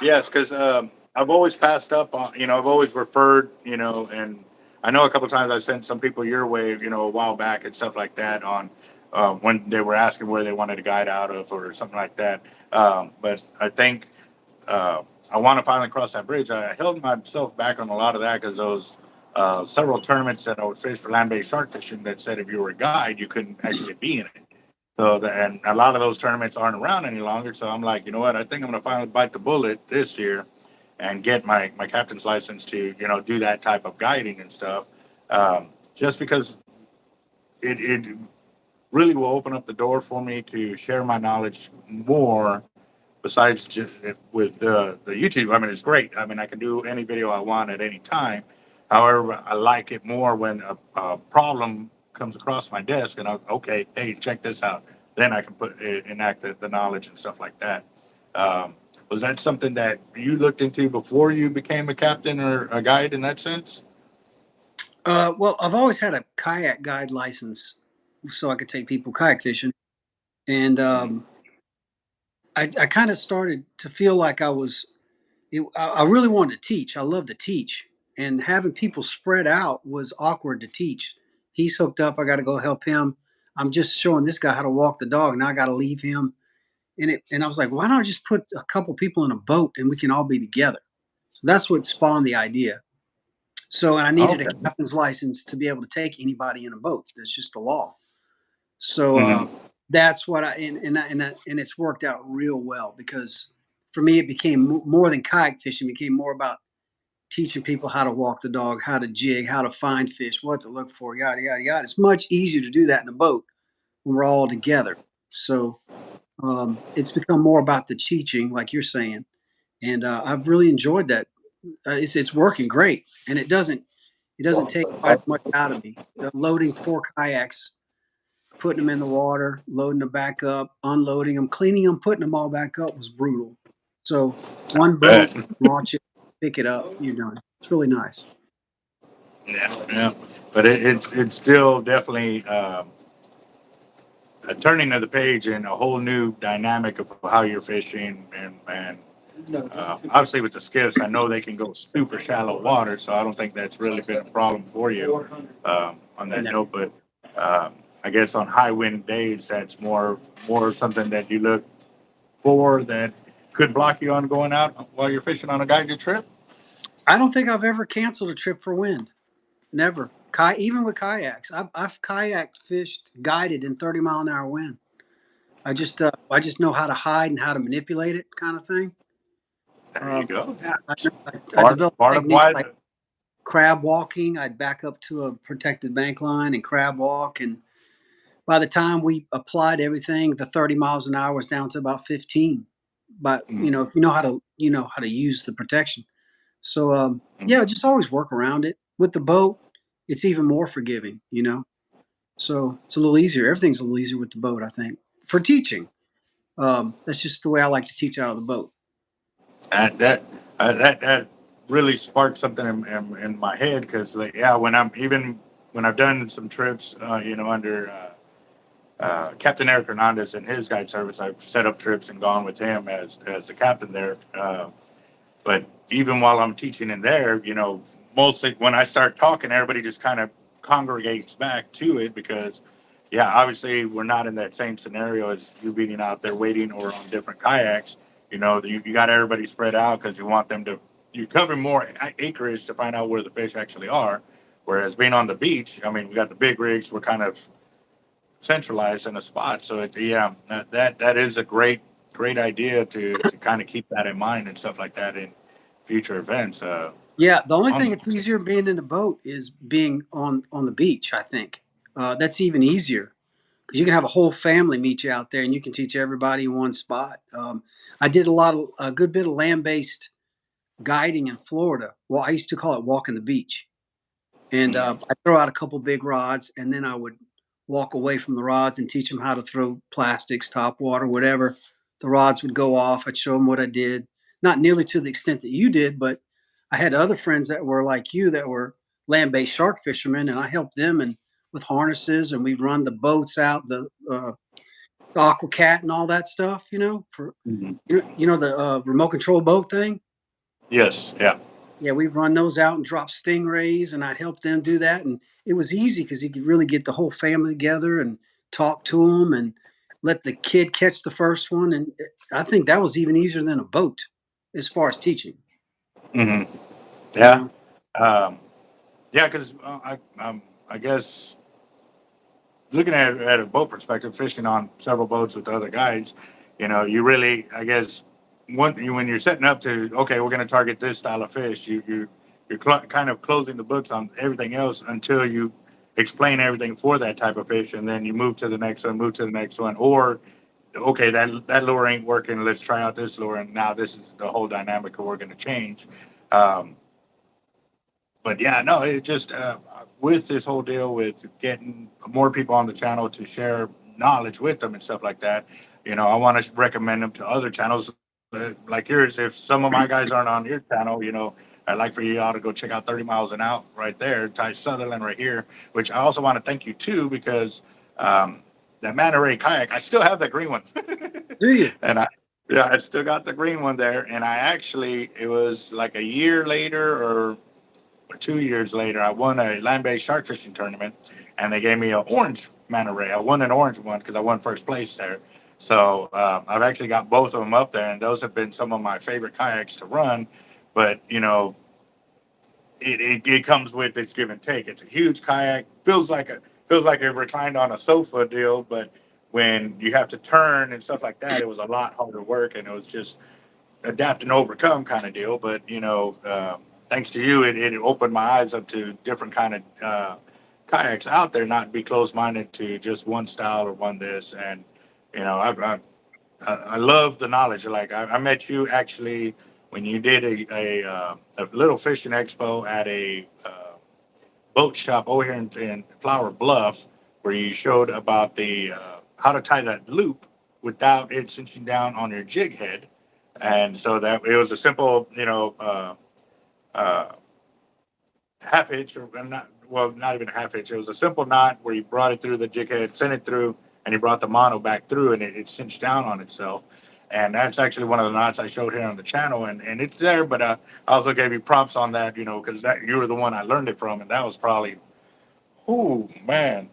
Yes, because I've always passed up on. I've always referred. And I know a couple times I sent some people your way. A while back and stuff like that on when they were asking where they wanted a guide out of or something like that. But I think I want to finally cross that bridge. I held myself back on a lot of that because those several tournaments that I would fish for land-based shark fishing that said if you were a guide, you couldn't actually be in it. So, and a lot of those tournaments aren't around any longer. So I'm like, you know what? I think I'm going to finally bite the bullet this year and get my captain's license to, do that type of guiding and stuff. Just because it really will open up the door for me to share my knowledge more besides just with the YouTube. I mean, it's great. I mean, I can do any video I want at any time. However, I like it more when a problem comes across my desk and okay, hey, check this out. Then I can enact the knowledge and stuff like that. Was that something that you looked into before you became a captain or a guide in that sense?
Well, I've always had a kayak guide license, so I could take people kayak fishing, and I kind of started to feel like I really wanted to teach. I love to teach, and having people spread out was awkward to teach. He's hooked up. I got to go help him. I'm just showing this guy how to walk the dog, and I got to leave him. And I was like, why don't I just put a couple people in a boat and we can all be together? So that's what spawned the idea. So, and I needed a captain's license to be able to take anybody in a boat. That's just the law. So that's what and it's worked out real well because for me it became more than kayak fishing. It became more about teaching people how to walk the dog, how to jig, how to find fish, what to look for, yada yada yada. It's much easier to do that in a boat when we're all together. So it's become more about the teaching, like you're saying, and I've really enjoyed that. It's working great, and it doesn't take quite much out of me. Loading 4 kayaks, putting them in the water, loading them back up, unloading them, cleaning them, putting them all back up was brutal. So one boat, launch it, pick it up, you're done. It's really nice.
Yeah. But it's still definitely turning of the page and a whole new dynamic of how you're fishing and obviously with the skiffs, I know they can go super shallow water, so I don't think that's really been a problem for you on that note. But I guess on high wind days, that's more something that you look for that could block you on going out while you're fishing on a guided trip.
I don't think I've ever canceled a trip for wind. Never. Even with kayaks, I've kayaked, fished, guided in 30-mile-an-hour wind. I just know how to hide and how to manipulate it, kind of thing.
There you go.
I developed
part of
techniques
why
like crab walking. I'd back up to a protected bank line and crab walk, and by the time we applied everything, the 30 miles an hour was down to about 15. But if you know how to use the protection. So just always work around it. With the boat, it's even more forgiving, So it's a little easier. Everything's a little easier with the boat, I think, for teaching. That's just the way I like to teach out of the boat.
That really sparked something in my head because when I've done some trips under Capt.Eric Hernandez and his guide service, I've set up trips and gone with him as the captain there. But even while I'm teaching in there, mostly when I start talking, everybody just kind of congregates back to it because, obviously we're not in that same scenario as you being out there waiting or on different kayaks. You got everybody spread out because you want them you cover more acreage to find out where the fish actually are. Whereas being on the beach, I mean, we got the big rigs, we're kind of centralized in a spot. So that is a great idea to kind of keep that in mind and stuff like that in future events.
Yeah, the only
On
thing that's easier being in a boat is being on the beach. I think that's even easier because you can have a whole family meet you out there, and you can teach everybody in one spot. I did a good bit of land based guiding in Florida. Well, I used to call it walking the beach. And I'd throw out a couple big rods, and then I would walk away from the rods and teach them how to throw plastics, top water, whatever. The rods would go off. I'd show them what I did. Not nearly to the extent that you did, but I had other friends that were like you that were land-based shark fishermen, and I helped them and with harnesses, and we'd run the boats out, the aqua cat and all that stuff. For
Mhm.
the remote control boat thing.
Yes, yeah.
Yeah, we'd run those out and drop stingrays, and I'd help them do that. And it was easy because you could really get the whole family together and talk to them and let the kid catch the first one. And I think that was even easier than a boat as far as teaching.
Hmm.
You
Yeah.
know,
Um, yeah, because I guess looking at a boat perspective, fishing on several boats with other guys, you really, I guess, when you're setting up to, okay, we're going to target this style of fish, you're kind of closing the books on everything else until you explain everything for that type of fish, and then you move to the next one, or okay, that lure ain't working, let's try out this lure, and now this is the whole dynamic we're going to change. Um, but yeah, no, it just with this whole deal with getting more people on the channel to share knowledge with them and stuff like that. I want to recommend them to other channels like yours. If some of my guys aren't on your channel, I'd like for you all to go check out 30 Miles and Out right there, Ty Sutherland right here. Which I also want to thank you too because that Manta Ray kayak, I still have that green one,
do you?
and yeah, I still got the green one there. And it was like a year later or 2 years later, I won a land-based shark fishing tournament, and they gave me an orange manta ray. I won an orange one because I won first place there. So I've actually got both of them up there, and those have been some of my favorite kayaks to run. But it comes with its give and take. It's a huge kayak, feels like it reclined on a sofa deal, but when you have to turn and stuff like that, it was a lot harder work, and it was just adapt and overcome kind of deal. But thanks to you, it opened my eyes up to different kind of kayaks out there, not be closed minded to just one style or one this. And I love the knowledge. Like I met you actually when you did a little fishing expo at a boat shop over here in Flower Bluff, where you showed about the how to tie that loop without it cinching down on your jig head. And so that it was a simple, uh, half hitch, or not, well, not even a half hitch. It was a simple knot where you brought it through the jig head, sent it through, and you brought the mono back through, and it cinched down on itself. And that's actually one of the knots I showed here on the channel, and it's there. But I also gave you props on that, because that you were the one I learned it from, and that was probably, oh man,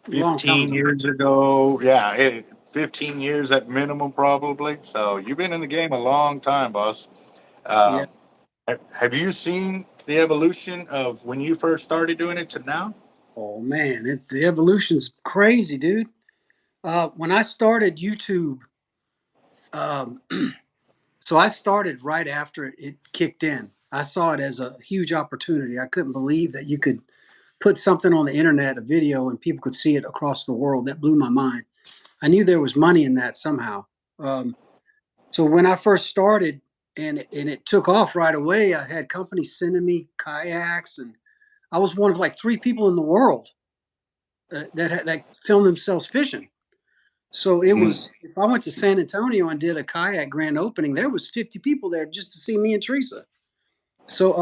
Long time
15
ago.
years ago. Yeah, 15 years at minimum, probably. So you've been in the game a long time, boss.
Yeah.
Um, have you seen the evolution of when you first started doing it to now?
Oh man, it's the evolution's crazy, dude. When I started YouTube, um, so I started right after it kicked in. I saw it as a huge opportunity. I couldn't believe that you could put something on the internet, a video, and people could see it across the world. That blew my mind. I knew there was money in that somehow. Um, so when I first started, and it took off right away, I had companies sending me kayaks, and I was one of like 3 people in the world that filmed themselves fishing. So it
Mm.
was, if I went to San Antonio and did a kayak grand opening, there was 50 people there just to see me and Teresa. So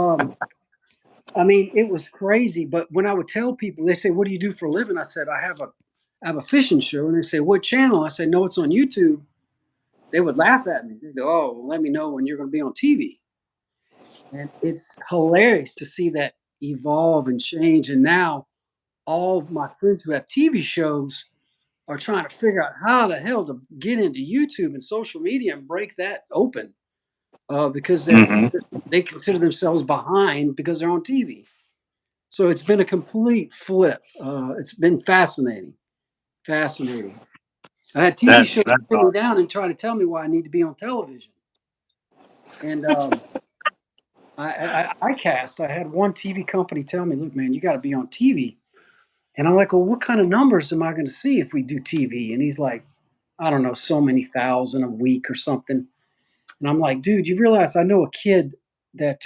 I mean, it was crazy. But when I would tell people, they say, "What do you do for a living?" I said, "I have a fishing show." And they say, "What channel?" I said, "No, it's on YouTube." They would laugh at me. They go, "Oh, well, let me know when you're going to be on TV." And it's hilarious to see that evolve and change. And now all of my friends who have TV shows are trying to figure out how the hell to get into YouTube and social media and break that open because
Hmm.
they consider themselves behind because they're on TV. So it's been a complete flip. It's been fascinating, fascinating. I had TV shows
That's
sit me
awesome.
down and try to tell me why I need to be on television, and I cast. I had one TV company tell me, "Look, man, you got to be on TV." And I'm like, "Well, what kind of numbers am I going to see if we do TV?" And he's like, "I don't know, so many thousand a week or something." And I'm like, "Dude, you realize I know a kid that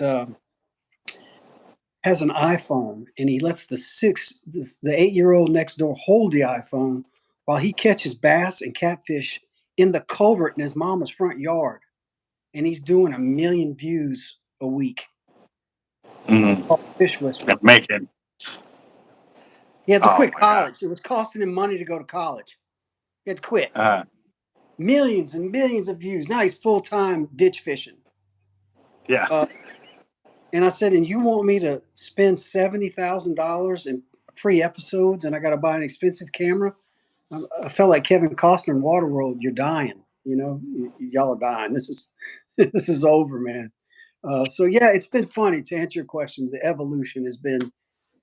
has an iPhone, and he lets the 8-year-old next door hold the iPhone while he catches bass and catfish in the culvert in his mama's front yard, and he's doing 1 million views a week.
Mm-hmm.
Called Fish Whisperer.
Making.
He had to
Oh
quit
my God.
college. It was costing him money to go to college. He had to quit.
Uh,
Millions and millions of views. Now he's full time ditch fishing.
yeah.
And I said, "And you want me to spend $70,000 in free episodes, and I got to buy an expensive camera?" I felt like Kevin Costner in Waterworld. You're dying. Y'all are dying. This is over, man. So yeah, it's been funny to answer your question. The evolution has been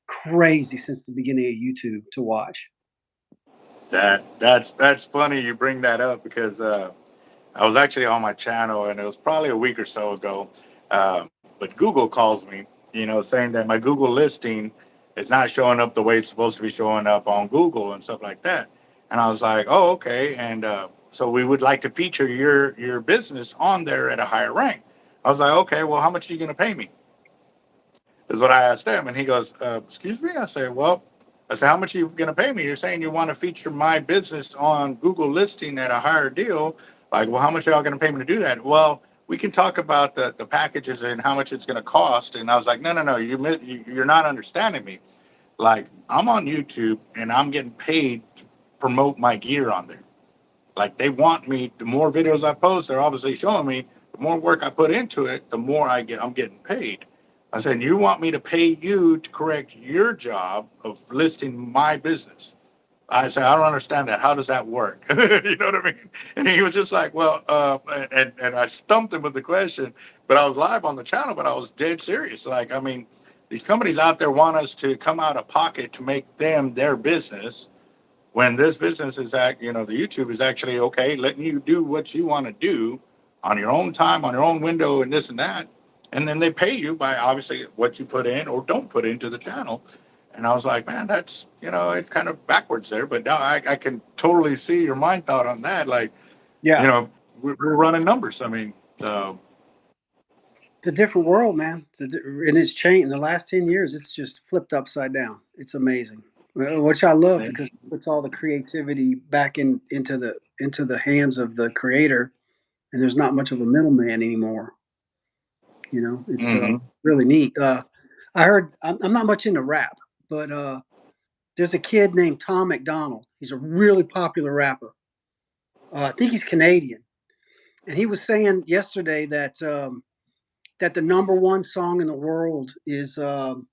crazy since the beginning of YouTube to watch.
That's funny you bring that up because I was actually on my channel and it was probably a week or so ago. But Google calls me, saying that my Google listing is not showing up the way it's supposed to be showing up on Google and stuff like that. And I was like, oh, okay. And so we would like to feature your business on there at a higher rank. I was like, okay, well, how much are you going to pay me? Is what I asked him. And he goes, excuse me? I said, how much are you going to pay me? You're saying you want to feature my business on Google listing at a higher deal. Like, well, how much are y'all going to pay me to do that? Well, we can talk about the packages and how much it's going to cost. And I was like, no, you're not understanding me. Like, I'm on YouTube and I'm getting paid to promote my gear on there. Like, they want me, the more videos I post, they're obviously showing me, the more work I put into it, the more I'm getting paid. I said, you want me to pay you to correct your job of listing my business? I said, I don't understand that. How does that work? You know what I mean? And he was just like, well, and I stumped him with the question, but I was live on the channel, but I was dead serious. Like, I mean, these companies out there want us to come out of pocket to make them their business when this business is the YouTube is actually okay, letting you do what you want to do on your own time, on your own window and this and that. And then they pay you by obviously what you put in or don't put into the channel. And I was like, man, that's, it's kind of backwards there. But now I can totally see your mind thought on that. Like,
Yeah,
we're running numbers. I mean, so.
it's a different world, man. And it's changed in the last 10 years. It's just flipped upside down. It's amazing, which I love because it puts all the creativity back into the hands of the creator, and there's not much of a middleman anymore. It's really neat. I heard I'm not much into rap, but there's a kid named Tom McDonald. He's a really popular rapper. I think he's Canadian, and he was saying yesterday that that the number one song in the world is man,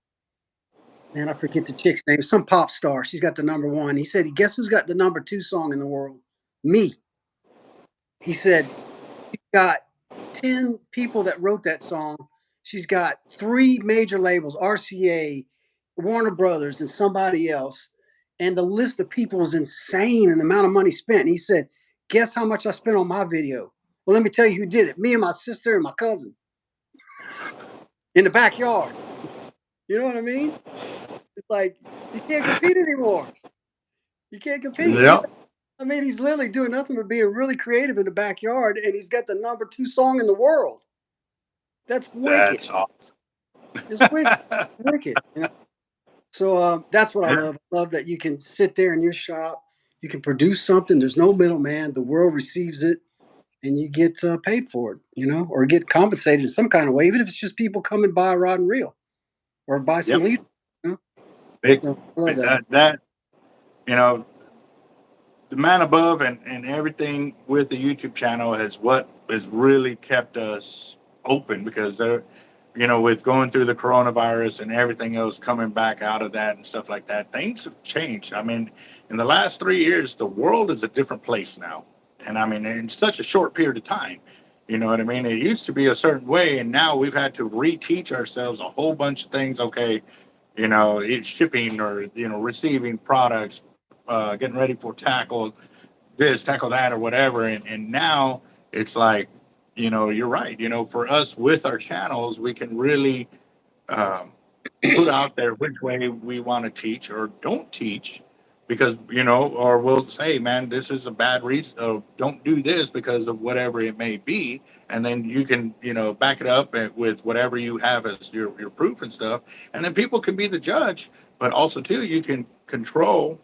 I forget the chick's name. Some pop star. She's got the number one. He said, "Guess who's got the number two song in the world? Me." He said, "She's got 10 people that wrote that song. She's got 3 major labels: RCA, Warner Brothers, and somebody else. And the list of people is insane, and the amount of money spent." And he said, "Guess how much I spent on my video? Well, let me tell you who did it. Me and my sister and my cousin in the backyard." You know what I mean? It's like you can't compete anymore. You can't compete.
Yeah,
I mean, he's literally doing nothing but being really creative in the backyard, and he's got the number 2 song in the world. That's wicked.
that's awesome.
It's wicked. So that's what I love. I love that you can sit there in your shop, you can produce something. There's no middleman. The world receives it, and you get paid for it, or get compensated in some kind of way, even if it's just people come and buy a rod and reel or buy some lead.
Big,
So I love that.
that the man above and everything with the YouTube channel is what has really kept us open because they're, with going through the coronavirus and everything else coming back out of that and stuff like that, things have changed. I mean, in the last 3 years, the world is a different place now. And I mean, in such a short period of time, you know what I mean? It used to be a certain way, and now we've had to reteach ourselves a whole bunch of things. Okay, it's shipping or, receiving products, getting ready for tackle this, tackle that, or whatever. And now it's like, you're right. For us with our channels, we can really um, put out there which way we want to teach or don't teach because or we'll say, man, this is a bad reason, don't do this because of whatever it may be, and then you can back it up with whatever you have as your proof and stuff, and then people can be the judge. But also too, you can control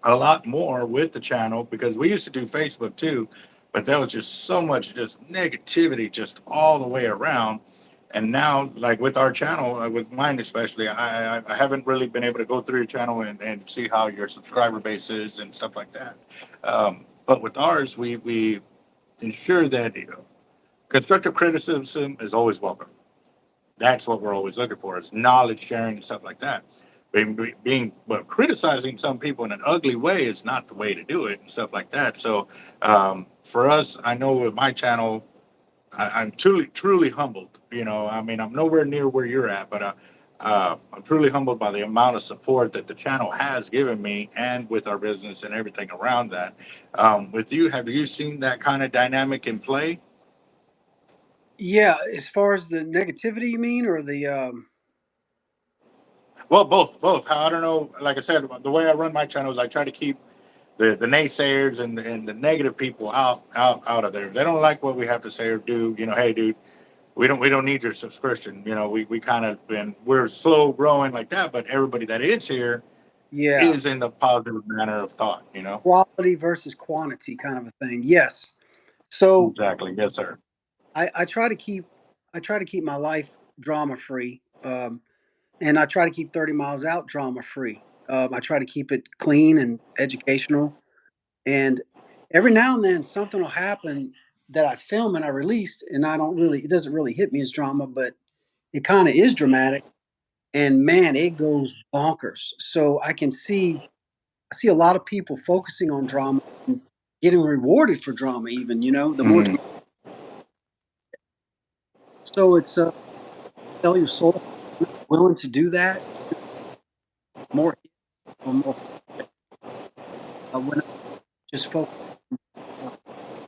a lot more with the channel because we used to do Facebook too, but there was just so much just negativity just all the way around. And now, like with our channel, with mine especially, I haven't really been able to go through your channel and see how your subscriber base is and stuff like that. But with ours, we ensure that constructive criticism is always welcome. That's what we're always looking for, is knowledge sharing and stuff like that. But criticizing some people in an ugly way is not the way to do it and stuff like that. So for us, I know with my channel, I'm truly humbled. I mean, I'm nowhere near where you're at, but I'm truly humbled by the amount of support that the channel has given me, and with our business and everything around that. With you, have you seen that kind of dynamic in play?
Yeah, as far as the negativity, you mean, or the
Well, both. I don't know. Like I said, the way I run my channel is I try to keep the naysayers and the negative people out of there. They don't like what we have to say or do. Hey, dude, we don't need your subscription. We kind of we're slow growing like that, but everybody that is here
yeah,
is in the positive manner of thought.
quality versus quantity kind of a thing? Yes. So
Exactly. Yes, sir.
I try to keep my life drama free, and I try to keep 30 miles out drama free. I try to keep it clean and educational. And every now and then something will happen that I film and I released, and it doesn't really hit me as drama, but it kind of is dramatic. And man, it goes bonkers. So I see a lot of people focusing on drama and getting rewarded for drama, even, the more.
Mhm.
So it's sell your soul. I'm not willing to do that. More hits or more. When I just focus on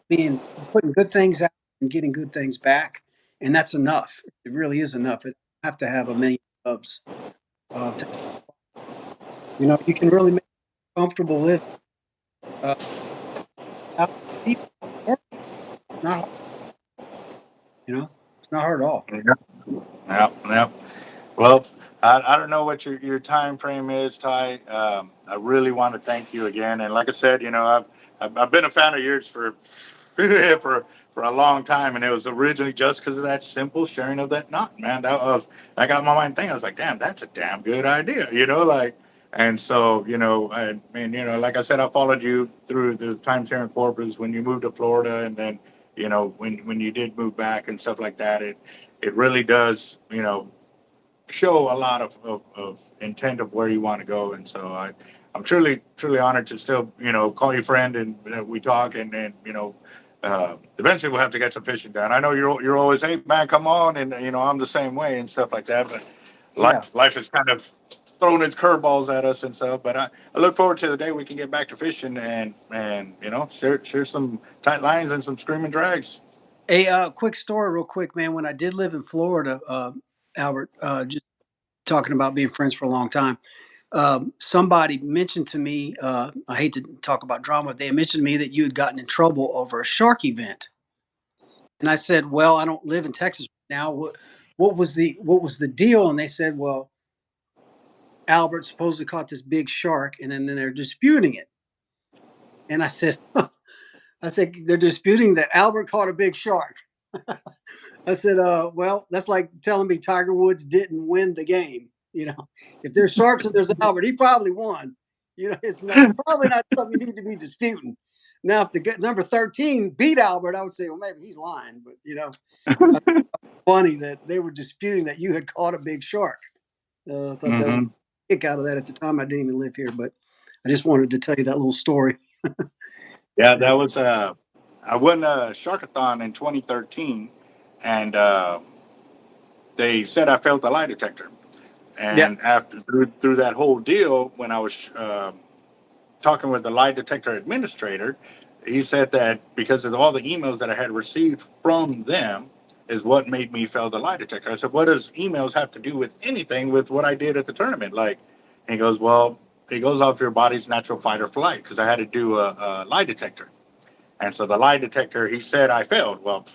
being putting good things out and getting good things back, and that's enough. It really is enough. It have to have a million subs. To, you can really make a comfortable living. Without people. Not hard, it's not hard at all.
Yeah. Well, I don't know what your time frame is, Ty. I really want to thank you again. And like I said, I've been a fan of yours for for a long time, and it was originally just because of that simple sharing of that knot, man. That got my mind thinking. I was like, damn, that's a damn good idea, like. And so, I mean, like I said, I followed you through the times here in Corpus when you moved to Florida, and then, when you did move back and stuff like that. It really does, show a lot of intent of where you want to go. And so I'm truly honored to still, call you friend, and we talk, and eventually we'll have to get some fishing done. I know you're always, hey man, come on. And, I'm the same way and stuff like that, but
Yeah.
life is kind of throwing its curveballs at us. And so, but I look forward to the day we can get back to fishing and, share some tight lines and some screaming drags.
A quick story, real quick, man. When I did live in Florida, Albert, just talking about being friends for a long time. Somebody mentioned to me, I hate to talk about drama, they mentioned to me that you had gotten in trouble over a shark event. And I said, well, I don't live in Texas now. What was the deal? And they said, well, Albert supposedly caught this big shark, and then they're disputing it. And I said, they're disputing that Albert caught a big shark. I said, well, that's like telling me Tiger Woods didn't win the game. If there's sharks and there's Albert, he probably won. It's probably not something you need to be disputing. Now, if the number 13 beat Albert, I would say, well, maybe he's lying. But I thought it was funny that they were disputing that you had caught a big shark. I thought that was
Mm-hmm.
a kick out of that at the time. I didn't even live here, but I just wanted to tell you that little story.
Yeah, that was I won a Sharkathon in 2013, and they said I failed the lie detector.
Yeah.
And after through that whole deal, when I was talking with the lie detector administrator, he said that because of all the emails that I had received from them is what made me fail the lie detector. I said, what does emails have to do with anything with what I did at the tournament? Like, and he goes, well, it goes off your body's natural fight or flight because I had to do a lie detector. And so the lie detector, he said I failed. Well,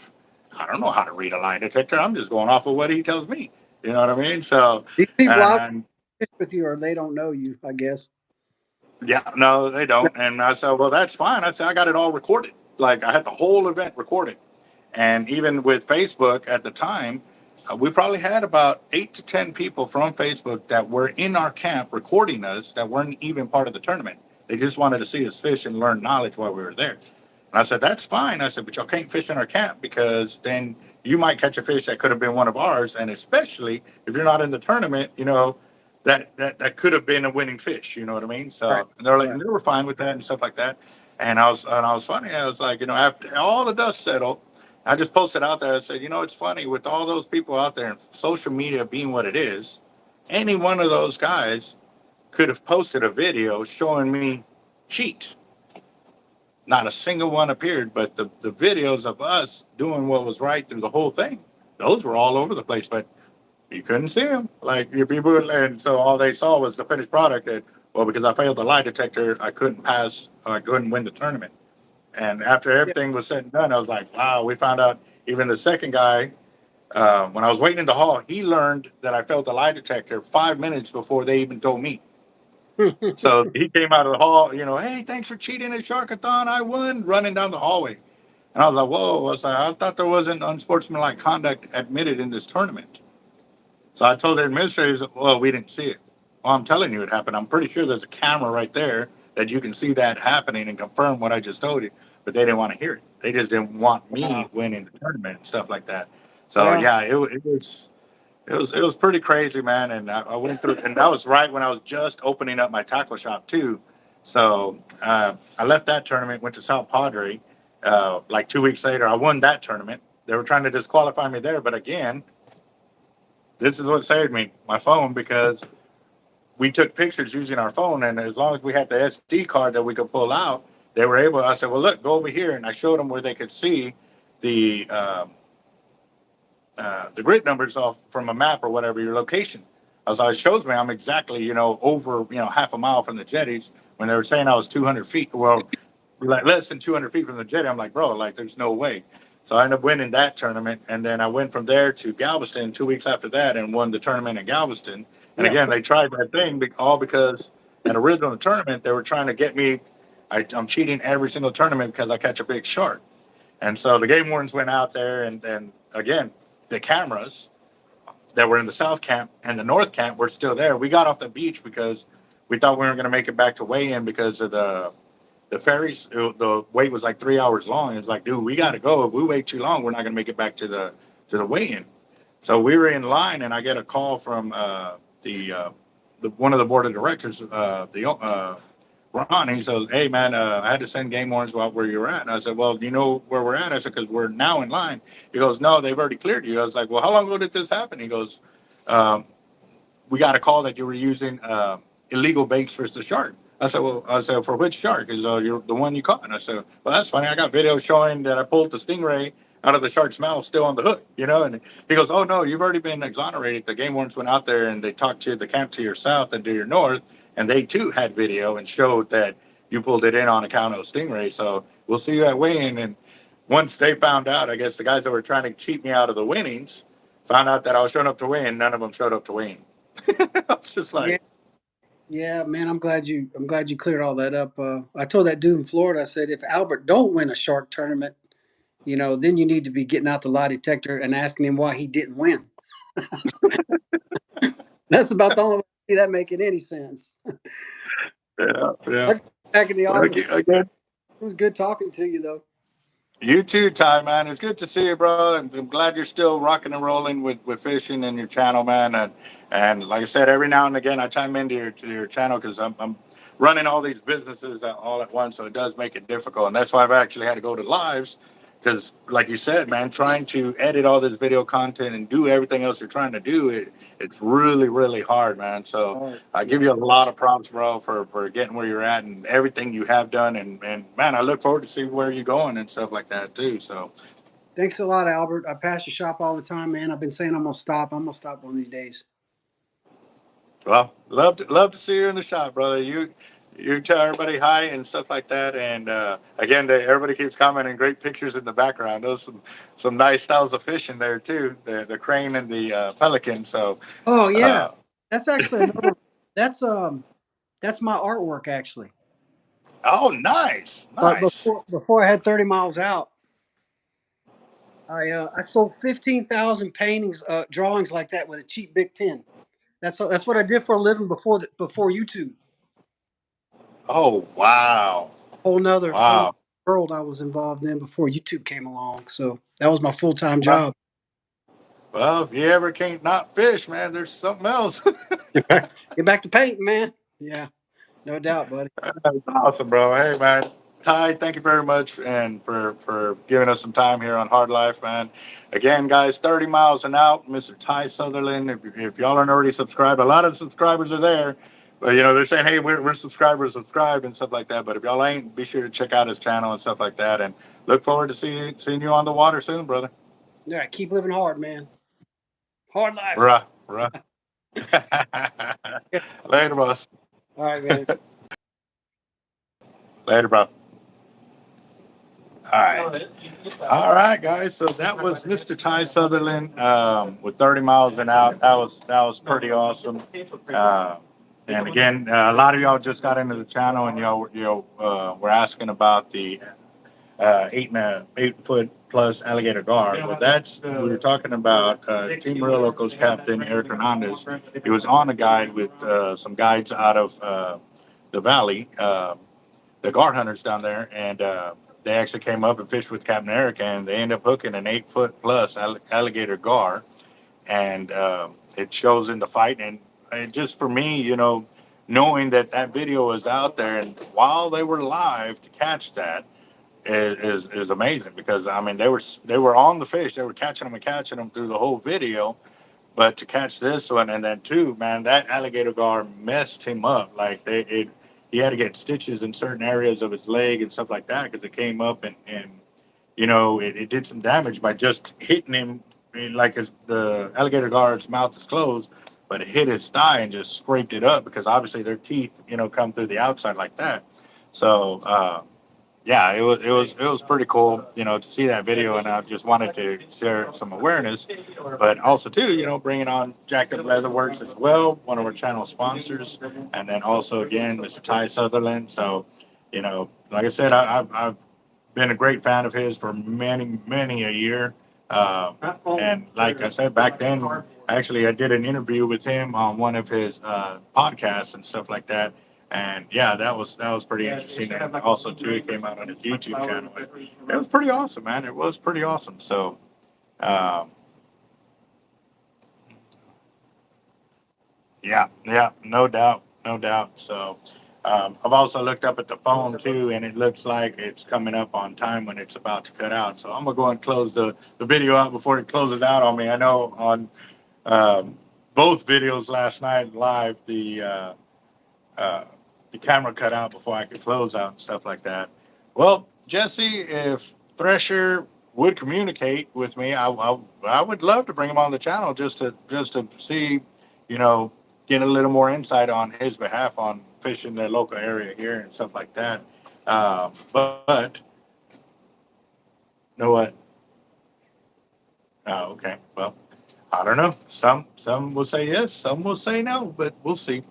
I don't know how to read a lie detector. I'm just going off of what he tells me. You know what I mean? So,
These people out
and
with you, or they don't know you, I guess.
yeah, no, they don't. And I said, well, that's fine. I said, I got it all recorded. Like I had the whole event recorded. And even with Facebook at the time, we probably had about 8 to 10 people from Facebook that were in our camp recording us that weren't even part of the tournament. They just wanted to see us fish and learn knowledge while we were there. And I said, that's fine. I said, but y'all can't fish in our camp because then you might catch a fish that could have been one of ours. And especially if you're not in the tournament, you know, that could have been a winning fish. You know what I mean? So
Right.
and they're like,
Right.
and they were fine with that and stuff like that. And I was funny. I was like, you know, after all the dust settled, I just posted out there. I said, you know, it's funny with all those people out there and social media being what it is. Any one of those guys could have posted a video showing me cheat. Not a single one appeared, but the videos of us doing what was right through the whole thing, those were all over the place, but you couldn't see them. Like your people, and so all they saw was the finished product. That well, because I failed the lie detector, I couldn't pass, or I couldn't win the tournament. And after
Yeah.
everything was said and done, I was like, wow. We found out even the second guy, when I was waiting in the hall, he learned that I failed the lie detector 5 minutes before they even told me. So he came out of the hall, you know, hey, thanks for cheating at Sharkathon. I won, running down the hallway. And I was like, whoa. I was like, I thought there wasn't unsportsmanlike conduct admitted in this tournament. So I told the administrators, well, we didn't see it. Well, I'm telling you it happened. I'm pretty sure there's a camera right there that you can see that happening and confirm what I just told you. But they didn't want to hear it. They just didn't want me winning the tournament and stuff like that. So
Well,
yeah, it was pretty crazy, man. And I went through, and that was right when I was just opening up my tackle shop too. So I left that tournament, went to South Padre. Like 2 weeks later, I won that tournament. They were trying to disqualify me there, but again, this is what saved me, my phone, because we took pictures using our phone, and as long as we had the SD card that we could pull out, they were able. I said, "Well, look, go over here," and I showed them where they could see the grid numbers off from a map or whatever your location. So it shows me I'm exactly, over, half a mile from the jetties. When they were saying I was 200 feet, well, like less than 200 feet from the jetty, I'm like, bro, like there's no way. So I ended up winning that tournament, and then I went from there to Galveston 2 weeks after that and won the tournament in Galveston. And
yeah.
again, they tried that thing all because at original tournament they were trying to get me. I'm cheating every single tournament because I catch a big shark. And so the game wardens went out there, and again, the cameras that were in the south camp and the north camp were still there. We got off the beach because we thought we weren't going to make it back to weigh-in because of the ferries. The wait was like 3 hours long. It's like, dude, we got to go. If we wait too long, we're not going to make it back to the weigh-in. So we were in line, and I get a call from the one of the board of directors, Ron. He says, "Hey, man, I had to send game wardens out where you were at." And I said, "Well, do you know where we're at?" I said, "Because we're now in line." He goes, "No, they've already cleared you." I was like, "Well, how long ago did this happen?" He goes, um, "We got a call that you were using illegal baits for the shark." I said, "For which shark?" He said, "You're the one you caught." And I said, "Well, that's funny. I got video showing that I pulled the stingray out of the shark's mouth still on the hook, And he goes, "Oh, no, you've already been exonerated. The game wardens went out there and they talked to the camp to your south and to your north, and they too had video and showed that you pulled it in on account of stingray. So we'll see you at weigh-in." And once they found out, I guess the guys that were trying to cheat me out of the winnings found out that I was showing up to weigh-in. None of them showed up to weigh-in. I was just
Yeah.
like,
Yeah, man, I'm glad you cleared all that up. I told that dude in Florida, I said, if Albert don't win a shark tournament, then you need to be getting out the lie detector and asking him why he didn't win. That's about the only way I see that making any sense.
yeah, yeah.
I'll get back in the
Well,
office.
again,
It was good talking to you, though.
you too, Ty, man. It's good to see you, bro. And I'm glad you're still rocking and rolling with fishing and your channel, man. And like I said, every now and again, I chime into your channel because I'm running all these businesses all at once, so it does make it difficult. And that's why I've actually had to go to lives because like you said, man, trying to edit all this video content and do everything else you're trying to do, it's really, really hard, man. So
Oh,
I give you a lot of props, bro, for getting where you're at and everything you have done. And man, I look forward to see where you're going and stuff like that too. So
thanks a lot, Albert. I pass your shop all the time, man. I've been saying I'm gonna stop. I'm gonna stop one of these days.
well, love to see you in the shop, brother. You tell everybody hi and stuff like that. And again, everybody keeps commenting great pictures in the background. There's some nice styles of fish in there too. The crane and the pelican. So
Oh yeah,
uh,
that's actually another. That's my artwork actually.
oh, nice,
But
nice.
before I had 30 miles out, I sold 15,000 paintings, drawings like that with a cheap big pen. That's what I did for a living before YouTube.
Oh, wow,
Whole
wow.
world I was involved in before YouTube came along. So that was my full-time
Well,
job.
well, if you ever can't not fish, man, there's something else.
Get back to painting, man. Yeah, no doubt, buddy.
That's awesome, bro. Hey, man. Ty, thank you very much and for giving us some time here on Hard Life, man. Again, guys, 30 miles and out, Mr. Ty Sutherland. If y'all aren't already subscribed, a lot of the subscribers are there. But, you know, they're saying, hey, we're subscribers, subscribe and stuff like that. But if y'all ain't, be sure to check out his channel and stuff like that. And look forward to seeing you on the water soon, brother.
Yeah, keep living hard, man. Hard life.
Bruh, bruh. Later, boss.
All right, man.
Later, bro. All right. All right, guys. So that was Mr. Ty Sutherland with 30 miles and out. That was pretty awesome. And again, a lot of y'all just got into the channel and y'all were asking about the 8 foot plus alligator gar. Well, we were talking about Team Real Loco's Captain Eric Hernandez. He was on a guide with some guides out of the valley, the gar hunters down there, and they actually came up and fished with Capt.Eric, and they ended up hooking an 8 foot plus alligator gar, and it shows in the fight. And just for me, you know, knowing that video was out there, and while they were live to catch that is amazing, because I mean they were on the fish, they were catching them through the whole video, but to catch this one and then too, man, that alligator gar messed him up. Like he had to get stitches in certain areas of his leg and stuff like that because it came up and you know it did some damage by just hitting him. I mean, like the alligator gar's mouth is closed, but it hit his thigh and just scraped it up because obviously their teeth, you know, come through the outside like that. So yeah, it was pretty cool, you know, to see that video, and I just wanted to share some awareness, but also too, you know, bringing on Jacked Up Leatherworks as well, one of our channel sponsors, and then also again Mr. Ty Sutherland. So, you know, like I said, I've been a great fan of his for many a year, and like I said back then, actually I did an interview with him on one of his podcasts and stuff like that. And yeah, that was pretty interesting. And also too, it came out on his YouTube channel. It was pretty awesome, man. It was pretty awesome. So, yeah, no doubt, no doubt. So, I've also looked up at the phone too, and it looks like it's coming up on time when it's about to cut out. So I'm gonna go and close the video out before it closes out on me. I know on both videos last night live, the camera cut out before I could close out and stuff like that. Well, Jesse, if Thresher would communicate with me, I would love to bring him on the channel just to see, you know, get a little more insight on his behalf on fishing the local area here and stuff like that. But know what? Oh, okay. Well, I don't know. Some will say yes, some will say no, but we'll see.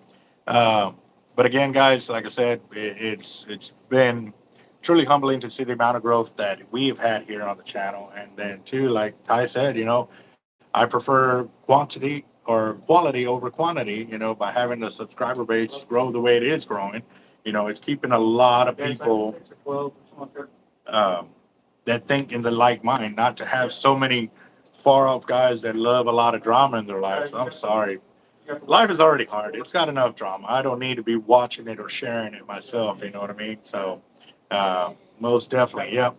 But again, guys, like I said, it's been truly humbling to see the amount of growth that we've had here on the channel. And then too, like Ty said, you know, I prefer quantity or quality over quantity, you know, by having the subscriber base grow the way it is growing. You know, it's keeping a lot of people that think in the like mind, not to have so many far off guys that love a lot of drama in their lives. I'm sorry. Life is already hard. It's got enough drama. I don't need to be watching it or sharing it myself. You know what I mean? So, most definitely. Yep.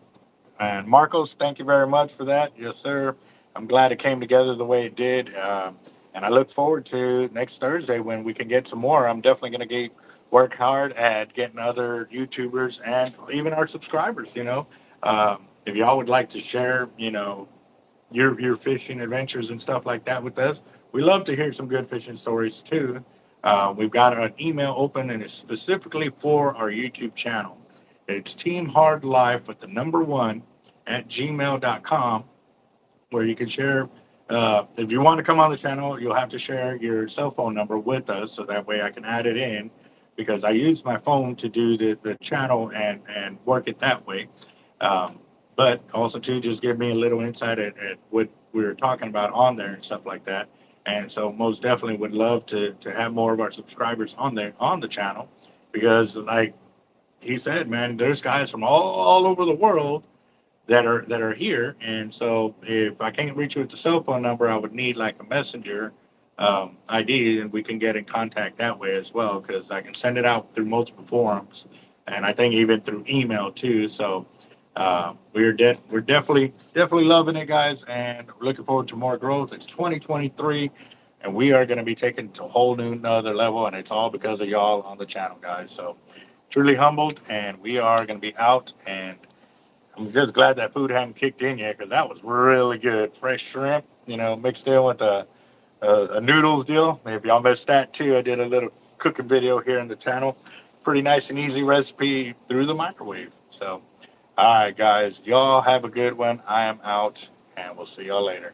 And Marcos, thank you very much for that. Yes, sir. I'm glad it came together the way it did. And I look forward to next Thursday when we can get some more. I'm definitely going to work hard at getting other YouTubers and even our subscribers, if y'all would like to share, your fishing adventures and stuff like that with us. We love to hear some good fishing stories too. We've got an email open and it's specifically for our YouTube channel. It's teamhardlife with the number 1 at gmail.com, where you can share. If you want to come on the channel, you'll have to share your cell phone number with us so that way I can add it in, because I use my phone to do the channel and work it that way. But also too, just give me a little insight at what we were talking about on there and stuff like that. And so most definitely would love to have more of our subscribers on there on the channel, because like he said, man, there's guys from all over the world that are here. And so if I can't reach you with the cell phone number, I would need like a messenger ID, and we can get in contact that way as well, because I can send it out through multiple forums, and I think even through email too. So we're definitely loving it, guys, and we're looking forward to more growth. It's 2023, and we are going to be taking it to a whole new another level, and it's all because of y'all on the channel, guys. So truly humbled, and we are going to be out. And I'm just glad that food hadn't kicked in yet, because that was really good. Fresh shrimp, mixed in with a noodles deal. If y'all missed that too, I did a little cooking video here in the channel. Pretty nice and easy recipe through the microwave. So, all right, guys, y'all have a good one. I am out, and we'll see y'all later.